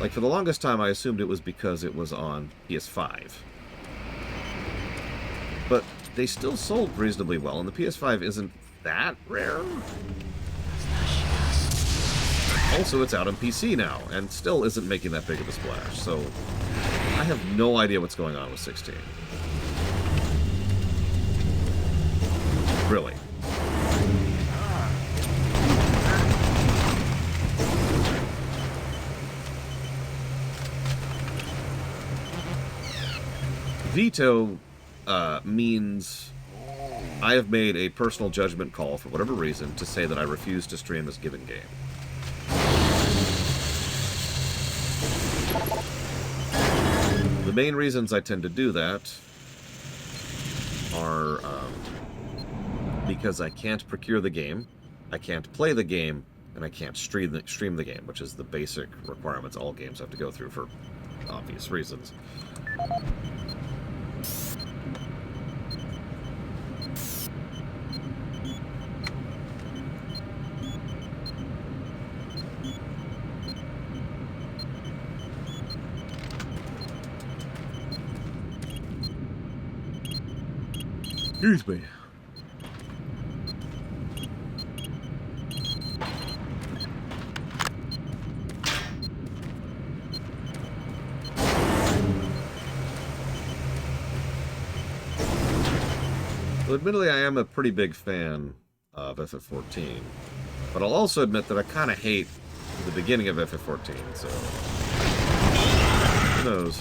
Like, for the longest time, I assumed it was because it was on PS5. But they still sold reasonably well, and the PS5 isn't that rare. Also, it's out on PC now, and still isn't making that big of a splash, so I have no idea what's going on with 16. Really. Veto means I have made a personal judgment call for whatever reason to say that I refuse to stream this given game. The main reasons I tend to do that are because I can't procure the game, I can't play the game, and I can't stream the game, which is the basic requirements all games have to go through for obvious reasons. Excuse me. Well, admittedly, I am a pretty big fan of FF14, but I'll also admit that I kind of hate the beginning of FF14, so who knows?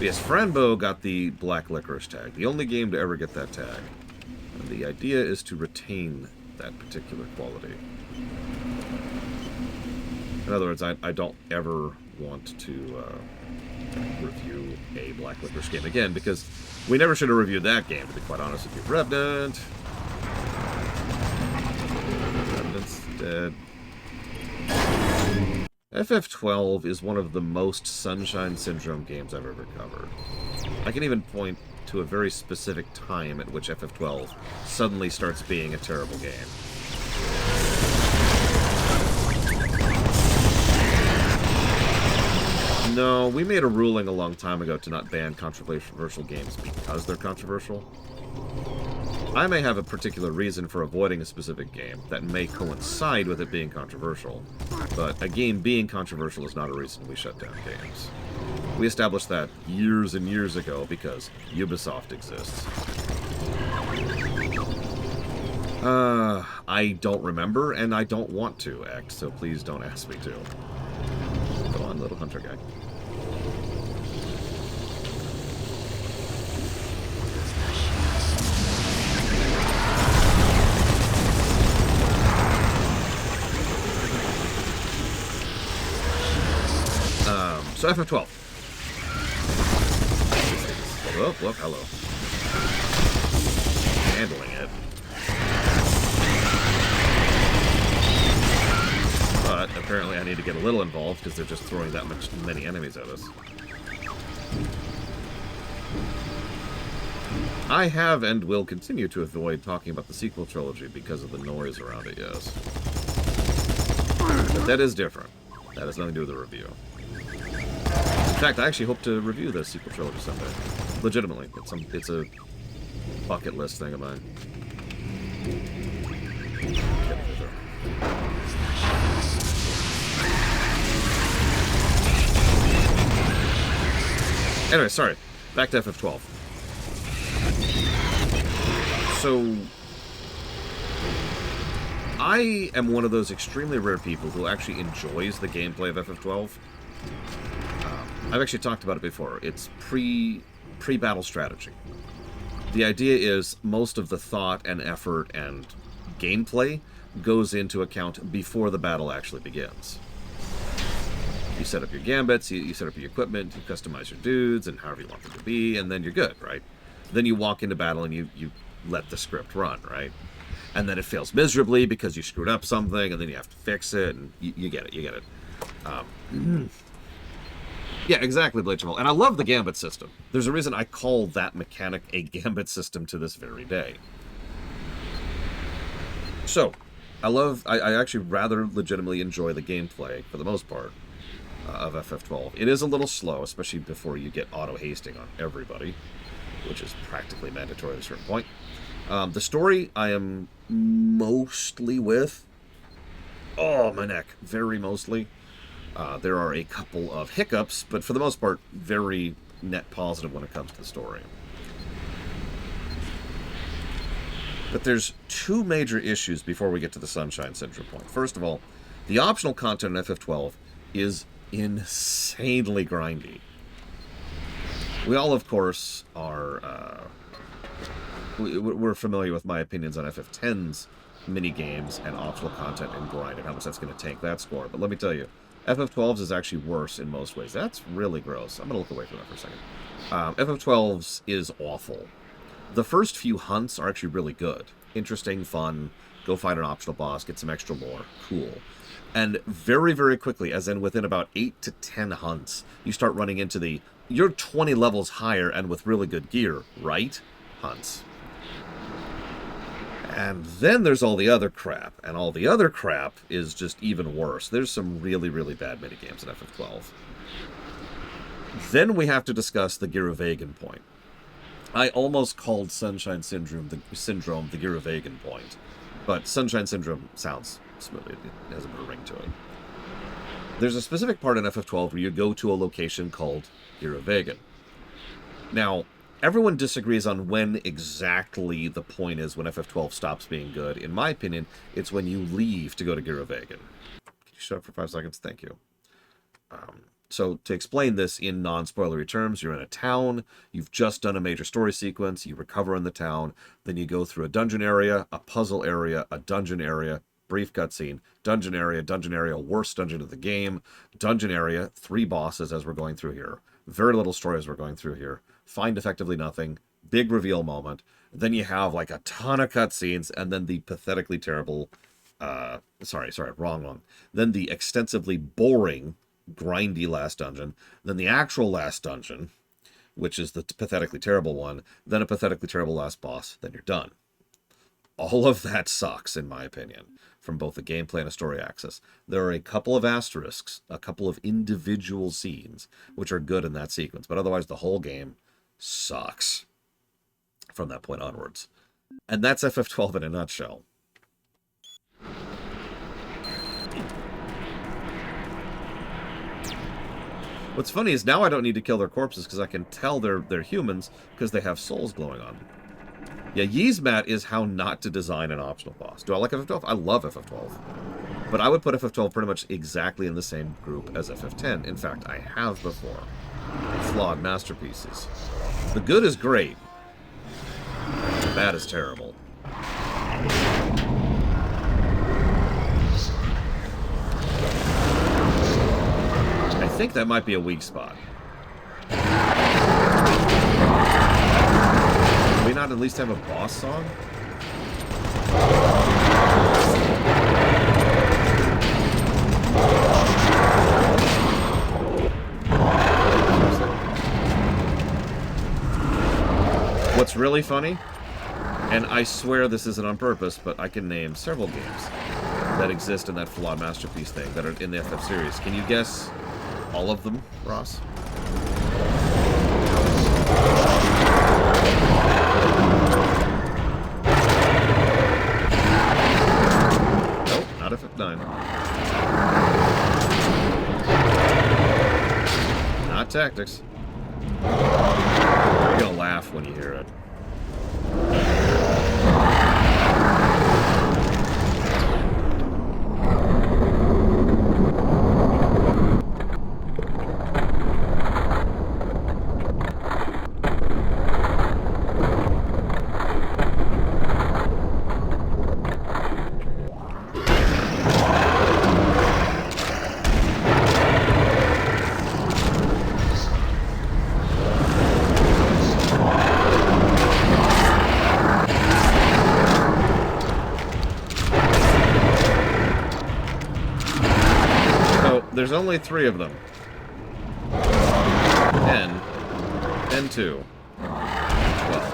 Yes, Franbo got the Black Licorice tag, the only game to ever get that tag. And the idea is to retain that particular quality. In other words, I don't ever want to review a Black Licorice game again, because we never should have reviewed that game, to be quite honest with you. Revenant! Revenant's dead. FF12 is one of the most Sunshine Syndrome games I've ever covered. I can even point to a very specific time at which FF12 suddenly starts being a terrible game. No, we made a ruling a long time ago to not ban controversial games because they're controversial. I may have a particular reason for avoiding a specific game that may coincide with it being controversial, but a game being controversial is not a reason we shut down games. We established that years and years ago because Ubisoft exists. I don't remember, and I don't want to act, so please don't ask me to. Go on, little hunter guy. So FF12. Whoop, whoop, hello. Handling it. But apparently I need to get a little involved because they're just throwing that many enemies at us. I have and will continue to avoid talking about the sequel trilogy because of the noise around it, yes. But that is different. That has nothing to do with the review. In fact, I actually hope to review the sequel trilogy someday. Legitimately. It's a bucket list thing of mine. Anyway, sorry. Back to FF12. So, I am one of those extremely rare people who actually enjoys the gameplay of FF12. I've actually talked about it before. It's pre-battle strategy. The idea is most of the thought and effort and gameplay goes into account before the battle actually begins. You set up your gambits, you set up your equipment, you customize your dudes and however you want them to be, and then you're good, right? Then you walk into battle and you let the script run, right? And then it fails miserably because you screwed up something, and then you have to fix it, and you get it. Yeah, exactly, Blade Jamal. And I love the gambit system. There's a reason I call that mechanic a gambit system to this very day. So, I actually rather legitimately enjoy the gameplay, for the most part, of FF12. It is a little slow, especially before you get auto-hasting on everybody, which is practically mandatory at a certain point. The story I am mostly with. Oh, my neck. Very mostly. There are a couple of hiccups, but for the most part, very net positive when it comes to the story. But there's two major issues before we get to the Sunshine Syndrome point. First of all, the optional content in FF12 is insanely grindy. We all, of course, are... we're familiar with my opinions on FF10's mini-games and optional content and grind and how much that's going to tank that score. But let me tell you, FF12's is actually worse in most ways. That's really gross. I'm going to look away from that for a second. FF12's is awful. The first few hunts are actually really good. Interesting, fun. Go fight an optional boss, get some extra lore. Cool. And very, very quickly, as in within about 8 to 10 hunts, you start running into the, you're 20 levels higher and with really good gear, right? Hunts. And then there's all the other crap, and all the other crap is just even worse. There's some really, really bad minigames in FF12. Then we have to discuss the Giruvegan point. I almost called Sunshine Syndrome the Giruvegan point, but Sunshine Syndrome sounds smooth. It has a bit of ring to it. There's a specific part in FF12 where you go to a location called Giruvegan. Now, everyone disagrees on when exactly the point is when FF12 stops being good. In my opinion, it's when you leave to go to Giruvegan. Can you shut up for 5 seconds? Thank you. So to explain this in non-spoilery terms, you're in a town, you've just done a major story sequence, you recover in the town, then you go through a dungeon area, a puzzle area, a dungeon area, brief cutscene, dungeon area, worst dungeon of the game, dungeon area, 3 bosses as we're going through here, very little story as we're going through here, find effectively nothing, big reveal moment, then you have like a ton of cutscenes, and then the pathetically terrible, wrong one, then the extensively boring, grindy last dungeon, then the actual last dungeon, which is the pathetically terrible one, then a pathetically terrible last boss, then you're done. All of that sucks, in my opinion, from both the gameplay and a story axis. There are a couple of asterisks, a couple of individual scenes, which are good in that sequence, but otherwise the whole game sucks from that point onwards. And that's FF12 in a nutshell. What's funny is now I don't need to kill their corpses because I can tell they're humans because they have souls glowing on them. Yeah, Yzmat is how not to design an optional boss. Do I like FF12? I love FF12. But I would put FF12 pretty much exactly in the same group as FF10. In fact, I have before. Flawed masterpieces. The good is great. The bad is terrible. I think that might be a weak spot. Can we not at least have a boss song? What's really funny, and I swear this isn't on purpose, but I can name several games that exist in that flawed masterpiece thing that are in the FF series. Can you guess all of them, Ross? Nope, not FF9. Not Tactics. You're gonna laugh when you hear it. There's only 3 of them. N, N2, 12.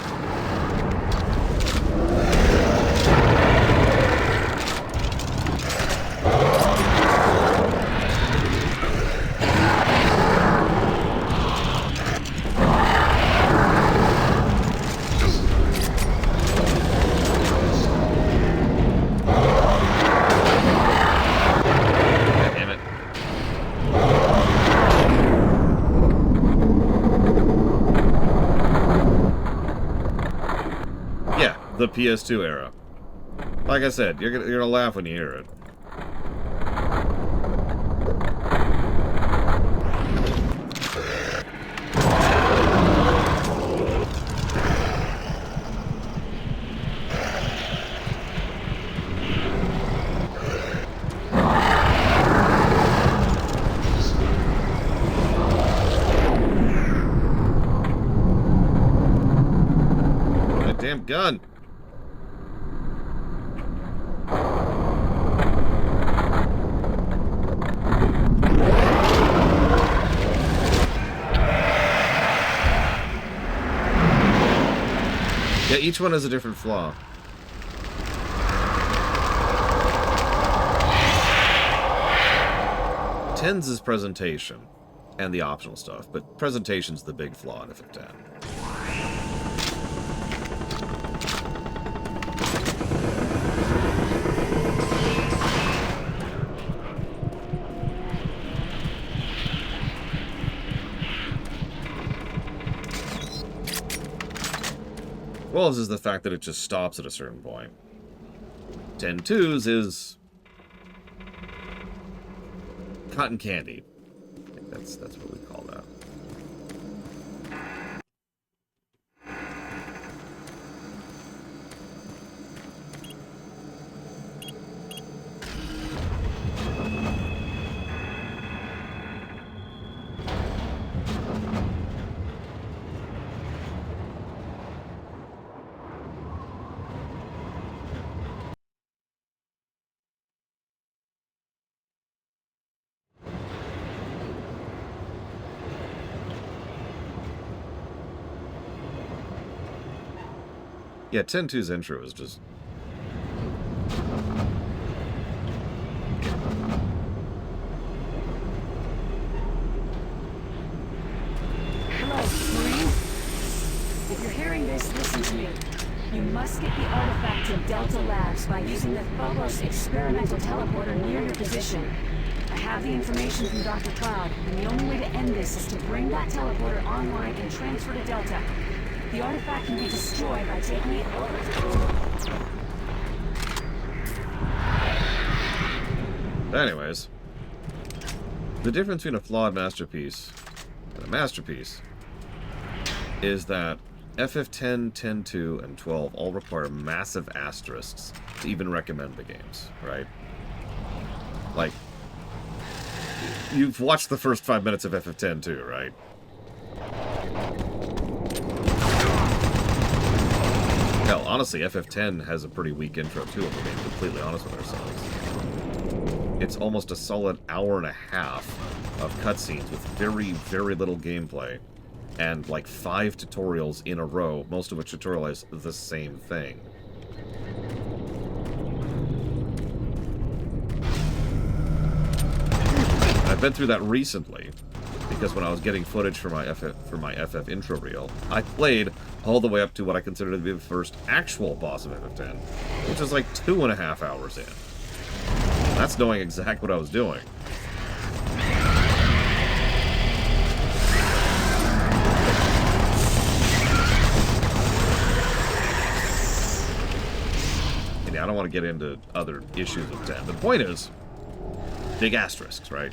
The PS2 era. Like I said, you're gonna laugh when you hear it. damn gun. Yeah, each one has a different flaw. Tens is presentation and the optional stuff, but presentation's the big flaw in FF10. Wolves is the fact that it just stops at a certain point. 10-2s is cotton candy. I think that's what we call that. Yeah, 10-2's intro is just... Hello, Marine? If you're hearing this, listen to me. You must get the artifact to Delta Labs by using the Phobos experimental teleporter near your position. I have the information from Dr. Cloud, and the only way to end this is to bring that teleporter online and transfer to Delta. The artifact can be destroyed by taking it over. Anyways, the difference between a flawed masterpiece and a masterpiece is that FF10, 10-2, and 12 all require massive asterisks to even recommend the games, right? Like, you've watched the first 5 minutes of FF10 too, right? Hell, honestly, FF10 has a pretty weak intro too, if we're being completely honest with ourselves. It's almost a solid hour and a half of cutscenes with very, very little gameplay, and like 5 tutorials in a row, most of which tutorialize the same thing. I've been through that recently, because when I was getting footage for my FF intro reel, I played all the way up to what I consider to be the first actual boss of FF10, which is like 2.5 hours in. That's knowing exactly what I was doing. And yeah, I don't want to get into other issues with 10. The point is, big asterisks, right?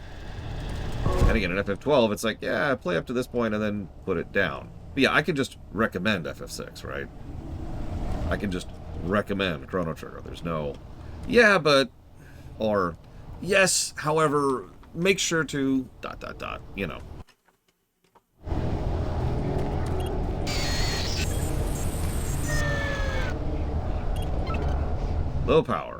And again, in FF12, it's like, yeah, play up to this point and then put it down. But yeah, I can just recommend FF6, right? I can just recommend Chrono Trigger. There's no, yeah, but, or, yes, however, make sure to, ... you know. Low power.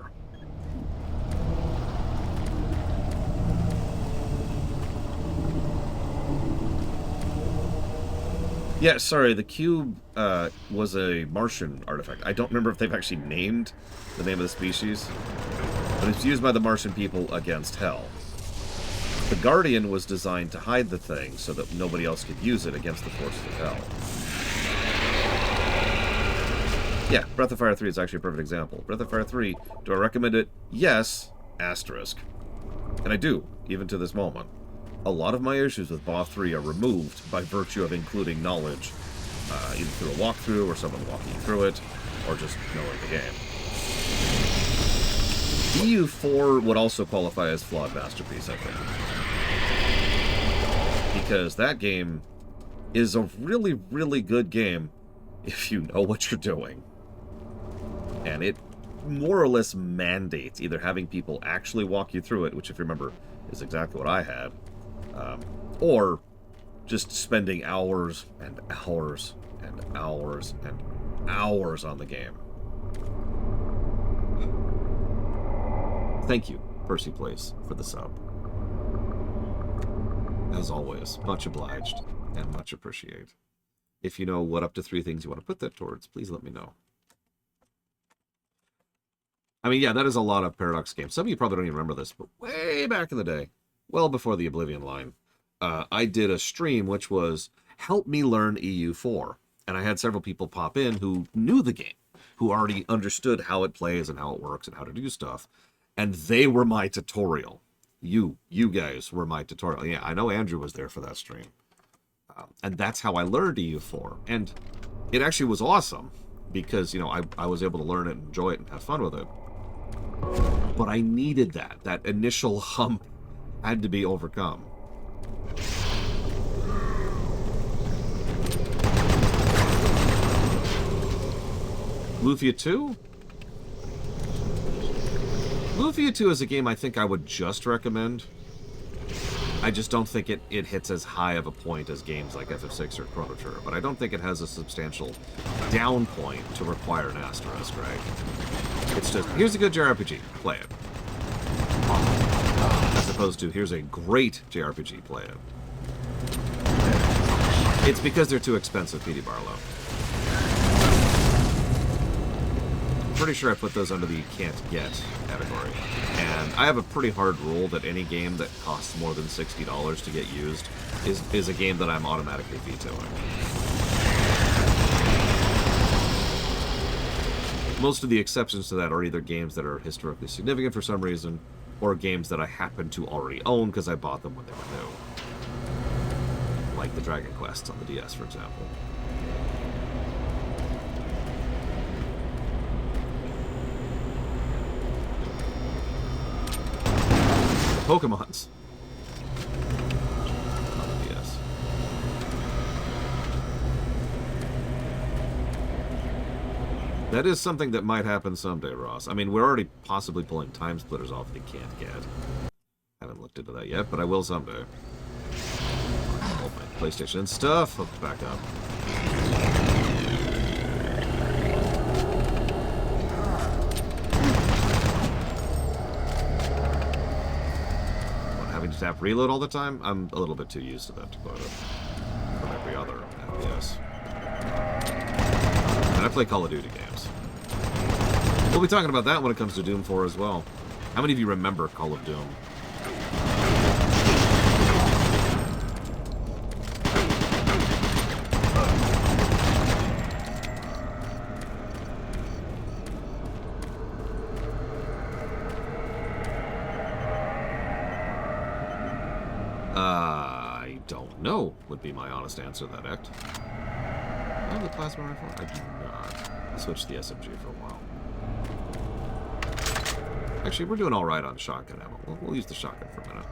Yeah, sorry, the cube was a Martian artifact. I don't remember if they've actually named the name of the species, but it's used by the Martian people against Hell. The Guardian was designed to hide the thing so that nobody else could use it against the forces of Hell. Yeah, Breath of Fire 3 is actually a perfect example. Breath of Fire 3, do I recommend it? Yes, asterisk. And I do, even to this moment. A lot of my issues with BOF 3 are removed by virtue of including knowledge, either through a walkthrough or someone walking you through it, or just knowing the game. EU4 would also qualify as flawed masterpiece, I think. Because that game is a really, really good game if you know what you're doing. And it more or less mandates either having people actually walk you through it, which if you remember is exactly what I had, or just spending hours and hours and hours and hours on the game. Thank you, Percy Place, for the sub. As always, much obliged and much appreciate. If you know what up to 3 things you want to put that towards, please let me know. I mean, yeah, that is a lot of Paradox games. Some of you probably don't even remember this, but way back in the day, well before the Oblivion line, I did a stream which was Help Me Learn EU4. And I had several people pop in who knew the game, who already understood how it plays and how it works and how to do stuff. And they were my tutorial. You guys were my tutorial. Yeah, I know Andrew was there for that stream. And that's how I learned EU4. And it actually was awesome because, you know, I was able to learn it and enjoy it and have fun with it. But I needed that. That initial hump had to be overcome. Lufia 2? Lufia 2 is a game I think I would just recommend. I just don't think it hits as high of a point as games like FF6 or Chrono Trigger, but I don't think it has a substantial down point to require an asterisk, right? It's just, here's a good JRPG, play it. As opposed to, here's a great JRPG, play it. It's because they're too expensive, Petey Barlow. Pretty sure I put those under the can't get category. And I have a pretty hard rule that any game that costs more than $60 to get used is a game that I'm automatically vetoing. Most of the exceptions to that are either games that are historically significant for some reason, or games that I happen to already own because I bought them when they were new. Like the Dragon Quest on the DS, for example. Pokemons. On the DS. That is something that might happen someday, Ross. I mean, we're already possibly pulling Time Splitters off they can't get. Haven't looked into that yet, but I will someday. Oh, my PlayStation and stuff. Hooked back up. Having to tap reload all the time? I'm a little bit too used to that to quote it. From every other FPS. And I play Call of Duty games. We'll be talking about that when it comes to Doom 4 as well. How many of you remember Call of Doom? I don't know, would be my honest answer to that act. Oh, the plasma rifle? I do not. I switched the SMG for a while. Actually, we're doing alright on shotgun ammo. We'll use the shotgun for a minute.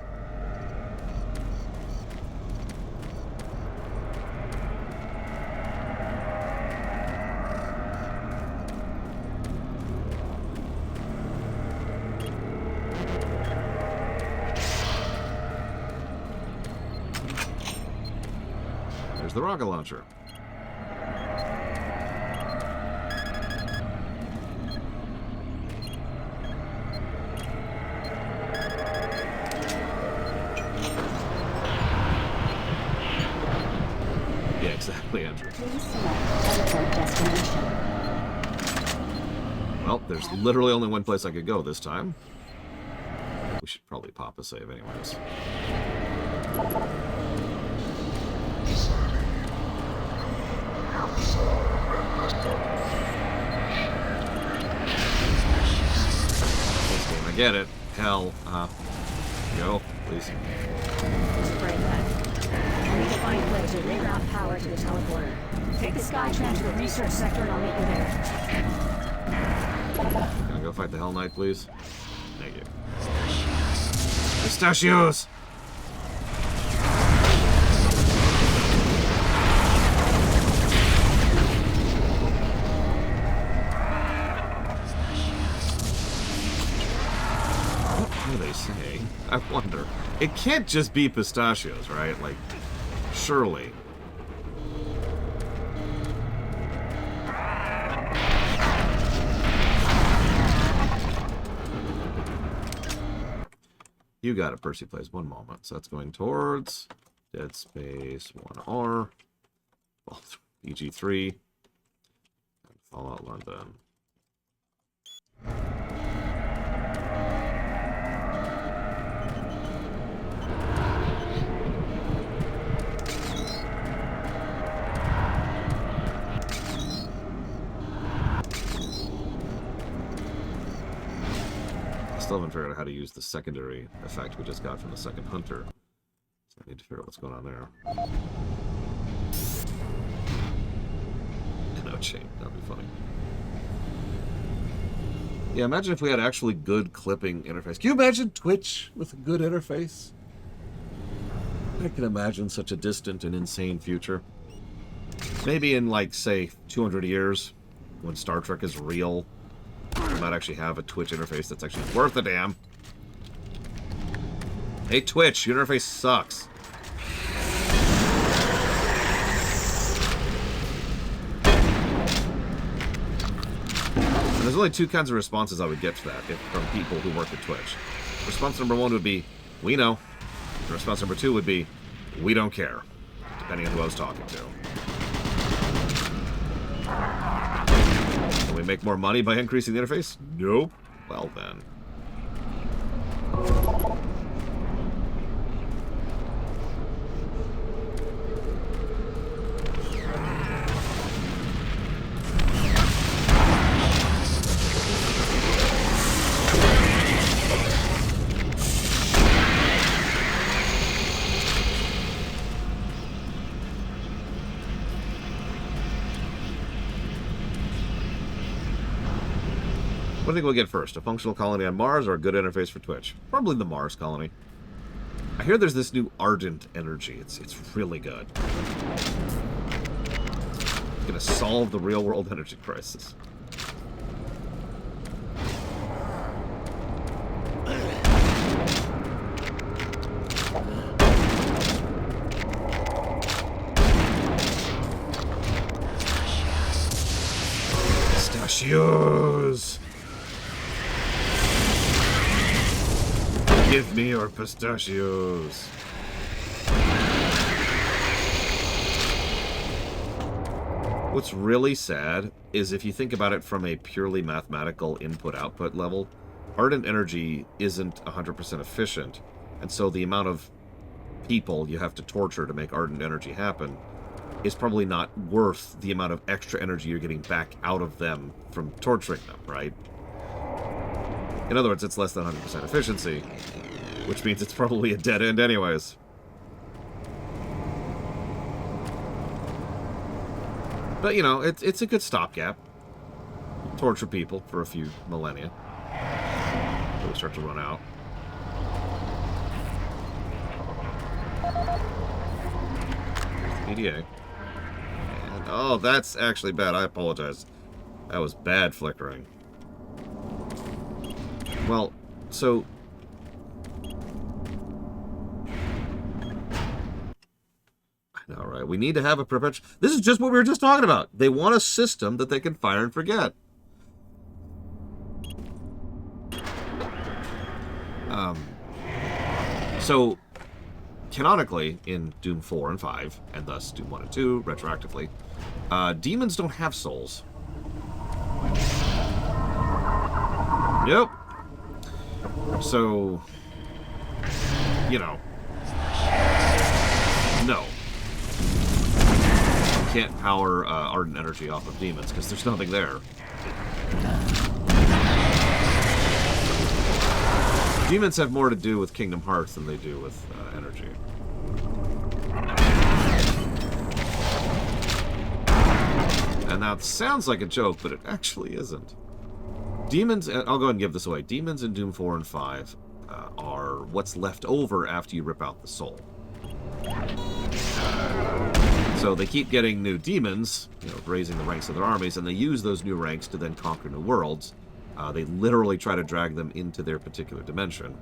There's the rocket launcher. Yeah, exactly, Andrew. Please select teleport destination. Well, there's literally only one place I could go this time. We should probably pop a save anyways. This game, I get it. Hell, go, please. Spray that. I need to find a way to reroute power to the teleporter. Take the Skytran to the research sector and I'll meet you there. Can I go fight the Hell Knight, please? Thank you. Pistachios! What do they say? I wonder. It can't just be pistachios, right? Like, surely. You got it, Percy Plays. One moment. So that's going towards Dead Space 1R. Well, EG3. And Fallout London. Still haven't figured out how to use the secondary effect we just got from the second hunter. So I need to figure out what's going on there. No chain, that'd be funny. Yeah, imagine if we had actually good clipping interface. Can you imagine Twitch with a good interface? I can imagine such a distant and insane future. Maybe in, like, say, 200 years, when Star Trek is real, we might actually have a Twitch interface that's actually worth a damn. Hey, Twitch, your interface sucks. And there's only two kinds of responses I would get to that from people who work at Twitch. Response number one would be, we know. And response number two would be, we don't care. Depending on who I was talking to. Can we make more money by increasing the interface? Nope. Well then. What do you think we'll get first? A functional colony on Mars or a good interface for Twitch? Probably the Mars colony. I hear there's this new Ardent energy. It's really good. It's gonna solve the real world energy crisis. Pistachios! Give me your pistachios. What's really sad is if you think about it from a purely mathematical input-output level, Ardent energy isn't 100% efficient, and so the amount of people you have to torture to make Ardent energy happen is probably not worth the amount of extra energy you're getting back out of them from torturing them, right? In other words, it's less than 100% efficiency, which means it's probably a dead end anyways. But, you know, it's a good stopgap. Torture people for a few millennia. Until we start to run out. PDA. And, oh, that's actually bad. I apologize. That was bad flickering. Well, so... I know, right? We need to have a perpetual... This is just what we were just talking about. They want a system that they can fire and forget. So, canonically, in Doom 4 and 5, and thus Doom 1 and 2, retroactively, demons don't have souls. Nope. So, you know, no. You can't power Ardent energy off of demons because there's nothing there. Demons have more to do with Kingdom Hearts than they do with energy. And that sounds like a joke, but it actually isn't. Demons, I'll go ahead and give this away. Demons in Doom 4 and 5 are what's left over after you rip out the soul. So they keep getting new demons, you know, raising the ranks of their armies, and they use those new ranks to then conquer new worlds. They literally try to drag them into their particular dimension.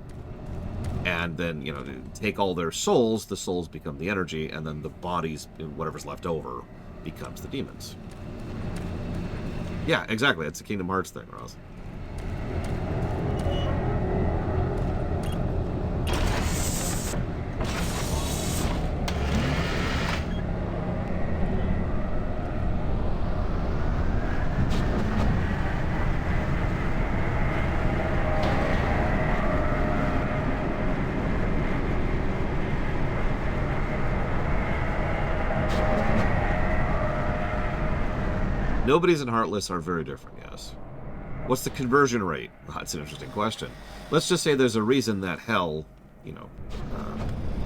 And then, you know, take all their souls, the souls become the energy, and then the bodies, whatever's left over, becomes the demons. Yeah, exactly. It's a Kingdom Hearts thing, Ross. Nobodies and Heartless are very different, yes. What's the conversion rate? Well, that's an interesting question. Let's just say there's a reason that Hell, you know,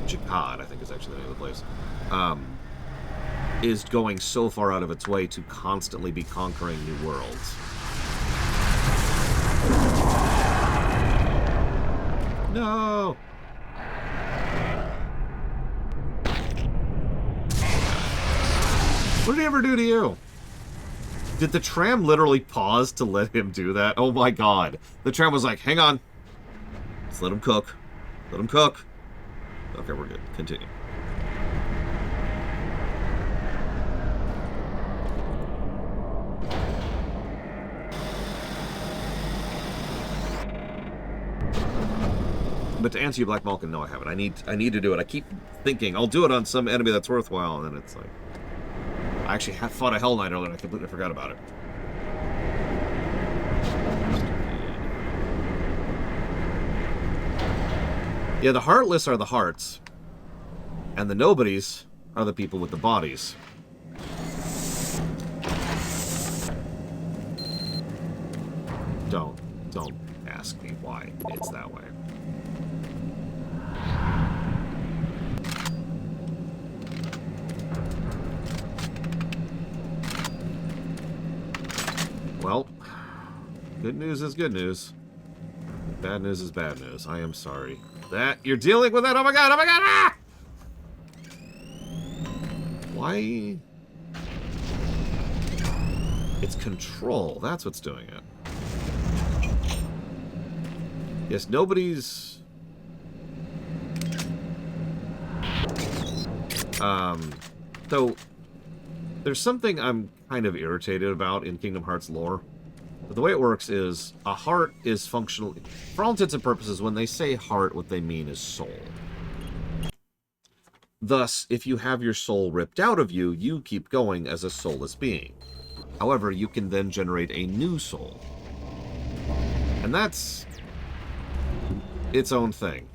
Jihad, I think is actually the name of the place, is going so far out of its way to constantly be conquering new worlds. No! What did he ever do to you? Did the tram literally pause to let him do that? Oh my god. The tram was like, hang on. Let's let him cook. Let him cook. Okay, we're good. Continue. But to answer you, Black Malkin, no, I haven't. I need to do it. I keep thinking I'll do it on some enemy that's worthwhile, and then it's like I actually fought a Hell Knight earlier, and I completely forgot about it. Yeah, the Heartless are the hearts, and the Nobodies are the people with the bodies. Don't ask me why it's that way. Well, good news is good news. Bad news is bad news. I am sorry that you're dealing with that. Oh my god, ah! Why? It's control. That's what's doing it. Yes, nobody's... Though, there's something I'm kind of irritated about in Kingdom Hearts lore. But the way it works is, a heart is functionally... For all intents and purposes, when they say heart, what they mean is soul. Thus, if you have your soul ripped out of you, you keep going as a soulless being. However, you can then generate a new soul. And that's its own thing.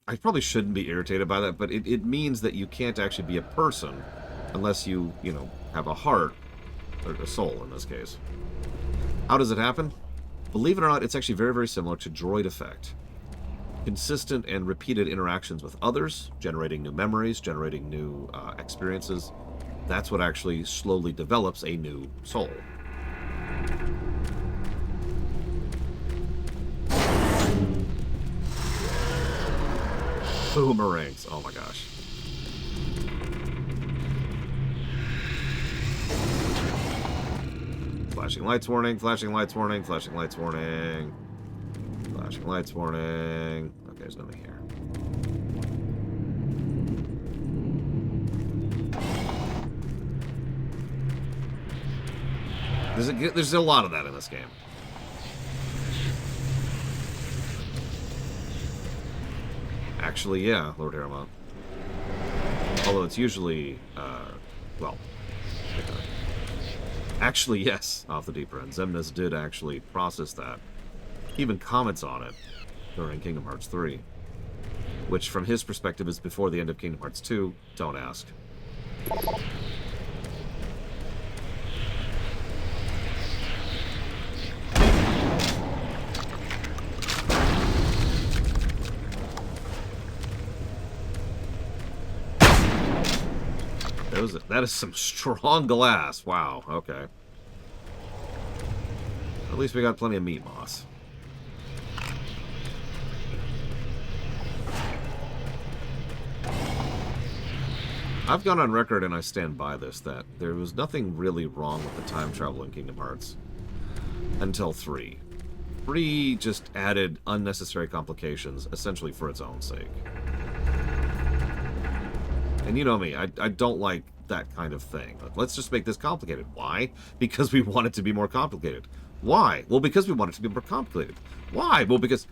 I probably shouldn't be irritated by that, but it means that you can't actually be a person unless you know, have a heart, or a soul in this case. How does it happen? Believe it or not, it's actually very, very similar to Droid Effect. Consistent and repeated interactions with others, generating new memories, generating new experiences. That's what actually slowly develops a new soul. Boomerangs. Oh my gosh. Flashing lights warning, flashing lights warning, flashing lights warning. Flashing lights warning. Okay, there's nothing here. There's a lot of that in this game. Actually, yeah, Lord Harrowmont. Although it's usually, well... Actually, yes, off the deeper end. Xemnas did actually process that. He even comments on it during Kingdom Hearts 3. Which, from his perspective, is before the end of Kingdom Hearts 2. Don't ask. That is some strong glass. Wow, okay. At least we got plenty of meat moss. I've gone on record, and I stand by this, that there was nothing really wrong with the time travel in Kingdom Hearts until 3. 3 just added unnecessary complications, essentially for its own sake. And you know me, I don't like that kind of thing. Let's just make this complicated. Why? Because we want it to be more complicated. Why? Well, because we want it to be more complicated. Why? Well, because...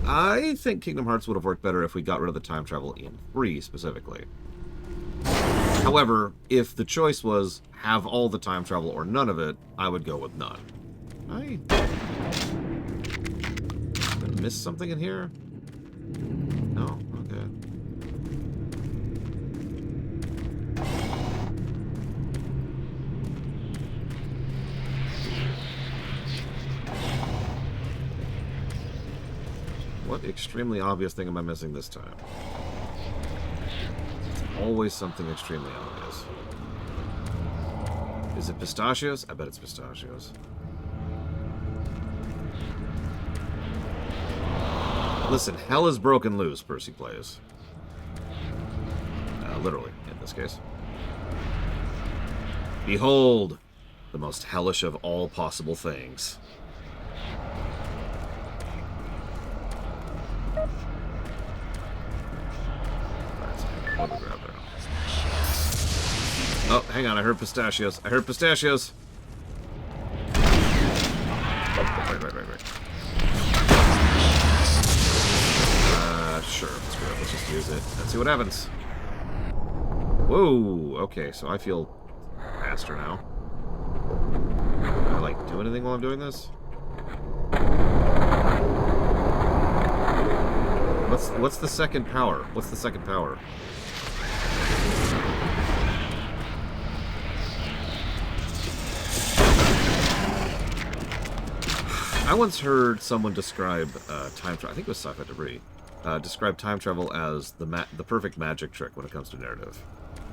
I think Kingdom Hearts would have worked better if we got rid of the time travel in 3, specifically. However, if the choice was have all the time travel or none of it, I would go with none. Did I miss something in here? No? Okay. What extremely obvious thing am I missing this time? It's always something extremely obvious. Is it pistachios? I bet it's pistachios. Listen, hell is broken loose, Percy plays. Literally, in this case. Behold, the most hellish of all possible things. Oh, hang on, I heard pistachios. I heard pistachios. Right. Sure, screw it. Let's just use it. Let's see what happens. Whoa, okay, so I feel faster now. Can I, like, do anything while I'm doing this? What's the second power? What's the second power? I once heard someone describe time travel. I think it was Sci-Fi Debris. Describe time travel as the perfect magic trick when it comes to narrative.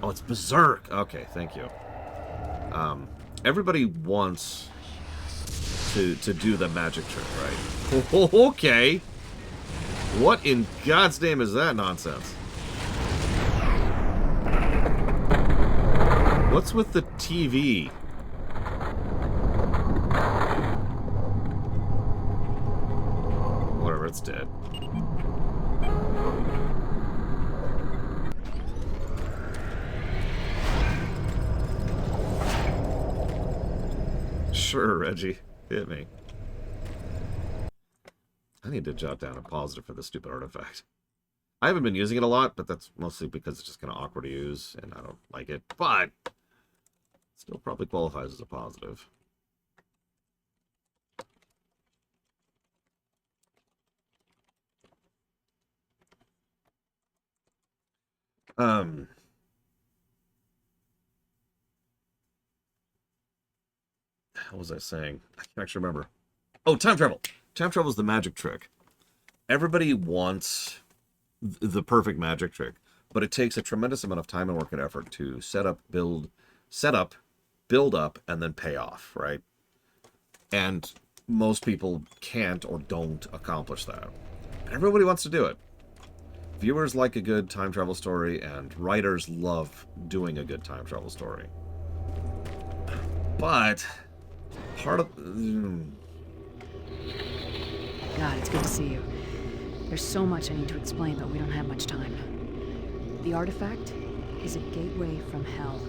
Oh, it's Berserk. Okay, thank you. Everybody wants to do the magic trick, right? Okay. What in God's name is that nonsense? What's with the TV? Whatever, it's dead. Sure, Reggie. Hit me. I need to jot down a positive for this stupid artifact. I haven't been using it a lot, but that's mostly because it's just kind of awkward to use, and I don't like it. But still probably qualifies as a positive. What was I saying? I can't actually remember. Oh, time travel. Time travel is the magic trick. Everybody wants the perfect magic trick, but it takes a tremendous amount of time and work and effort to set up, build up, and then pay off, right? And most people can't or don't accomplish that. Everybody wants to do it. Viewers like a good time travel story, and writers love doing a good time travel story. But part of... God, it's good to see you. There's so much I need to explain, but we don't have much time. The artifact is a gateway from hell,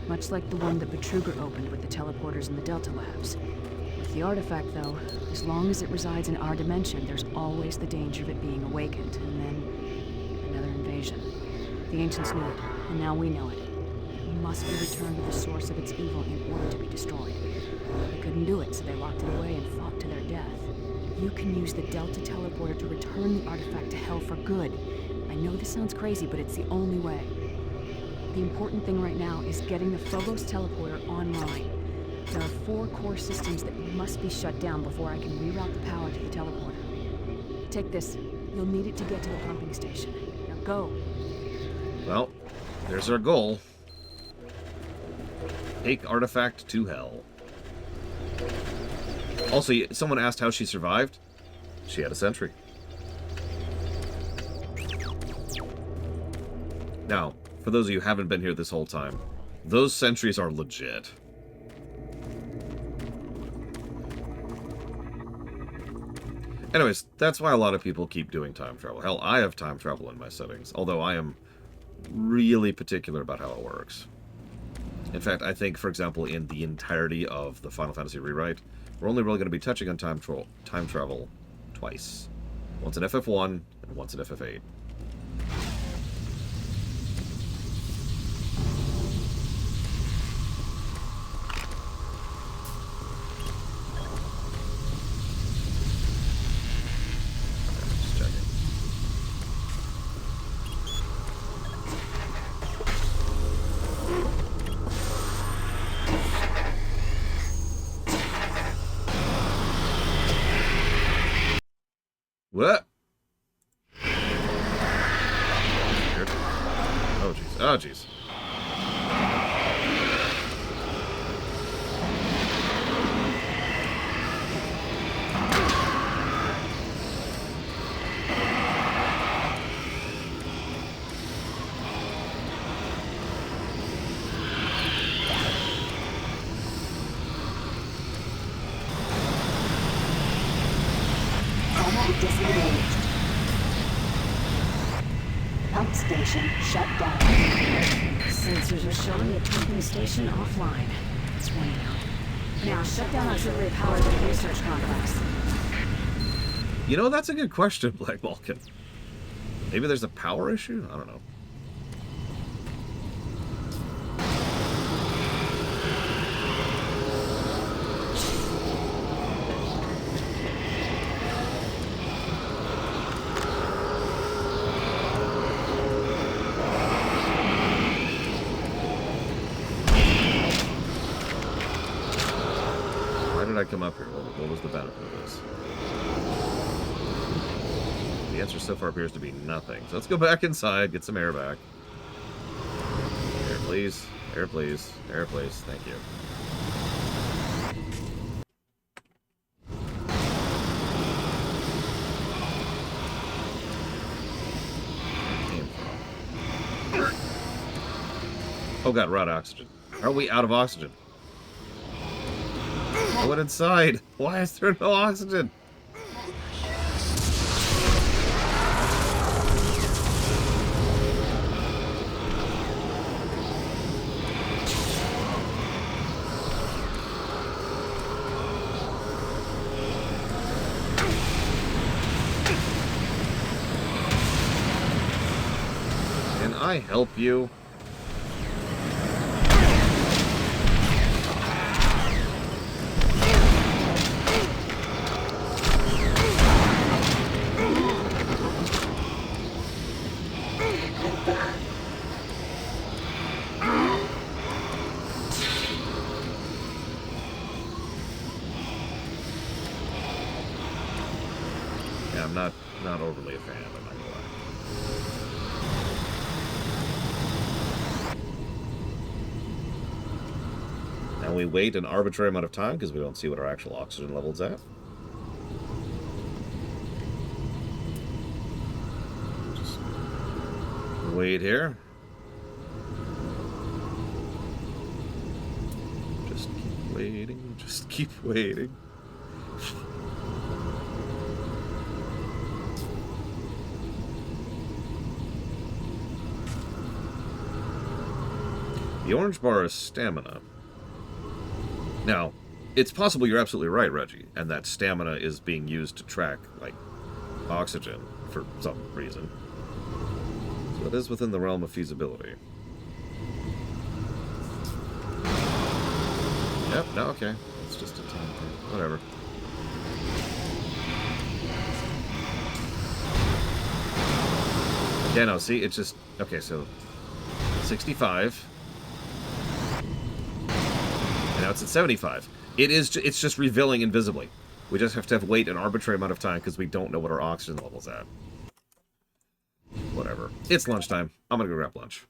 much like the one that Betruger opened with the teleporters in the Delta Labs. With the artifact, though, as long as it resides in our dimension, there's always the danger of it being awakened, and then another invasion. The Ancients knew it, and now we know it. It must be returned to the source of its evil in order to be destroyed. They couldn't do it, so they locked it away and fought to their death. You can use the Delta teleporter to return the artifact to hell for good. I know this sounds crazy, but it's the only way. The important thing right now is getting the Phobos teleporter online. There are 4 core systems that must be shut down before I can reroute the power to the teleporter. Take this. You'll need it to get to the pumping station. Now go. Well, there's our goal. Take artifact to hell. Also, someone asked how she survived. She had a sentry. Now, for those of you who haven't been here this whole time, those sentries are legit. Anyways, that's why a lot of people keep doing time travel. Hell, I have time travel in my settings, although I am really particular about how it works. In fact, I think, for example, in the entirety of the Final Fantasy rewrite, we're only really going to be touching on time travel twice. Once in FF1 and once in FF8. Just checking. What? Oh, jeez. Disengaged. Pump station shut down. Sensors are showing the pumping station offline. It's running out. Now shut down auxiliary power to the research complex. You know, that's a good question, Black Vulcan. Maybe there's a power issue? I don't know. I come up here? What was the benefit of this? The answer so far appears to be nothing. So let's go back inside, get some air back. Air, please. Air, please. Air, please. Thank you. Oh god, we're out of oxygen. Are we out of oxygen? I went inside. Why is there no oxygen? Can I help you? I'm not overly a fan, I'm not gonna lie. And we wait an arbitrary amount of time because we don't see what our actual oxygen level's at. Just wait here. Just keep waiting, just keep waiting. The orange bar is stamina. Now, it's possible you're absolutely right, Reggie, and that stamina is being used to track, like, oxygen for some reason. So it is within the realm of feasibility. Yep, no, okay. It's just a time thing. Whatever. Yeah, no, see, it's just... Okay, so... 65... Now it's at 75. It's just revealing invisibly. We just have to wait an arbitrary amount of time because we don't know what our oxygen level's at. Whatever. It's lunchtime. I'm gonna go grab lunch.